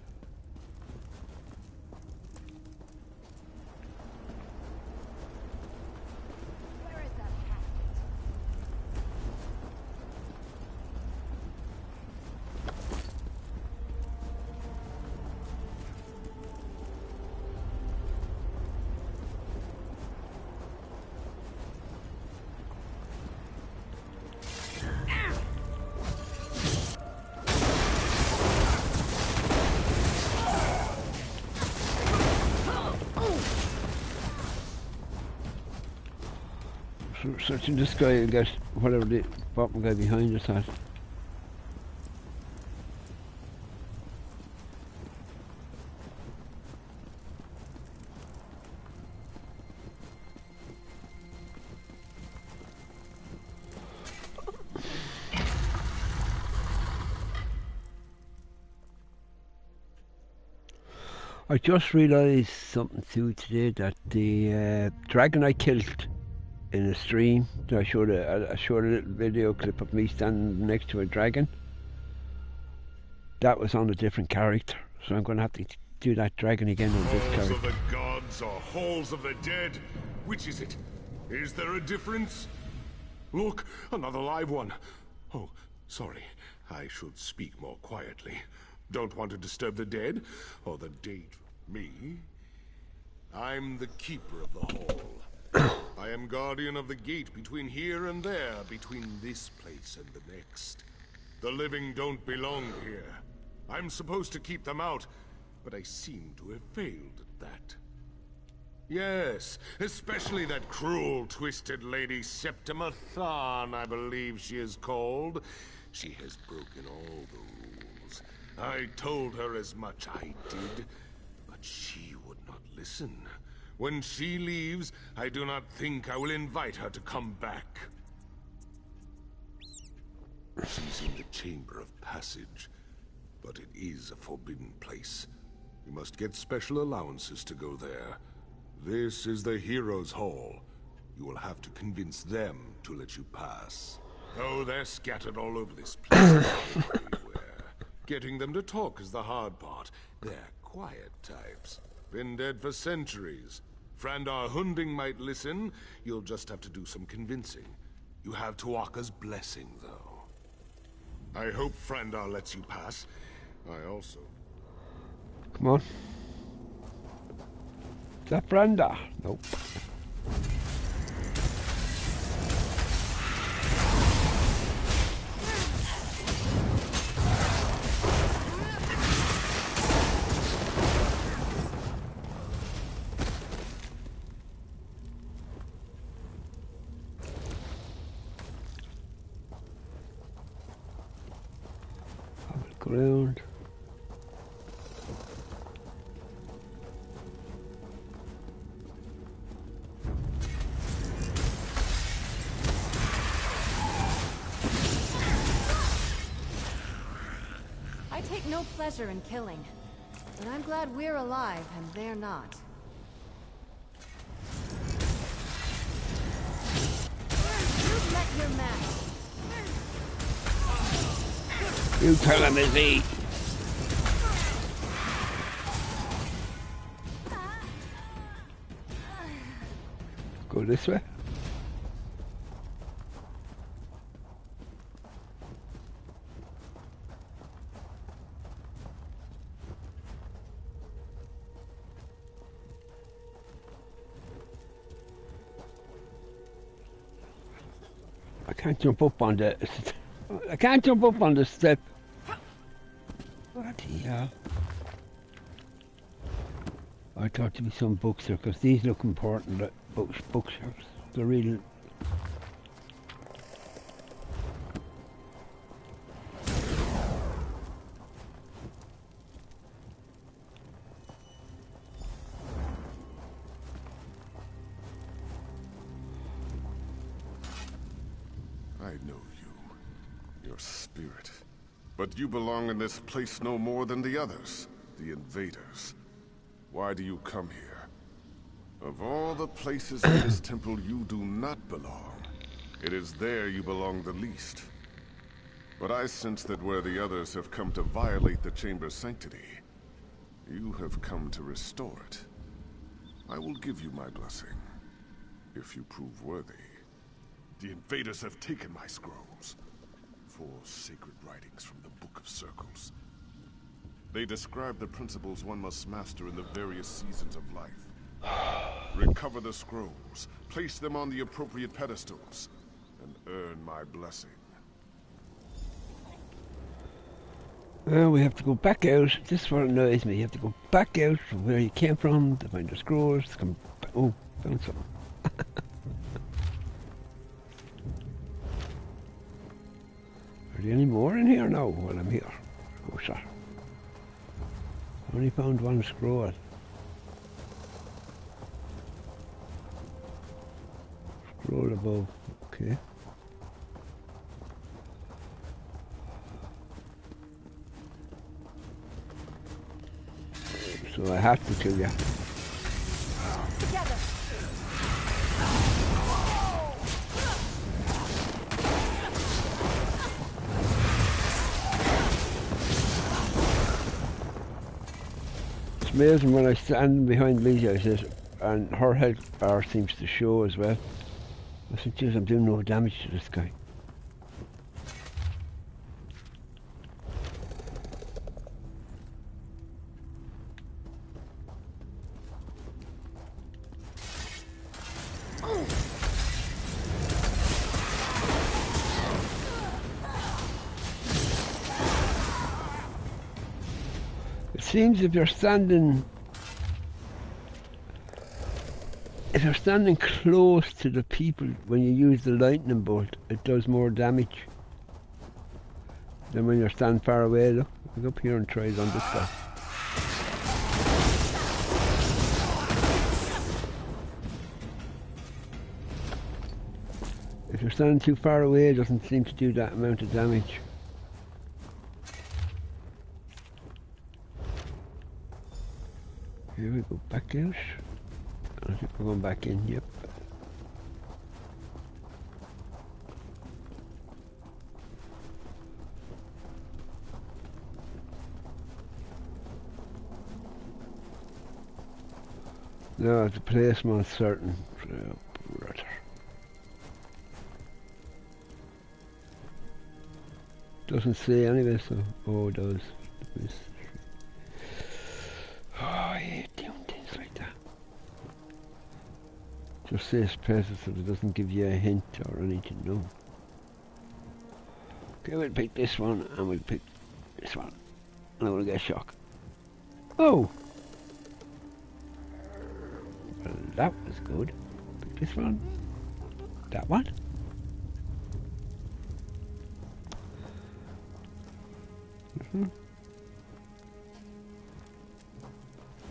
Searching this guy and get whatever the bottom guy behind us has. I just realised something too today, that the dragon I killed in a stream, I showed a little video clip of me standing next to a dragon. That was on a different character, so I'm going to have to do that dragon again on this Halls character. of the gods or halls of the dead? Which is it? Is there a difference? Look, another live one. Oh, sorry. I should speak more quietly. Don't want to disturb the dead, or the dead. Me? I'm the keeper of the hall. I am guardian of the gate between here and there, between this place and the next. The living don't belong here. I'm supposed to keep them out, but I seem to have failed at that. Yes, especially that cruel, twisted lady Septima Tharn, I believe she is called. She has broken all the rules. I told her as much, I did, but she would not listen. When she leaves, I do not think I will invite her to come back. She's in the Chamber of Passage, but it is a forbidden place. You must get special allowances to go there. This is the Heroes' Hall. You will have to convince them to let you pass. Oh, they're scattered all over this place. Everywhere. Getting them to talk is the hard part. They're quiet types. Been dead for centuries. Frandar Hunding might listen. You'll just have to do some convincing. You have Tuaka's blessing, though. I hope Frandar lets you pass. I also... Come on. Is that Brenda? Nope. Ground. I take no pleasure in killing, but I'm glad we're alive and they're not. You met your match. You tell him, Izzy. Go this way. I can't jump up on the... I can't jump up on the step. What the hell? I thought there'd be some books there, because these look important, like bookshelves. They're really... I know you, your spirit. But you belong in this place no more than the others, the invaders. Why do you come here? Of all the places in this temple you do not belong, it is there you belong the least. But I sense that where the others have come to violate the chamber's sanctity, you have come to restore it. I will give you my blessing, if you prove worthy. The invaders have taken my scrolls, 4 sacred writings from the Book of Circles. They describe the principles one must master in the various seasons of life. Recover the scrolls, place them on the appropriate pedestals, and earn my blessing. Well, we have to go back out. This is what annoys me. You have to go back out from where you came from to find the scrolls. Come back. Oh, found something. Are there any more in here now while I'm here? Oh, sir. I only found 1 scroll. Scroll above. Okay. So I have to kill you. Together. It's amazing when I stand behind Lisa, I says, and her health bar seems to show as well. I said, geez, I'm doing no damage to this guy. It seems if you're standing close to the people when you use the lightning bolt, it does more damage than when you're standing far away. Look, go up here and try it on this guy. If you're standing too far away, it doesn't seem to do that amount of damage. Here we go, back out. I think we're going back in, yep. No, the place more certain. Doesn't say anyway, so oh, it does. Oh, I hate doing things like that. Just says places so it doesn't give you a hint or anything, no. Okay, we'll pick this one and we'll pick this one. And I'm gonna get a shock. Oh! Well, that was good. Pick this one. That one.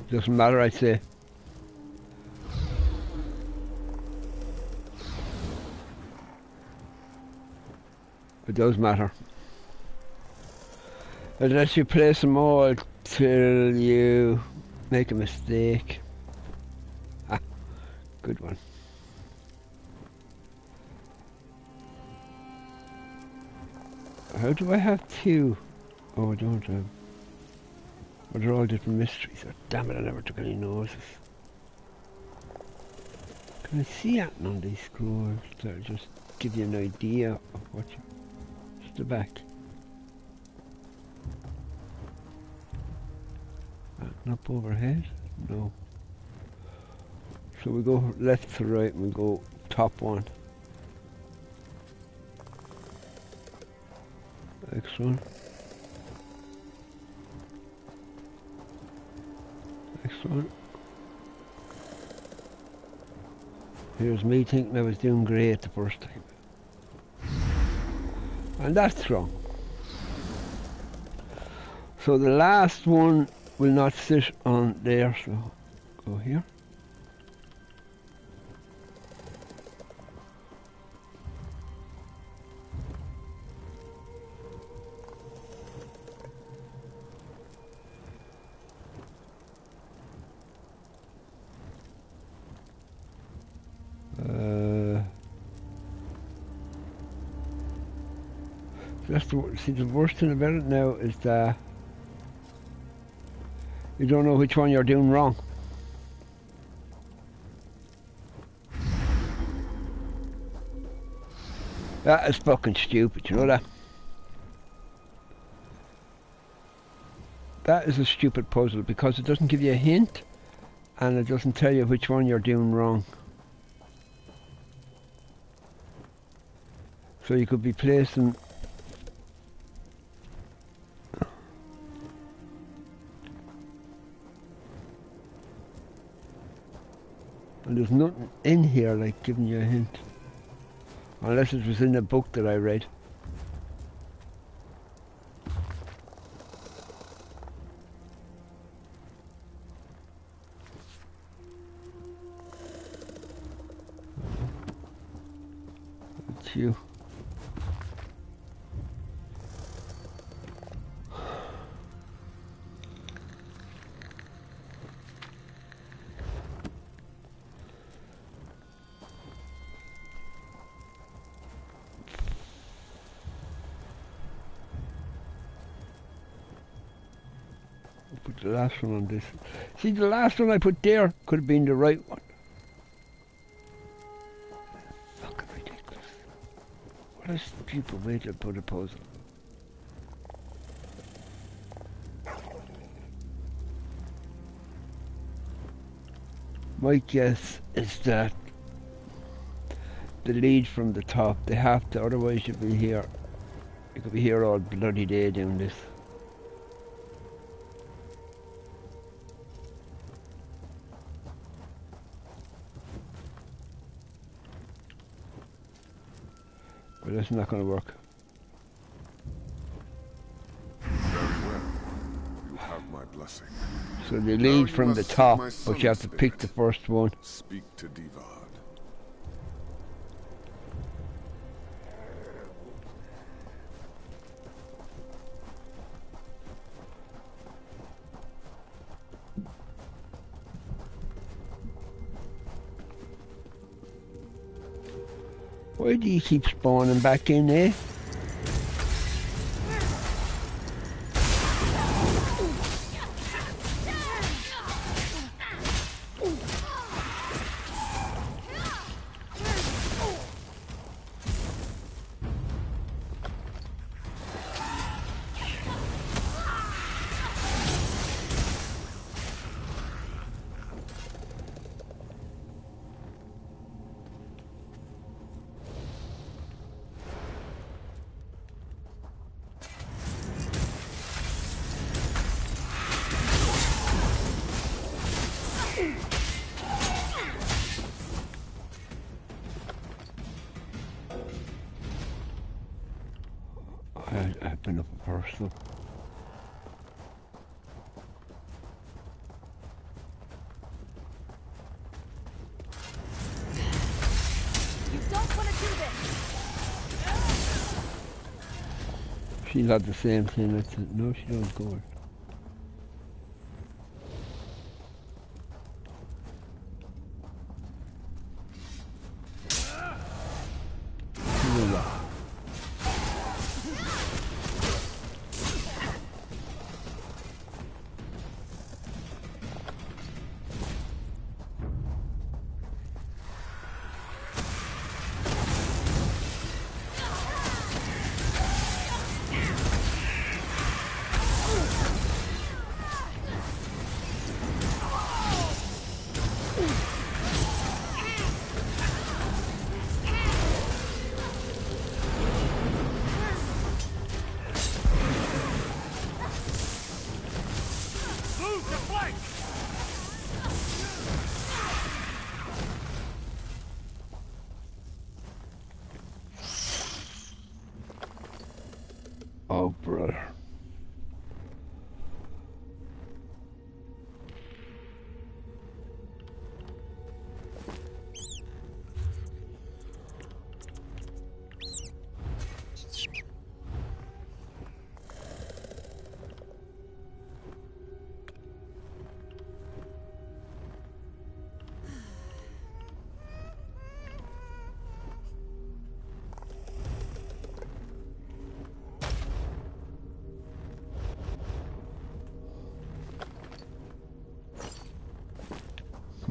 Doesn't matter, I say. It does matter. Unless you place them all till you make a mistake. Ah, good one. How do I have 2? Oh, I don't have. Well, they're all different mysteries. Oh, damn it, I never took any notice. Can I see that on these scrolls to just give you an idea of what you... Just the back. Up overhead? No. So we go left to right and we go top one. Next one. Next one. Here's me thinking I was doing great the first time. And that's wrong. So the last one will not sit on there, so go here. That's see, the worst thing about it now is that you don't know which one you're doing wrong. That is fucking stupid, you know that? That is a stupid puzzle because it doesn't give you a hint and it doesn't tell you which one you're doing wrong. So you could be placing... And there's nothing in here like giving you a hint. Unless it was in a book that I read. It's you. Put the last one on this. See, the last one I put there could have been the right one. Fucking ridiculous. What a stupid way to put a puzzle. My guess is that the lead from the top, they have to, otherwise you'll be here. You could be here all bloody day doing this. But that's not going to work. Very well. You have my blessing. So they lead from the top, but you have to pick the first one. Speak to Divad. Why do you keep spawning back in there? I've been up a person. You don't want to do this. She'll have the same thing. I said, no, she don't go.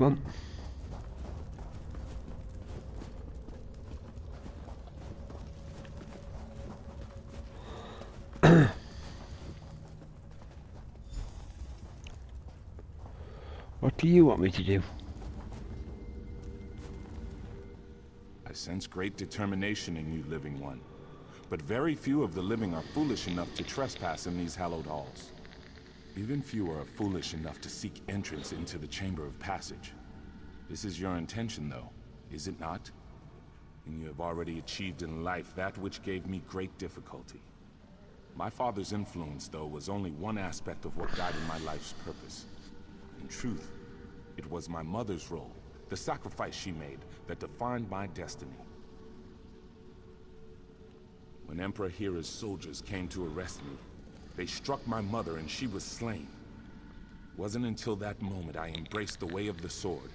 Come on. What do you want me to do? I sense great determination in you, living one. But very few of the living are foolish enough to trespass in these hallowed halls. Even fewer are foolish enough to seek entrance into the Chamber of Passage. This is your intention, though, is it not? And you have already achieved in life that which gave me great difficulty. My father's influence, though, was only one aspect of what guided my life's purpose. In truth, it was my mother's role, the sacrifice she made, that defined my destiny. When Emperor Hera's soldiers came to arrest me, they struck my mother and she was slain. It wasn't until that moment I embraced the way of the sword.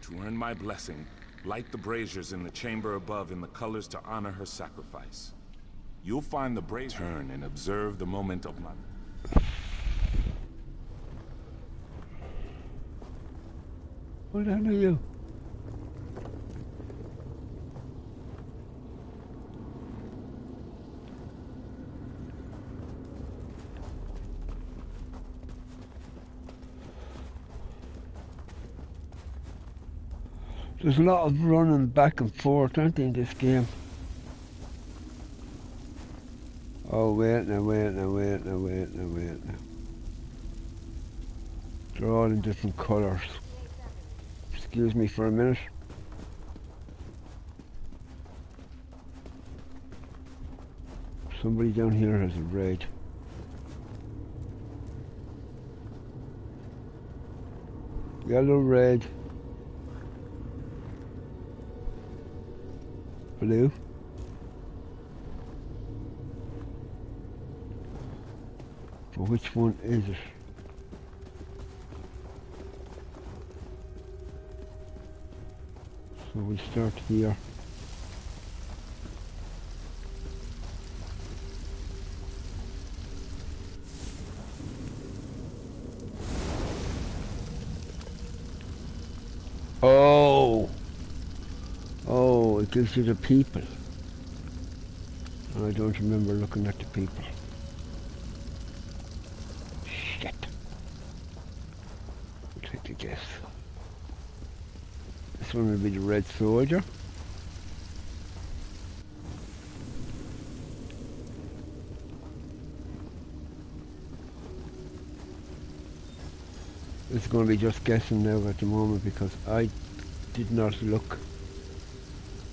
To earn my blessing, light the braziers in the chamber above in the colors to honor her sacrifice. You'll find the brazier turn and observe the moment of my... What the hell are you? There's a lot of running back and forth, aren't there, in this game? Oh, wait now. They're all in different colours. Excuse me for a minute. Somebody down here has a raid. Yellow raid. Blue. But which one is it? So we start here. Oh, it gives you the people. I don't remember looking at the people. Shit. I'll take a guess. This one will be the red soldier. It's going to be just guessing now at the moment because I did not look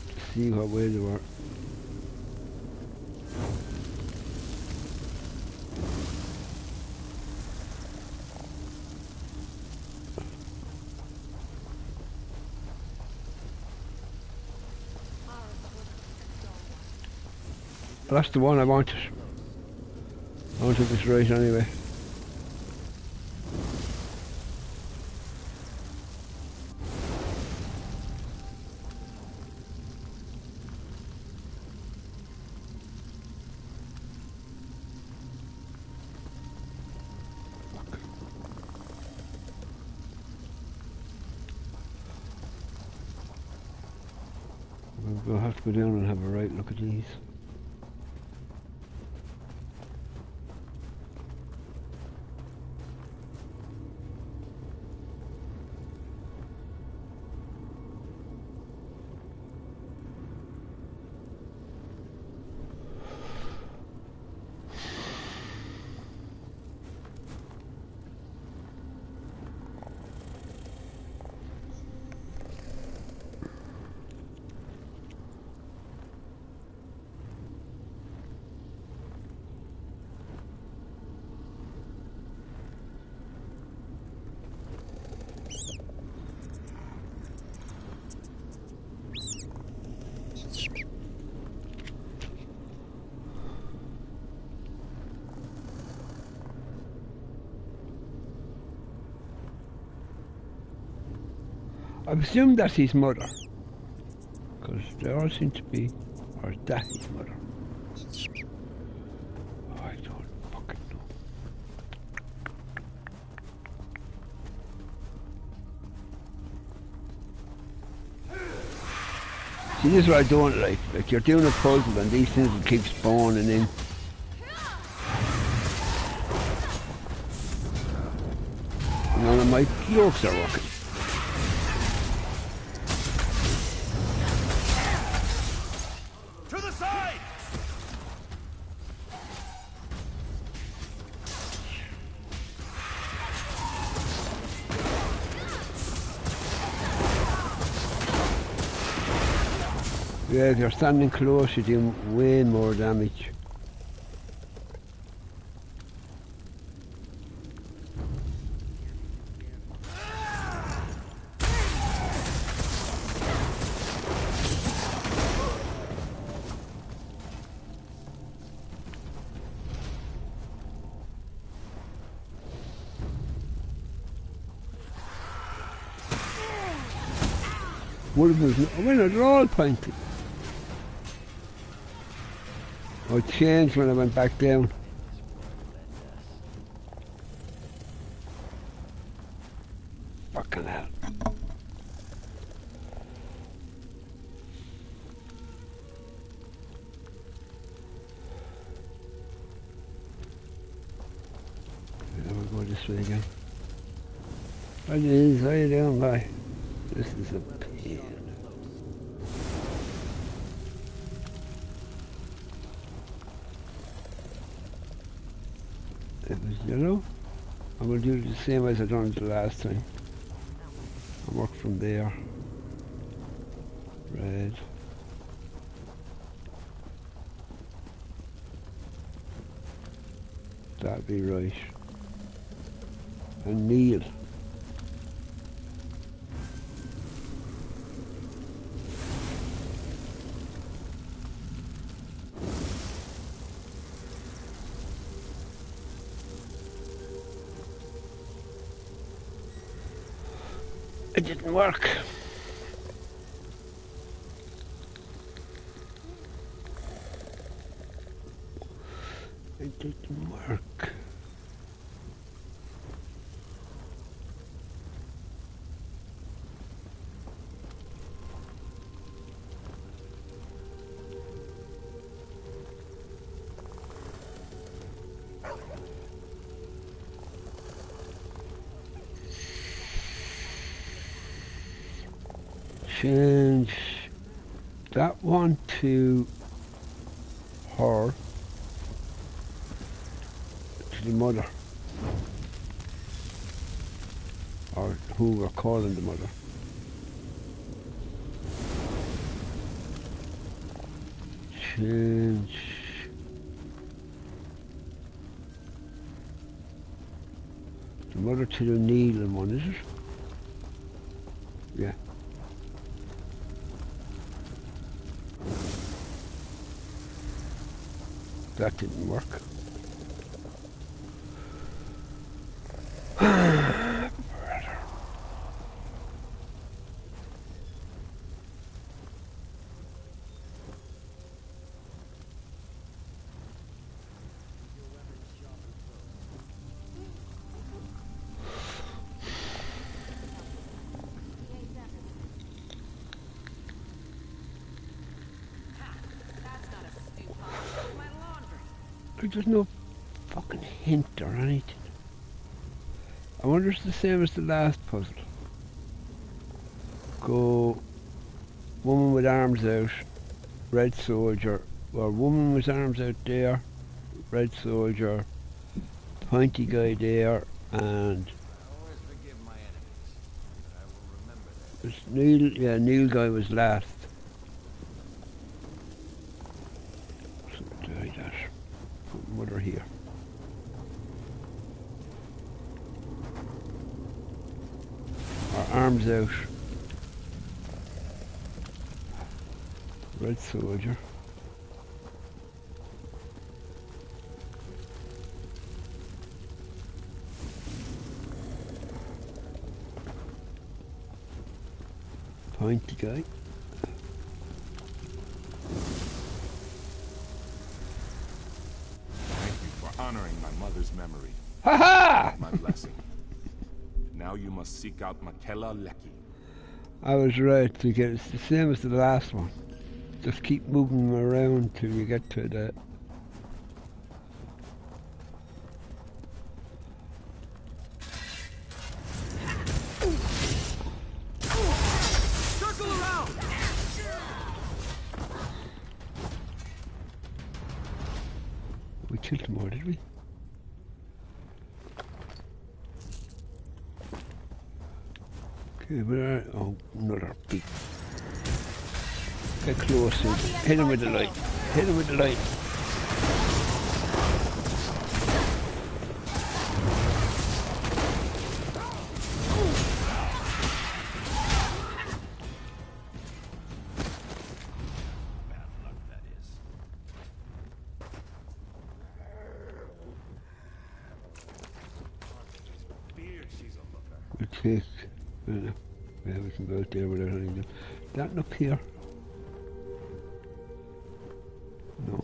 to see what way they were. That's the one I wanted. I wanted this right anyway. We'll have to go down and have a right look at these. I presume that's his mother, because they all seem to be, or that's his mother. Oh, I don't fucking know. See, this is what I don't like. Like, you're doing a puzzle and these things will keep spawning in. None of my jokes are working. To the side! Yeah, if you're standing close, you do way more damage. One of them, when they're all pointing. Oh, it changed when I went back down. Fucking hell. Yeah, we'll go this way again. How you doing, bye? This is a pain. It was yellow. I'm going to do the same as I done the last time. I'll work from there. Red. That'd be right. And Neil. It didn't work. It didn't work. Change that one to her, to the mother, or who we're calling the mother. Change the mother to the Needle one, is it? Yeah. That didn't work. There's no fucking hint or anything. I wonder if it's the same as the last puzzle. Go, woman with arms out, red soldier. Or woman with arms out there, red soldier, pointy guy there, and this Neil, yeah, Neil guy was last. So like that. Put mother here. Our arms out. Red soldier. Pointy guy. Thank you for honoring my mother's memory. Ha ha! My blessing. Now you must seek out Makela Leki. I was right, because it's the same as the last one. Just keep moving them around till you get to the... Circle around! We killed more, did we? Okay, where are... Oh, another big... Get closer. Hit him with the light. Hit him with the light. Okay. Yeah, we can go out there without anything. That up here. No.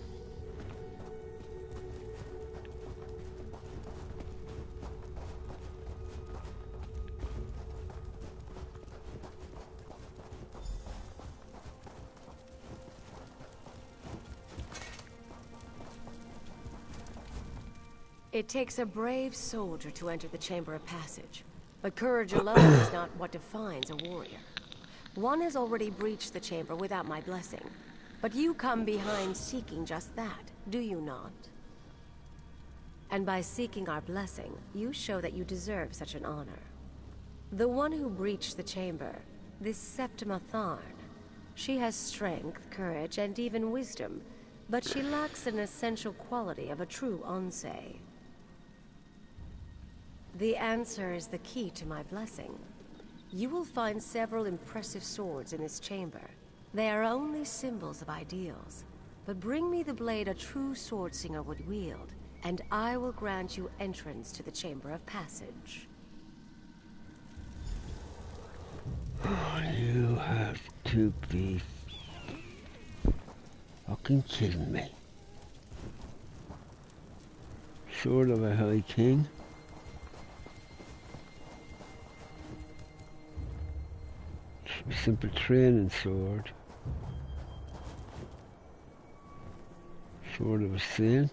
It takes a brave soldier to enter the Chamber of Passage, but courage alone is not what defines a warrior. One has already breached the chamber without my blessing, but you come behind seeking just that, do you not? And by seeking our blessing, you show that you deserve such an honor. The one who breached the chamber, this Septima Tharn, she has strength, courage, and even wisdom, but she lacks an essential quality of a true Onsei. The answer is the key to my blessing. You will find several impressive swords in this chamber. They are only symbols of ideals, but bring me the blade a true swordslinger would wield, and I will grant you entrance to the Chamber of Passage. You have to be fucking kidding me. Sword of a High King. Simple training sword. Sword of a Saint.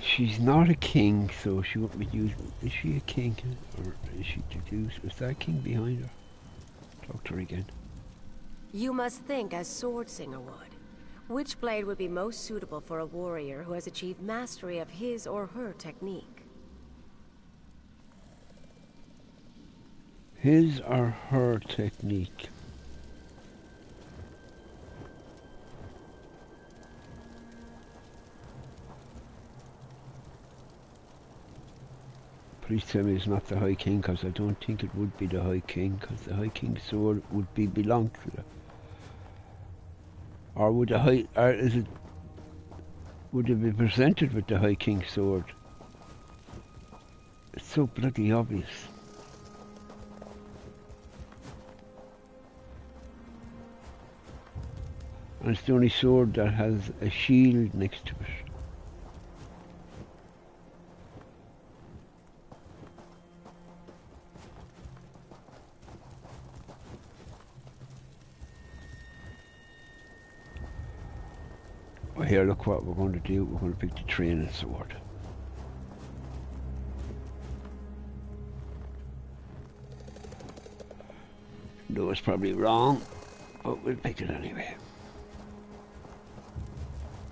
She's not a king, so she won't be using... Is she a king? Or is she deduced? Was that a king behind her? Talk to her again. You must think as Swordslinger would. Which blade would be most suitable for a warrior who has achieved mastery of his or her technique? His or her technique. Please tell me it's not the High King, because I don't think it would be the High King, because the High King's sword would belong to the... Or would the High... Or is it... Would it be presented with the High King's sword? It's so bloody obvious. And it's the only sword that has a shield next to it. Well, here, look what we're going to do. We're going to pick the training sword. No, it's probably wrong, but we'll pick it anyway.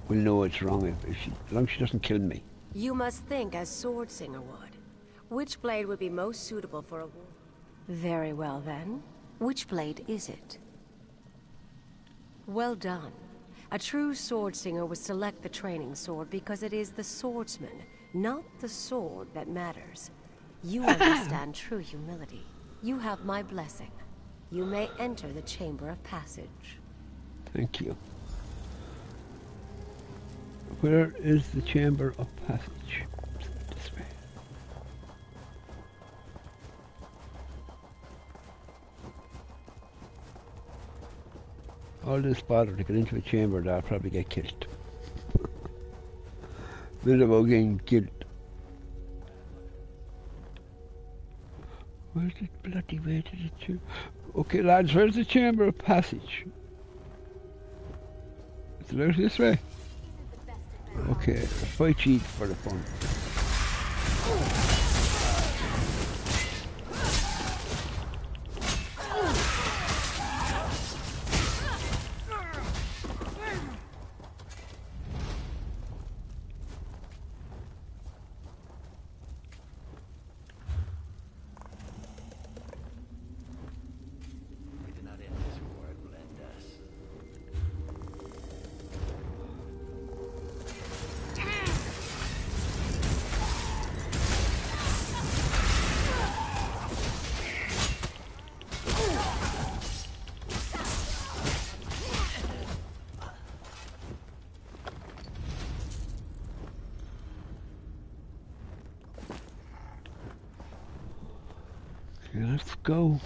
We'll know it's wrong as long as she doesn't kill me. You must think as Swordslinger would. Which blade would be most suitable for a war? Very well then. Which blade is it? Well done. A true Swordslinger would select the training sword because it is the swordsman, not the sword, that matters. You understand true humility. You have my blessing. You may enter the Chamber of Passage. Thank you. Where is the Chamber of Passage? This way. All this bother to get into a chamber that I'll probably get killed. Bit about getting killed. Where's the bloody way to the chamber? Okay, lads, where's the chamber of passage? Is it out this way? Okay, fight cheat for the fun. Okay, let's go.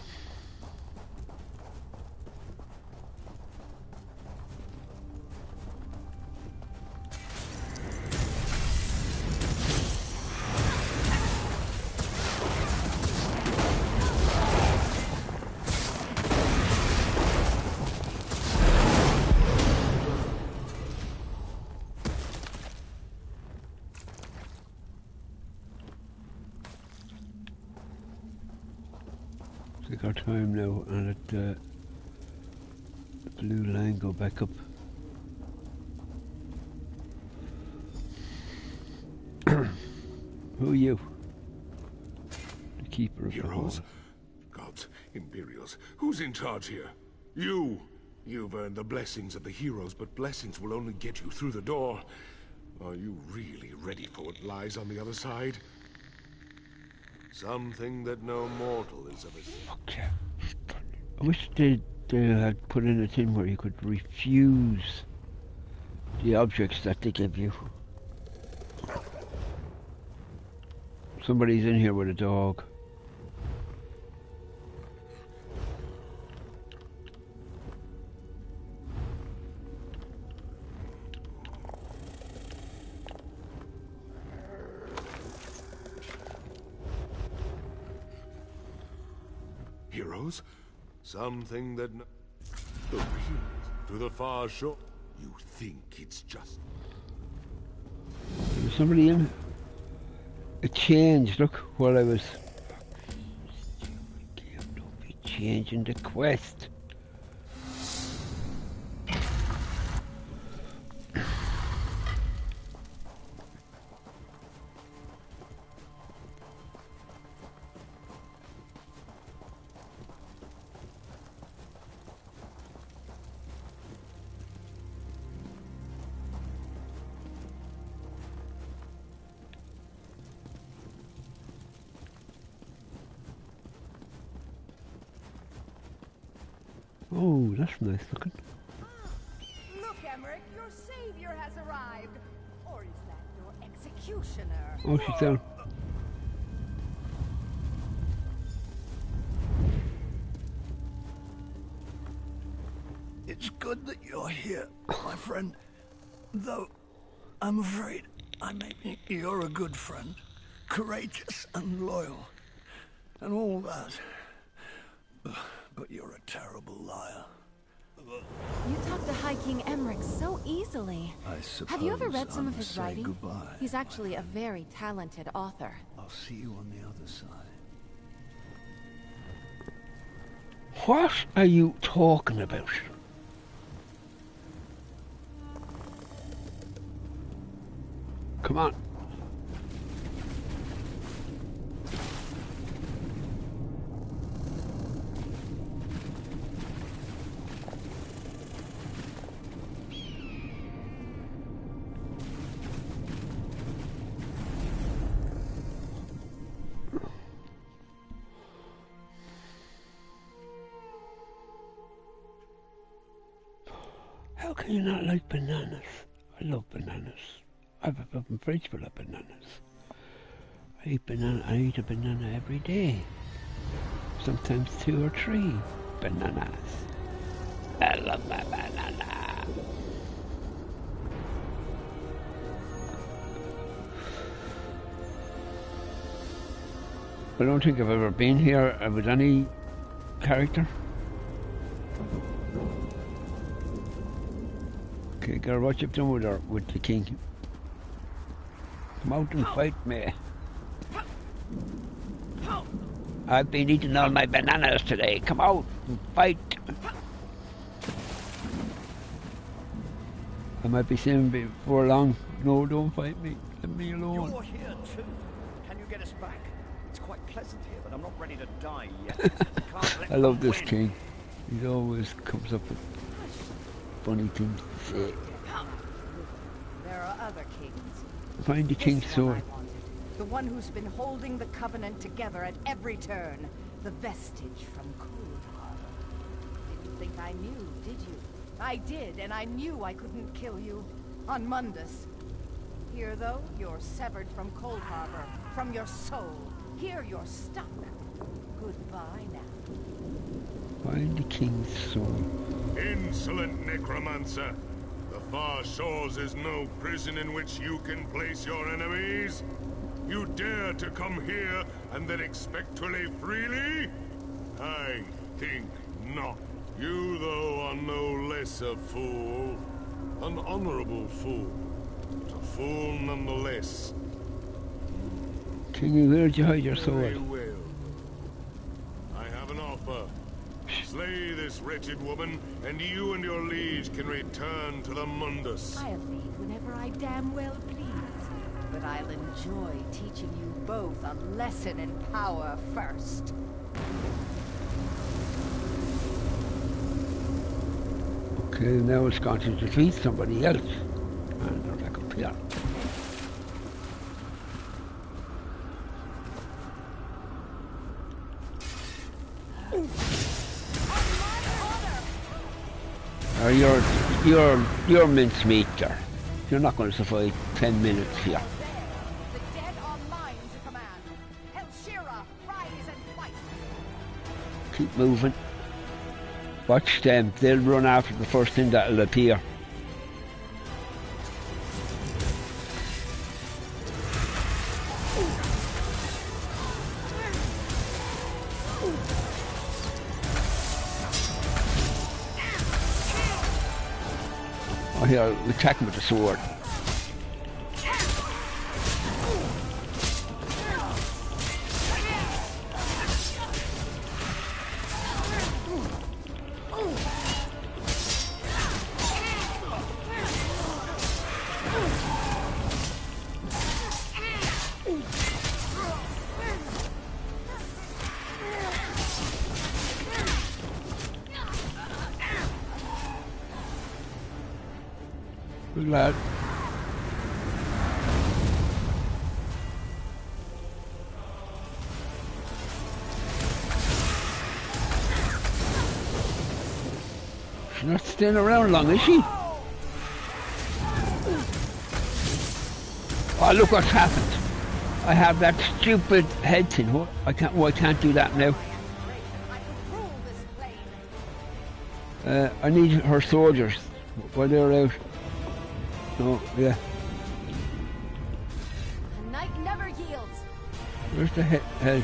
Take our time now and let the blue line go back up. Who are you? The keeper of the hall. Heroes? Gods, Imperials, who's in charge here? You! You've earned the blessings of the heroes, but blessings will only get you through the door. Are you really ready for what lies on the other side? Something that no mortal is of a... Okay. I wish they had put in a thing where you could refuse the objects that they give you. Somebody's in here with a dog. Heroes? Something that... The wheels to the far shore. You think it's just... There was somebody in. It changed, look, while I was... Don't be changing the quest. Oh, that's nice looking. Look, Emmerich, your savior has arrived. Or is that your executioner? Oh, she's down. It's good that you're here, my friend. Though, I'm afraid I may think you're a good friend. Courageous and loyal. And all that. But you're a terrible liar. You talk to High King Emmerich so easily. I suppose Have you ever read some I of must his say writing? goodbye. He's actually a very talented author. I'll see you on the other side. What are you talking about? Come on. How can you not like bananas? I love bananas. I have a fucking fridge full of bananas. I eat a banana every day. Sometimes 2 or 3 bananas. I love my banana. I don't think I've ever been here with any character. Okay, girl, what you've done with the king? Come out and fight me. I've been eating all my bananas today. Come out and fight. I might be saying before long, no, don't fight me. Leave me alone. You're here too. Can you get us back? It's quite pleasant here, but I'm not ready to die yet. I love this king. He always comes up with funny things to say. There are other kings. Find the king's sword. The one who's been holding the Covenant together at every turn. The vestige from Cold Harbor. Didn't think I knew, did you? I did, and I knew I couldn't kill you. On Mundus. Here, though, you're severed from Cold Harbor. From your soul. Here you're stuck. Goodbye now. Find the king's sword. Insolent necromancer! The far shores is no prison in which you can place your enemies. You dare to come here and then expect to live freely? I think not. You, though, are no less a fool. An honorable fool, but a fool nonetheless. King, where'd you hide your sword? Very well. I have an offer. Slay this wretched woman, and you and your liege can return to the Mundus. I'll leave whenever I damn well please. But I'll enjoy teaching you both a lesson in power first. Okay, now it's going to defeat somebody else. And they're back up here. You're mincemeat there. You're not going to survive 10 minutes here. The dead are mine to command. Helshira, rise and fight. Keep moving. Watch them. They'll run after the first thing that'll appear. Oh, here, attack him with the sword. Good lad. She's not staying around long, is she? Oh, look what's happened. I have that stupid head thing. What? I can't do that now. I need her soldiers. While they're out. No, yeah. The night never yields. Where's the head?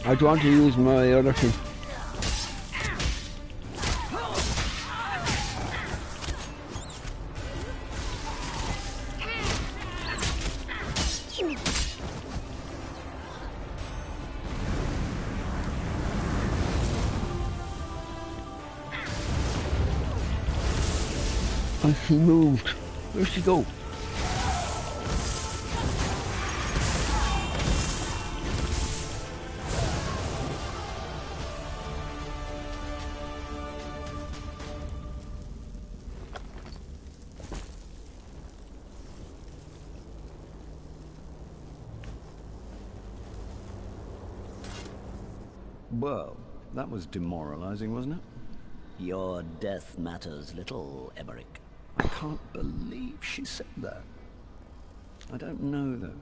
I want to use my other thing. Oh, she moved. Where'd she go? Well, that was demoralizing, wasn't it? Your death matters little, Emmerich. I can't believe she said that. I don't know, though.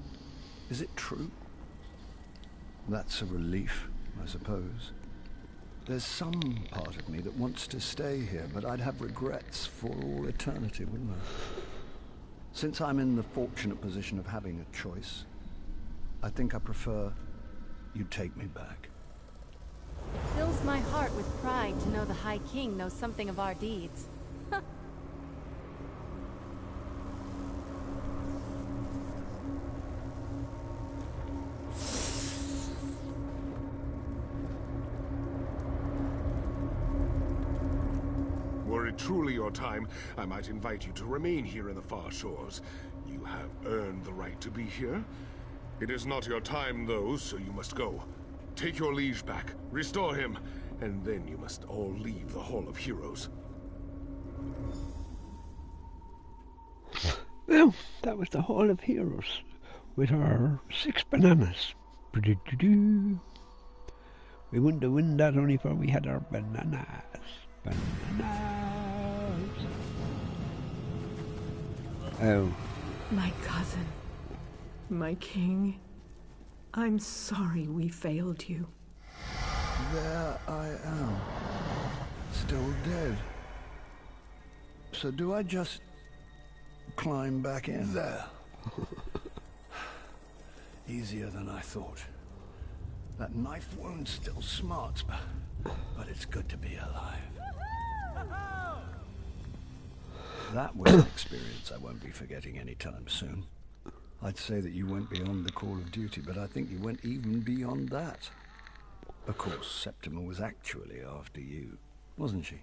Is it true? That's a relief, I suppose. There's some part of me that wants to stay here, but I'd have regrets for all eternity, wouldn't I? Since I'm in the fortunate position of having a choice, I think I prefer you take me back. Fills my heart with pride to know the High King knows something of our deeds. Were it truly your time, I might invite you to remain here in the far shores. You have earned the right to be here. It is not your time, though, so you must go. Take your liege back, restore him, and then you must all leave the Hall of Heroes. Well, that was the Hall of Heroes with our 6 bananas. We wouldn't have won that only for we had our bananas. Bananas. Oh. My cousin. My king. I'm sorry we failed you. There I am. Still dead. So do I just climb back in there? Easier than I thought. That knife wound still smarts, but it's good to be alive. That was an experience I won't be forgetting anytime soon. I'd say that you went beyond the call of duty, but I think you went even beyond that. Of course, Septima was actually after you, wasn't she?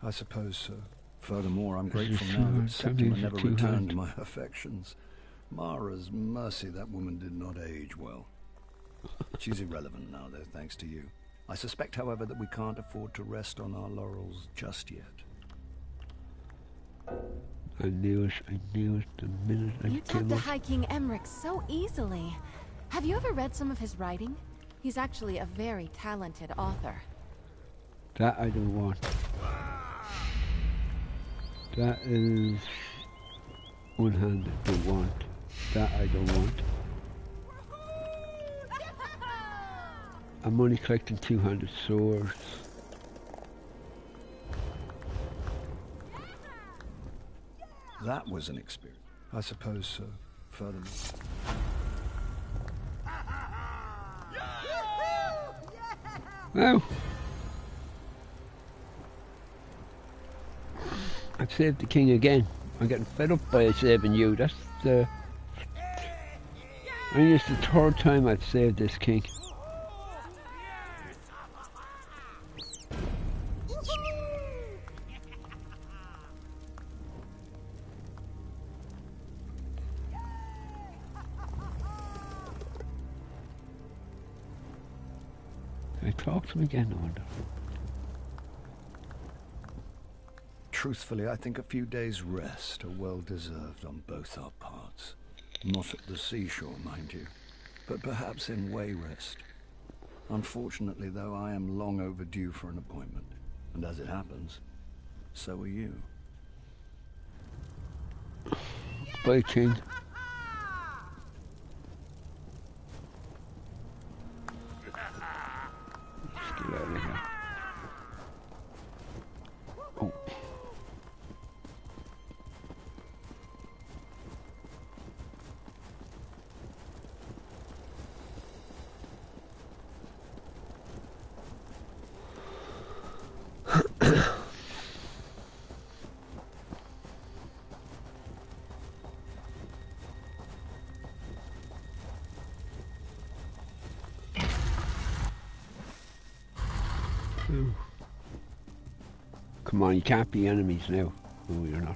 I suppose so. Furthermore, I'm grateful now that Septima never returned my affections. Mara's mercy, that woman did not age well. She's irrelevant now, though, thanks to you. I suspect, however, that we can't afford to rest on our laurels just yet. I knew it the minute I You talk to High King Emmerich so easily. Have you ever read some of his writing? He's actually a very talented author. That I don't want. That is one-handed, don't want. That I don't want. I'm only collecting 200 swords. That was an experience. I suppose so. Furthermore. Well, I've saved the king again. I'm getting fed up by saving you. That's the... I think it's the 3rd time I've saved this king. Can I talk to him again, I wonder? Truthfully, I think a few days' rest are well deserved on both our parts. Not at the seashore, mind you, but perhaps in way rest. Unfortunately, though, I am long overdue for an appointment, and as it happens, so are you. Bye, King. Let's get out of here. Oh. Come on, you can't be enemies now. No, you're not.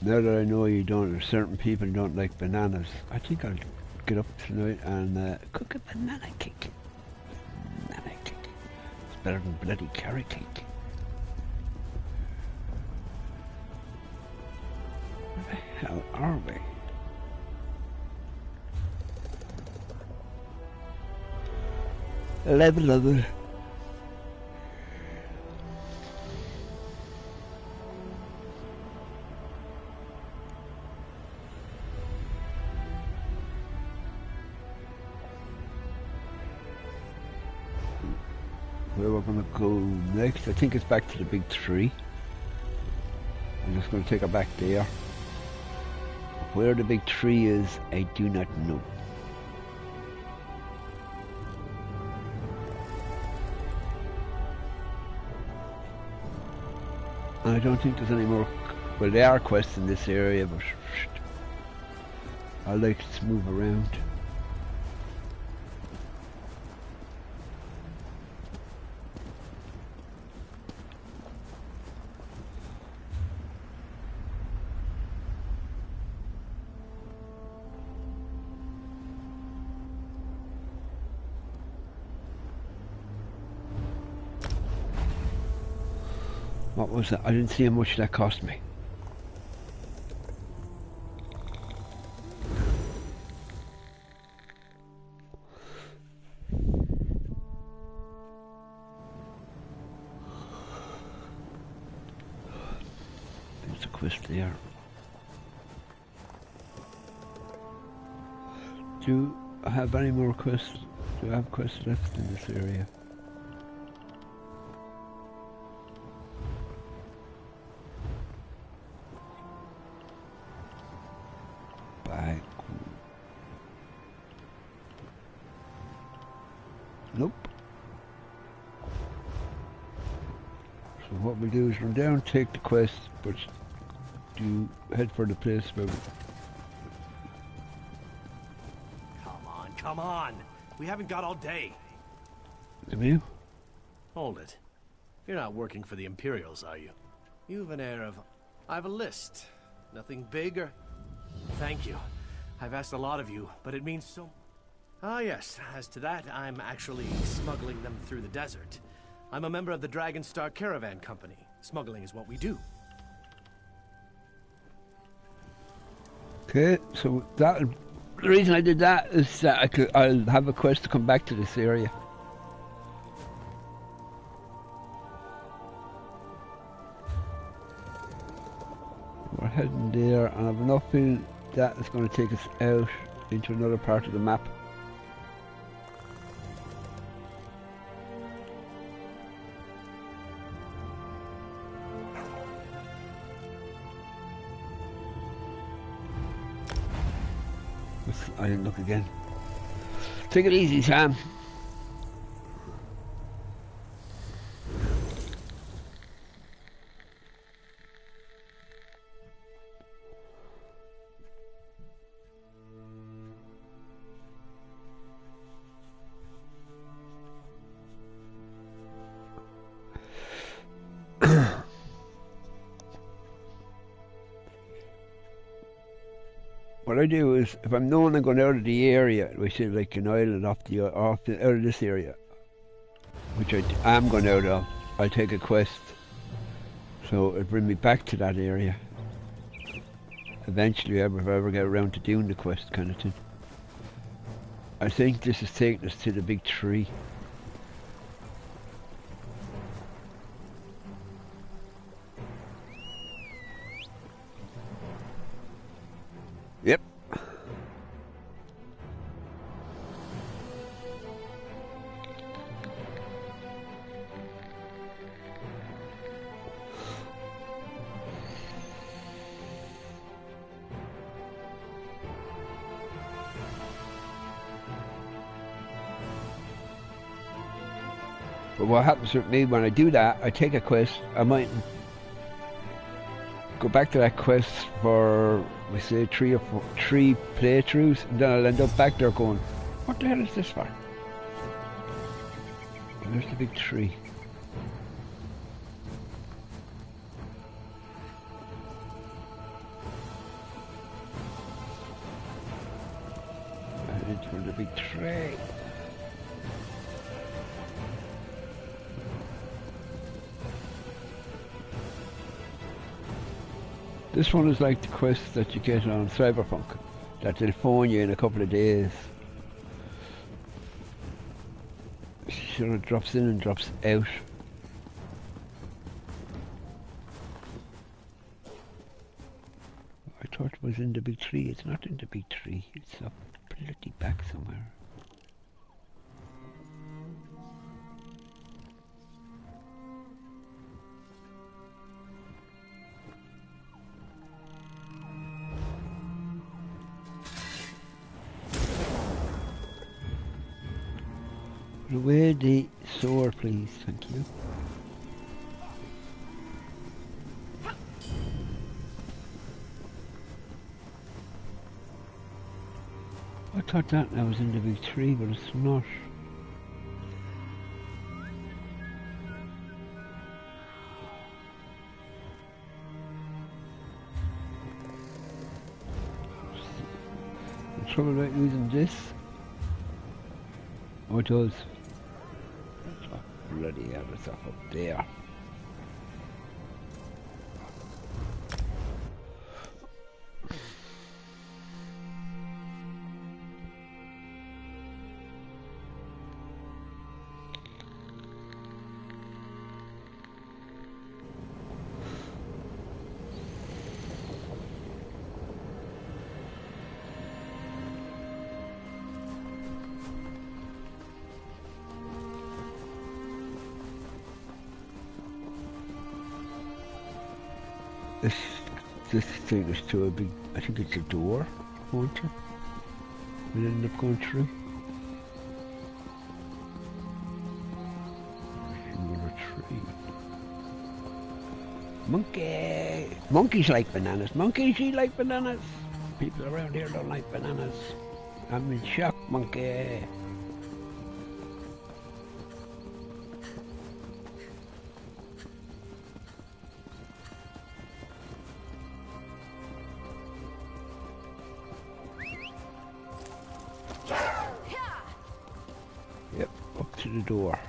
Now that I know you don't, certain people don't like bananas, I think I'll get up tonight and cook a banana cake. Banana cake. It's better than bloody carrot cake. Where the hell are we? Level. Where we're going to go next, I think it's back to the big tree. I'm just going to take her back there. Where the big tree is, I do not know. I don't think there's any more. Well, there are quests in this area, but I like to move around. What was that? I didn't see how much that cost me. There's a quest there. Do I have any more quests? Do I have quests left in this area? Nope. So what we'll do is run down, take the quest, but do head for the place where we... Come on! We haven't got all day. Have you? Hold it. You're not working for the Imperials, are you? You've an air of... I have a list. Nothing big or... Thank you. I've asked a lot of you, but it means so... Ah, yes. As to that, I'm actually smuggling them through the desert. I'm a member of the Dragon Star Caravan Company. Smuggling is what we do. Okay, so that... The reason I did that is that I'll have a quest to come back to this area. We're heading there, and I've nothing that is going to take us out into another part of the map. I didn't look again. Take it easy, Sam. What I do is, if I'm known I'm going out of the area, we say like an island out of this area, which I am going out of, I'll take a quest. So it'll bring me back to that area. Eventually, if I ever get around to doing the quest kind of thing. I think this is taking us to the big tree. Yep. But what happens with me when I do that, I take a quest, I might go back to that quest for, we say, 3 playthroughs, and then I'll end up back there going, what the hell is this for? And there's the big tree. for the big tray. This one is like the quest that you get on Cyberpunk, that they'll phone you in a couple of days. Sure, it drops in and drops out. I thought it was in the big tree. It's not in the big tree. It's up bloody back somewhere. Put away the sword, please. Thank you. I thought that was in the big tree, but it's not. The trouble about using this. Oh, it does. Oh, bloody hell, it's up there. This thing is to a big, I think it's a door, won't it? We'll end up going through. Another tree. Monkey! Monkeys like bananas. Monkeys eat like bananas. People around here don't like bananas. I'm in shock, monkey. Yep, up to the door.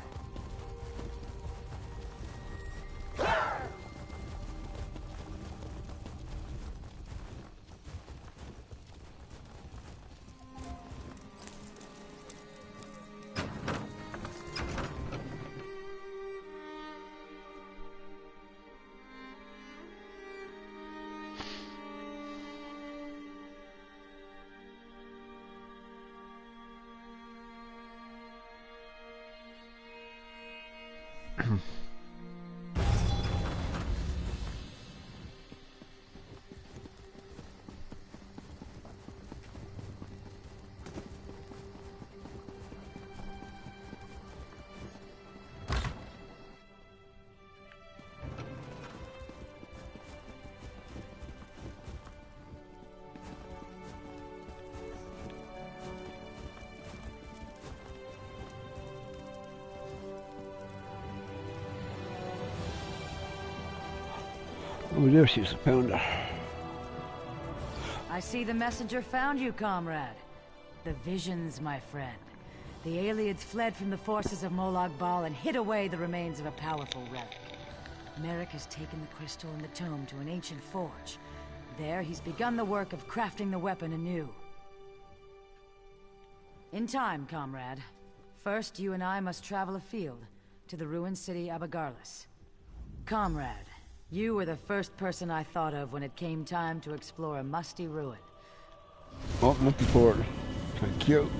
Oh, there she's a pounder. I see the messenger found you, comrade. The visions, my friend. The Aliads fled from the forces of Molag Bal and hid away the remains of a powerful relic. Merrick has taken the crystal and the tome to an ancient forge. There, he's begun the work of crafting the weapon anew. In time, comrade. First, you and I must travel afield, to the ruined city Abagarlis. Comrade, you were the first person I thought of when it came time to explore a musty ruin. Open up the portal. Thank you.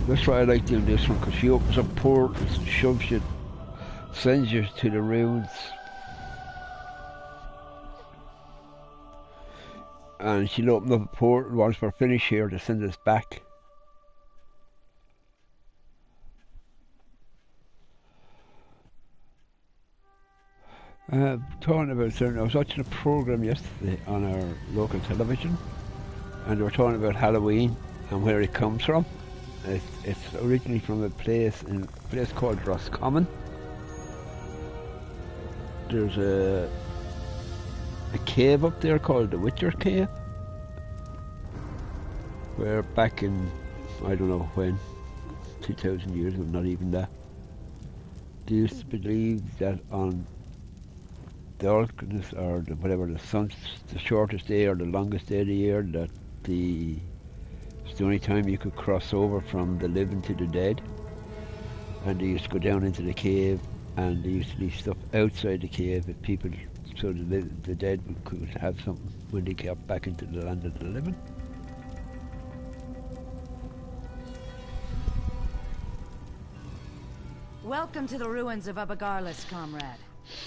That's why I like doing this one, because she opens up portals and shoves you, sends you to the ruins. And she'll open up a portal once we're finished here to send us back. Talking about something, I was watching a program yesterday on our local television, and they were talking about Halloween and where it comes from. It's originally from a place called Roscommon. There's a cave up there called the Witcher Cave, where back in, I don't know when, 2,000 years ago, not even that, they used to believe that on the darkness or the, whatever, the shortest day or the longest day of the year, that it's the only time you could cross over from the living to the dead. And they used to go down into the cave, and they used to leave stuff outside the cave if people, so the dead could have something when they got back into the land of the living. Welcome to the ruins of Abagarlis, comrade.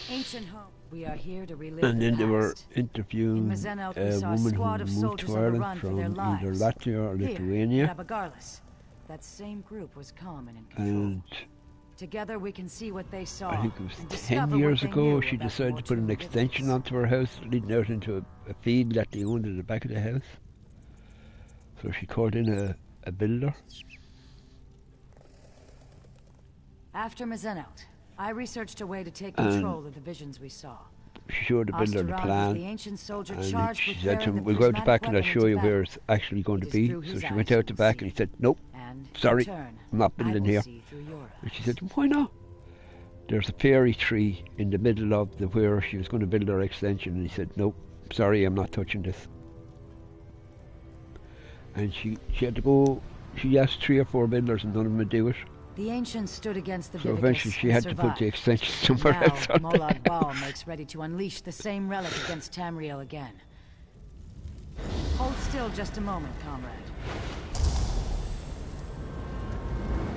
Ancient home. We are here to relive And then the they were past. interviewing Mazenot, we a saw woman squad who of moved soldiers to on the Ireland run for from their either lives. Latvia or Here, Lithuania. at Abagarlis, that same group was calm and in control. And Together we can see what they saw. I think it was and 10 discover years what they ago knew she about decided to put an mortal extension individuals. onto her house leading out into a field that they owned at the back of the house. So she called in a builder. After Mazenot, I researched a way to take control of the visions we saw. She showed the builder the Osterrad was plan, the ancient soldier and charged she with said to carrying him, the "We'll go out the prismatic back and I'll weapon show into you where battle. it's actually going to It is be." through So his she went eyes out the you back will and he see. said, "Nope, And in sorry, turn, I'm not I building will here." see through your And she eyes. said, "Why not?" There's a fairy tree in the middle of where she was going to build her extension, and he said, "Nope, sorry, I'm not touching this." And she had to go. She asked 3 or 4 builders, and none of them would do it. The ancients stood against the So Vivigus eventually she and had to put the survived. extension somewhere Now, else on there. Molag Bal makes ready to unleash the same relic against Tamriel again. Hold still just a moment, comrade.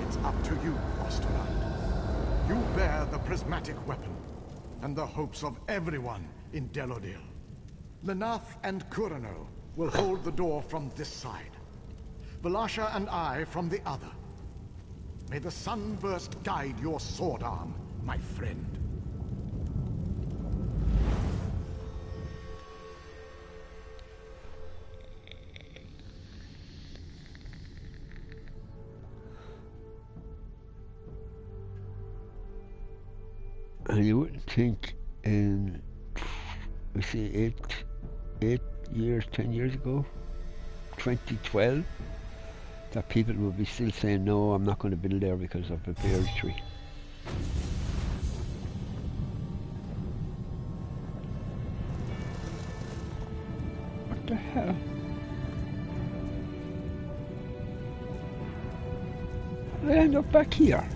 It's up to you, Osterrad. You bear the prismatic weapon, and the hopes of everyone in Delodil. Lenath and Kuranel will hold the door from this side. Valasha and I from the other. May the sunburst guide your sword arm, my friend. And you wouldn't think in, we say 8 years, 10 years ago, 2012, that people would be still saying, "No, I'm not going to build there because of a fairy tree." What the hell? How did I end up back here?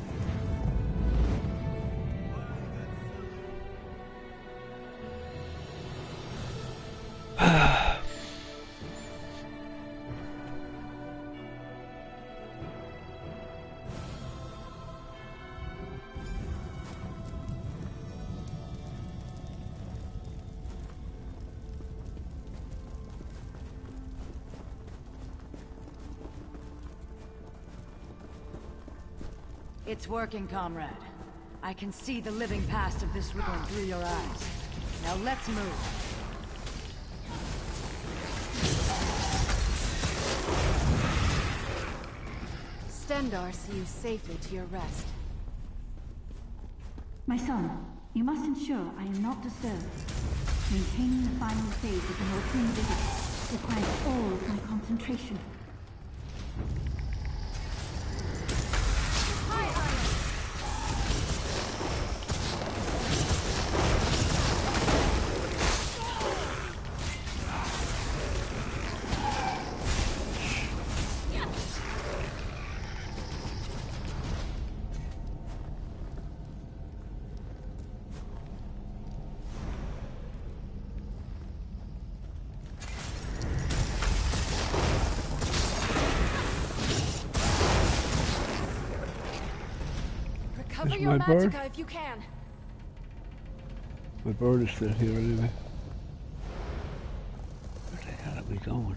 It's working, comrade. I can see the living past of this ruin through your eyes. Now let's move. Stendarr see you safely to your rest. My son, you must ensure I am not disturbed. Maintaining the final phase of the Northern Vision requires all of my concentration. Recover Is your my bird? magicka if you can. My bird is still here anyway. Where the hell are we going?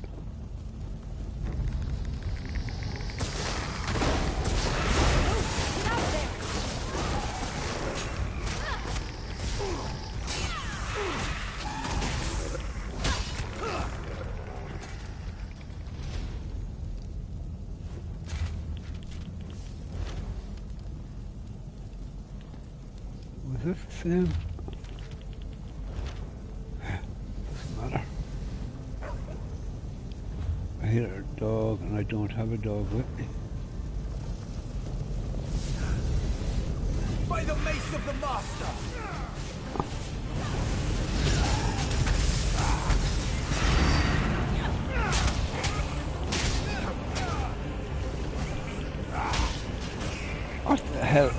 Was this the same? Doesn't matter. I hear a dog. dog, and I don't have a dog with me. By the mace of the master! What the hell?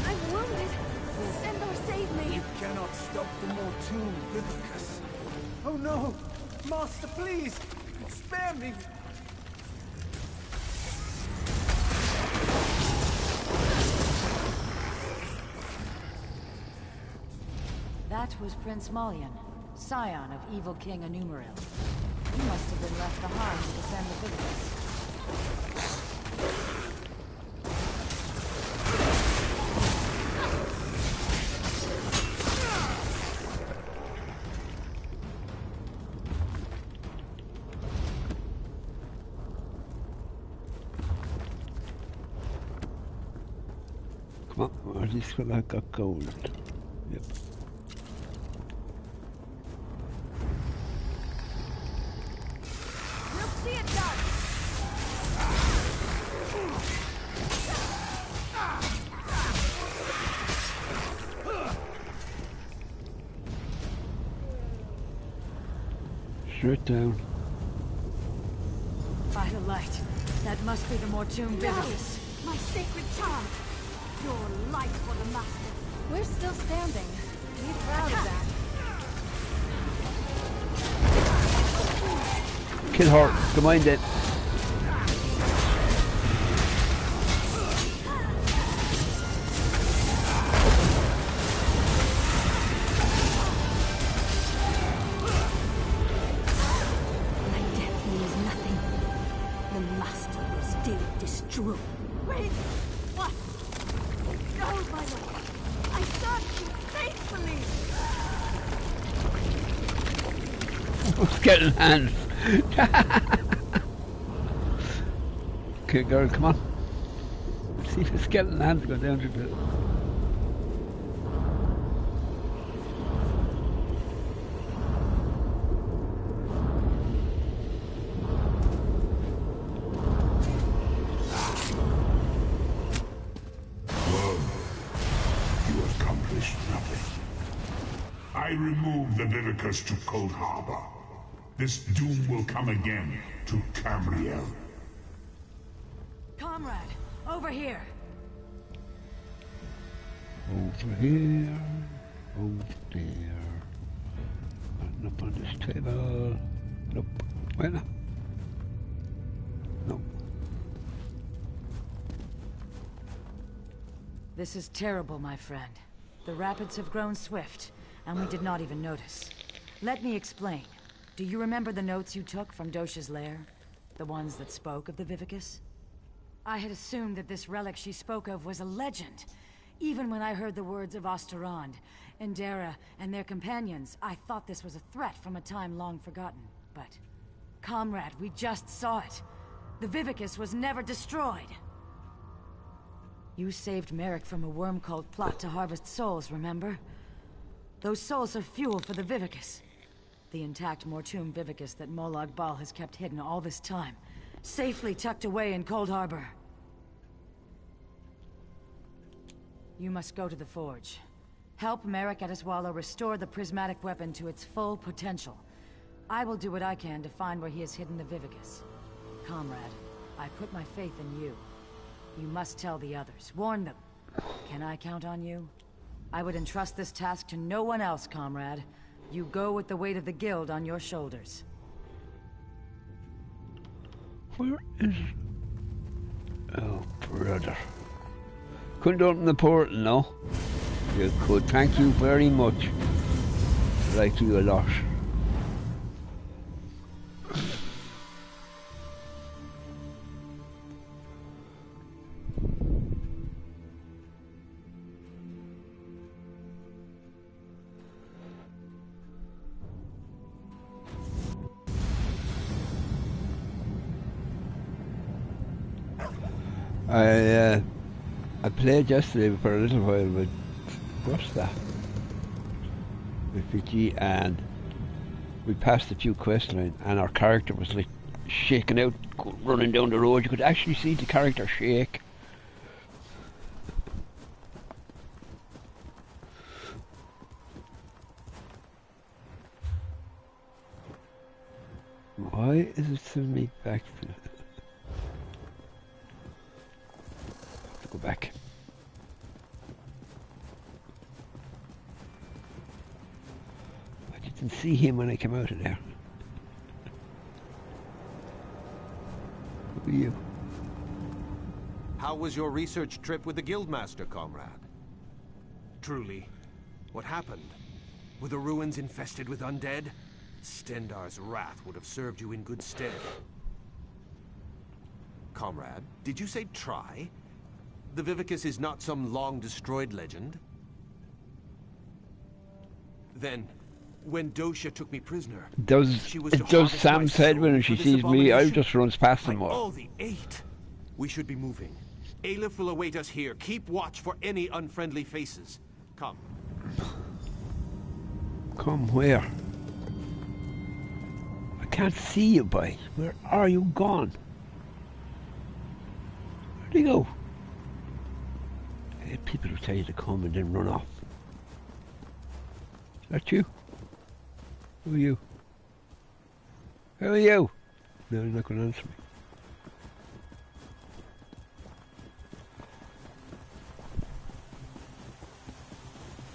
I'm wounded. Sendor, save me. You cannot stop the Mortoon Vivicus. Oh no! Master, please! Spare me! That was Prince Malian, scion of evil King Anumeril. He must have been left behind to defend the Vivicus. Come on, or this fella got gold. Yep. We'll see it done. Straight down. By the light, that must be the Mortoon Vivicus. My sacred charm. Your life for the master. We're still standing. Be proud of that. Kill her. Come on then. My death means nothing. The master will still destroy. Wait! What? No, my lord. I served you faithfully. Skeleton hands. Okay, girl, come on. See the skeleton hands go down to the... You accomplished nothing. I removed the Vivicus to Cold Harbor. This doom will come again to Cambriel. Comrade, over here. Over here, over there. And up on this table. Nope. Wait now. Nope. This is terrible, my friend. The rapids have grown swift, and we did not even notice. Let me explain. Do you remember the notes you took from Dosha's lair? The ones that spoke of the Vivicus? I had assumed that this relic she spoke of was a legend. Even when I heard the words of Osterrand, Endera, and their companions, I thought this was a threat from a time long forgotten. But, comrade, we just saw it. The Vivicus was never destroyed. You saved Merrick from a worm-called plot to harvest souls, remember? Those souls are fuel for the Vivicus. The intact Mortoon Vivicus that Molag Bal has kept hidden all this time, safely tucked away in Cold Harbor. You must go to the Forge. Help Merrick Adeswalo restore the prismatic weapon to its full potential. I will do what I can to find where he has hidden the Vivicus. Comrade, I put my faith in you. You must tell the others. Warn them. Can I count on you? I would entrust this task to no one else, comrade. You go with the weight of the guild on your shoulders. Where is... Oh, brother. Couldn't open the portal, no? You could. Thank you very much. I like you a lot. I played yesterday for a little while, but What's that? Refugee, and we passed a few quest lines, and our character was like shaking out, running down the road. You could actually see the character shake. Why is it sending me back to... I have to go back. I didn't see him when I came out of there. Who are you? How was your research trip with the Guildmaster, comrade? Truly, what happened? Were the ruins infested with undead? Stendar's wrath would have served you in good stead. Comrade, did you say try? The Vivicus is not some long-destroyed legend? Then, when Dosha took me prisoner, It does Sam's head when she sees me. I just runs past them all. Oh, the 8! We should be moving. Aleph will await us here. Keep watch for any unfriendly faces. Come. Come where? I can't see you, boy. Where are you gone? Where'd you go? I hate people who tell you to come and then run off. Is that you? Who are you? Who are you? No, he's not going to answer me.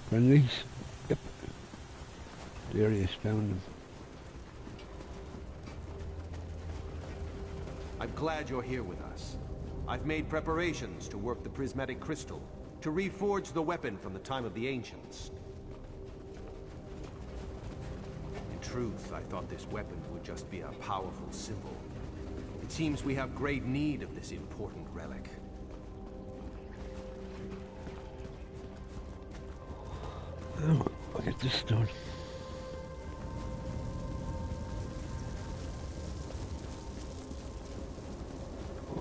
Friendlies? Yep. There he is, found him. I'm glad you're here with us. I've made preparations to work the prismatic crystal, to reforge the weapon from the time of the ancients. In truth, I thought this weapon would just be a powerful symbol. It seems we have great need of this important relic. Oh, I'll get this done.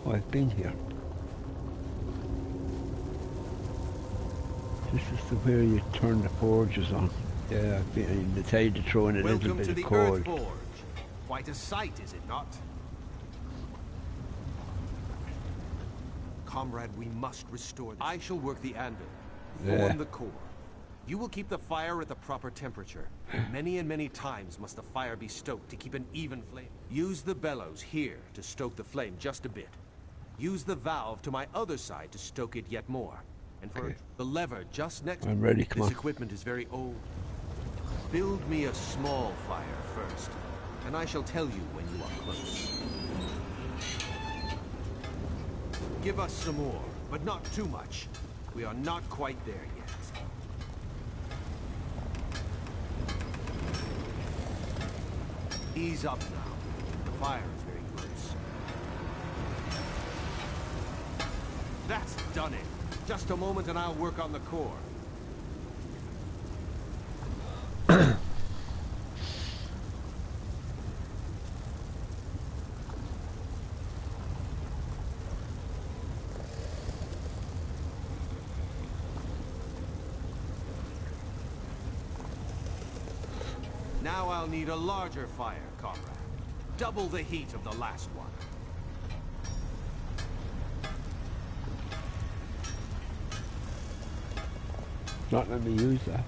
Oh, I've been here. This is the where you turn the forges on. Yeah, I've been. They tell you to throw in a little bit of cord. Forge. Quite a sight, is it not? Comrade, we must restore this. I shall work the anvil, form the core. You will keep the fire at the proper temperature. Many and many times must the fire be stoked to keep an even flame. Use the bellows here to stoke the flame just a bit. Use the valve to my other side to stoke it yet more. And for the lever just next... I'm ready, come on. This equipment is very old. Build me a small fire first, and I shall tell you when you are close. Give us some more, but not too much. We are not quite there yet. Ease up now. The fire is very close. That's done it. Just a moment and I'll work on the core. Now I'll need a larger fire, comrade. Double the heat of the last one. Not let me use that.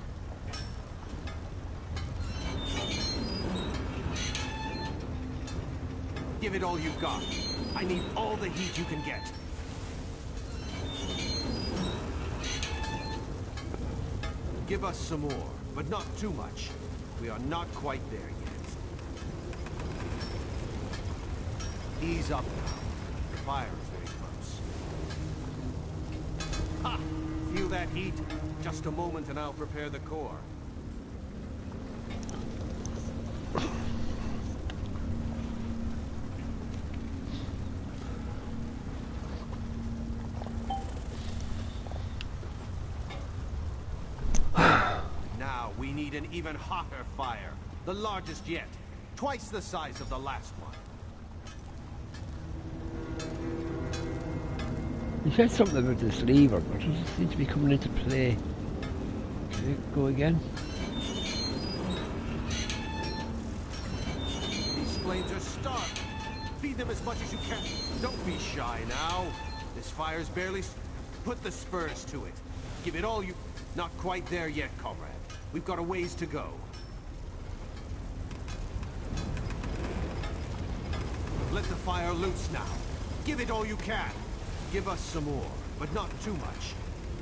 Give it all you've got. I need all the heat you can get. Give us some more, but not too much. We are not quite there yet. Ease up now. The fire is very close. Ha! Feel that heat? Just a moment and I'll prepare the core. Now we need an even hotter fire. The largest yet. Twice the size of the last one. You said something about this lever, but it doesn't seem to be coming into play. Go again. These flames are starving. Feed them as much as you can. Don't be shy now. This fire's barely... Put the spurs to it. Give it all you... Not quite there yet, comrade. We've got a ways to go. Let the fire loose now. Give it all you can. Give us some more, but not too much.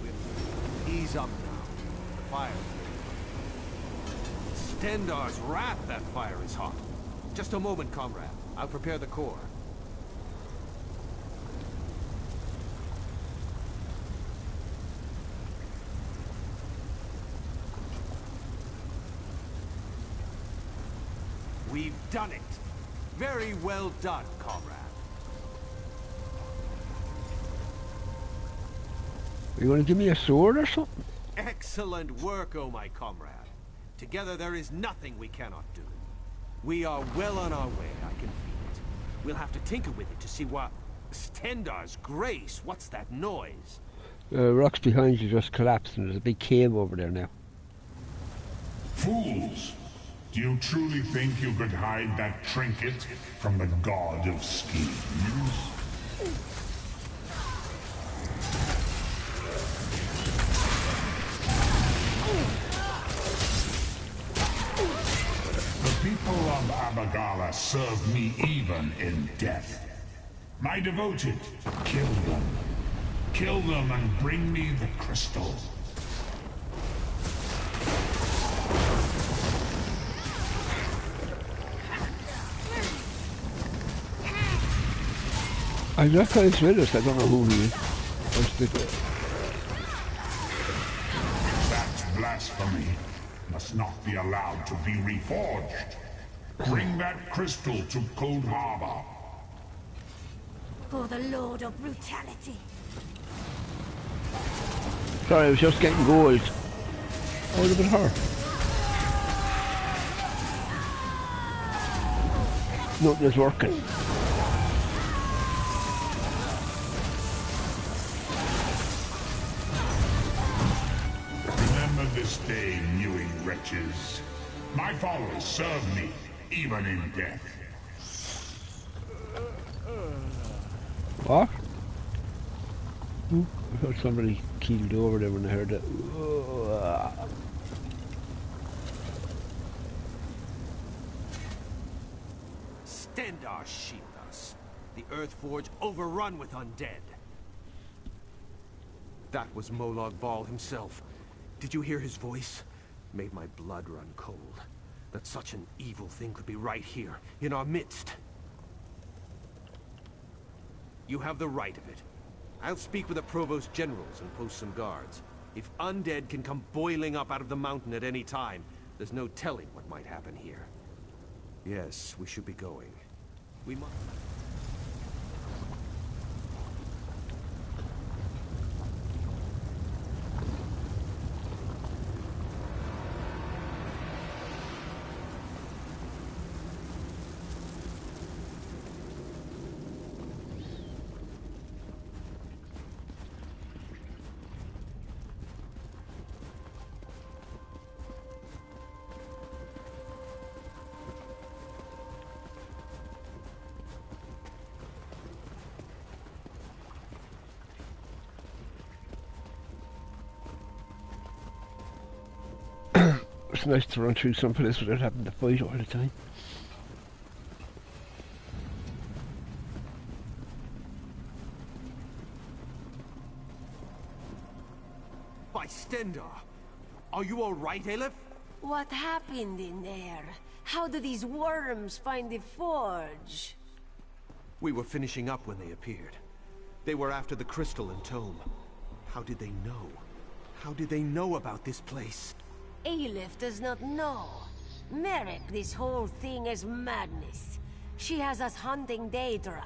We'll ease up now. The fire. Stendar's wrath, that fire is hot. Just a moment, comrade. I'll prepare the core. We've done it. Very well done, comrade. Are you going to give me a sword or something? Excellent work, oh my comrade. Together there is nothing we cannot do. We are well on our way, I can feel it. We'll have to tinker with it to see what... Stendar's grace, what's that noise? Rocks behind you just collapsed and there's a big cave over there now. Fools! Do you truly think you could hide that trinket from the god of schemes? The people of Abagala serve me even in death. My devoted, kill them. Kill them and bring me the crystal. I recognize Willis, I don't know who he is. That blasphemy must not be allowed to be reforged. Bring that crystal to Cold Harbor. For the Lord of Brutality. Sorry, I was just getting gold. Oh, look at her. Nothing is working. Remember this day, Newing wretches. My followers serve me, even in death. What? I thought somebody keeled over there when I heard that. Stendar shield us. The Earthforge overrun with undead. That was Molag Bal himself. Did you hear his voice? Made my blood run cold. That such an evil thing could be right here, in our midst. You have the right of it. I'll speak with the Provost Generals and post some guards. If undead can come boiling up out of the mountain at any time, there's no telling what might happen here. Yes, we should be going. We must... It's nice to run through some place without having to fight all the time. By Stendar! Are you all right, Aleph? What happened in there? How do these worms find the forge? We were finishing up when they appeared. They were after the crystal and tome. How did they know? How did they know about this place? Aleph does not know. Merrick, this whole thing is madness. She has us hunting Daedra,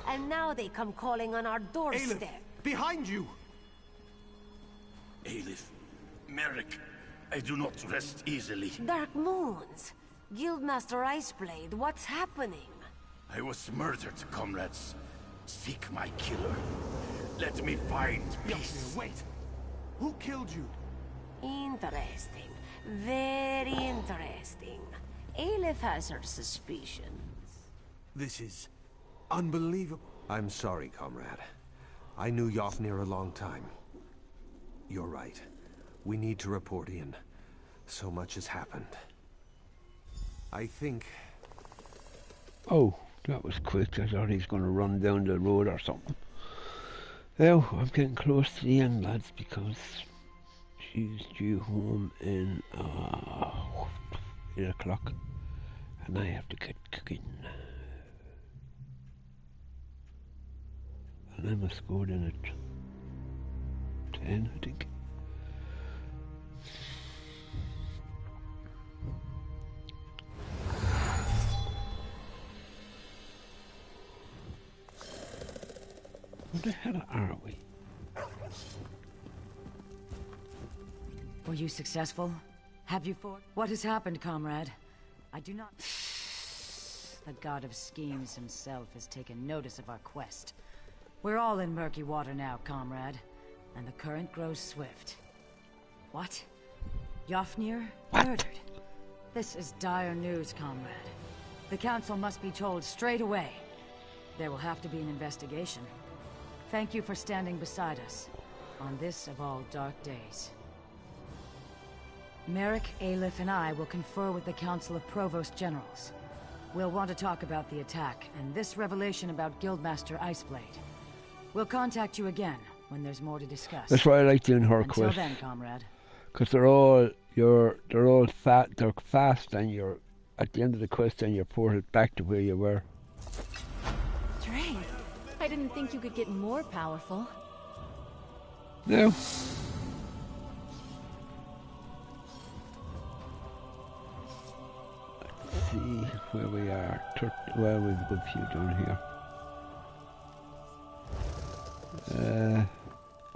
and now they come calling on our doorstep. Aleph, behind you! Aleph, Merrick, I do not rest easily. Dark Moons, Guildmaster Iceblade, what's happening? I was murdered, comrades. Seek my killer. Let me find peace. Wait! Who killed you? Interesting. Very interesting. Aleph has her suspicions. This is unbelievable. I'm sorry, comrade. I knew Yofnir a long time. You're right. We need to report in. So much has happened. I think... Oh, that was quick. I thought he was going to run down the road or something. Well, I'm getting close to the end, lads, because she's due home in 8 o'clock, and I have to get cooking. And I must go in at 10, I think. Where the hell are we? Were you successful? Have you fought? What has happened, comrade? I do not... The god of schemes himself has taken notice of our quest. We're all in murky water now, comrade. And the current grows swift. What? Yofnir? Murdered? This is dire news, comrade. The council must be told straight away. There will have to be an investigation. Thank you for standing beside us on this of all dark days. Merrick, Aleph, and I will confer with the Council of Provost Generals. We'll want to talk about the attack and this revelation about Guildmaster Iceblade. We'll contact you again when there's more to discuss. That's why I like doing her Until quests. then, comrade. Because they're all fat, they're fast, and you're at the end of the quest, and you're ported back to where you were. Drake, I didn't think you could get more powerful. No. Let's see where we are. Well, we've a good few down here.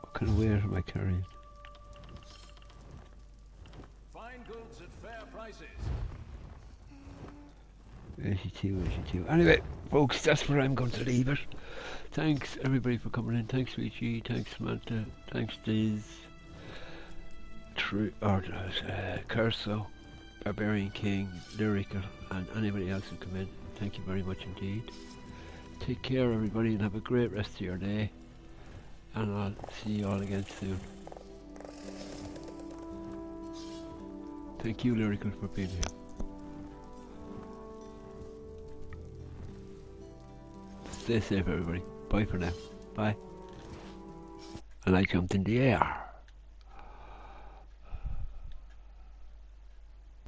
What kind of weight am I carrying? Fine goods at fair prices. 82, 82. Anyway, folks, that's where I'm going to leave it. Thanks everybody for coming in. Thanks Richie, thanks Samantha, thanks Diz, Curso, Barbarian King, Lyrical, and anybody else who come in. Thank you very much indeed. Take care everybody and have a great rest of your day. And I'll see you all again soon. Thank you Lyrical for being here. Stay safe everybody. Bye for now. Bye. And I jumped in the air.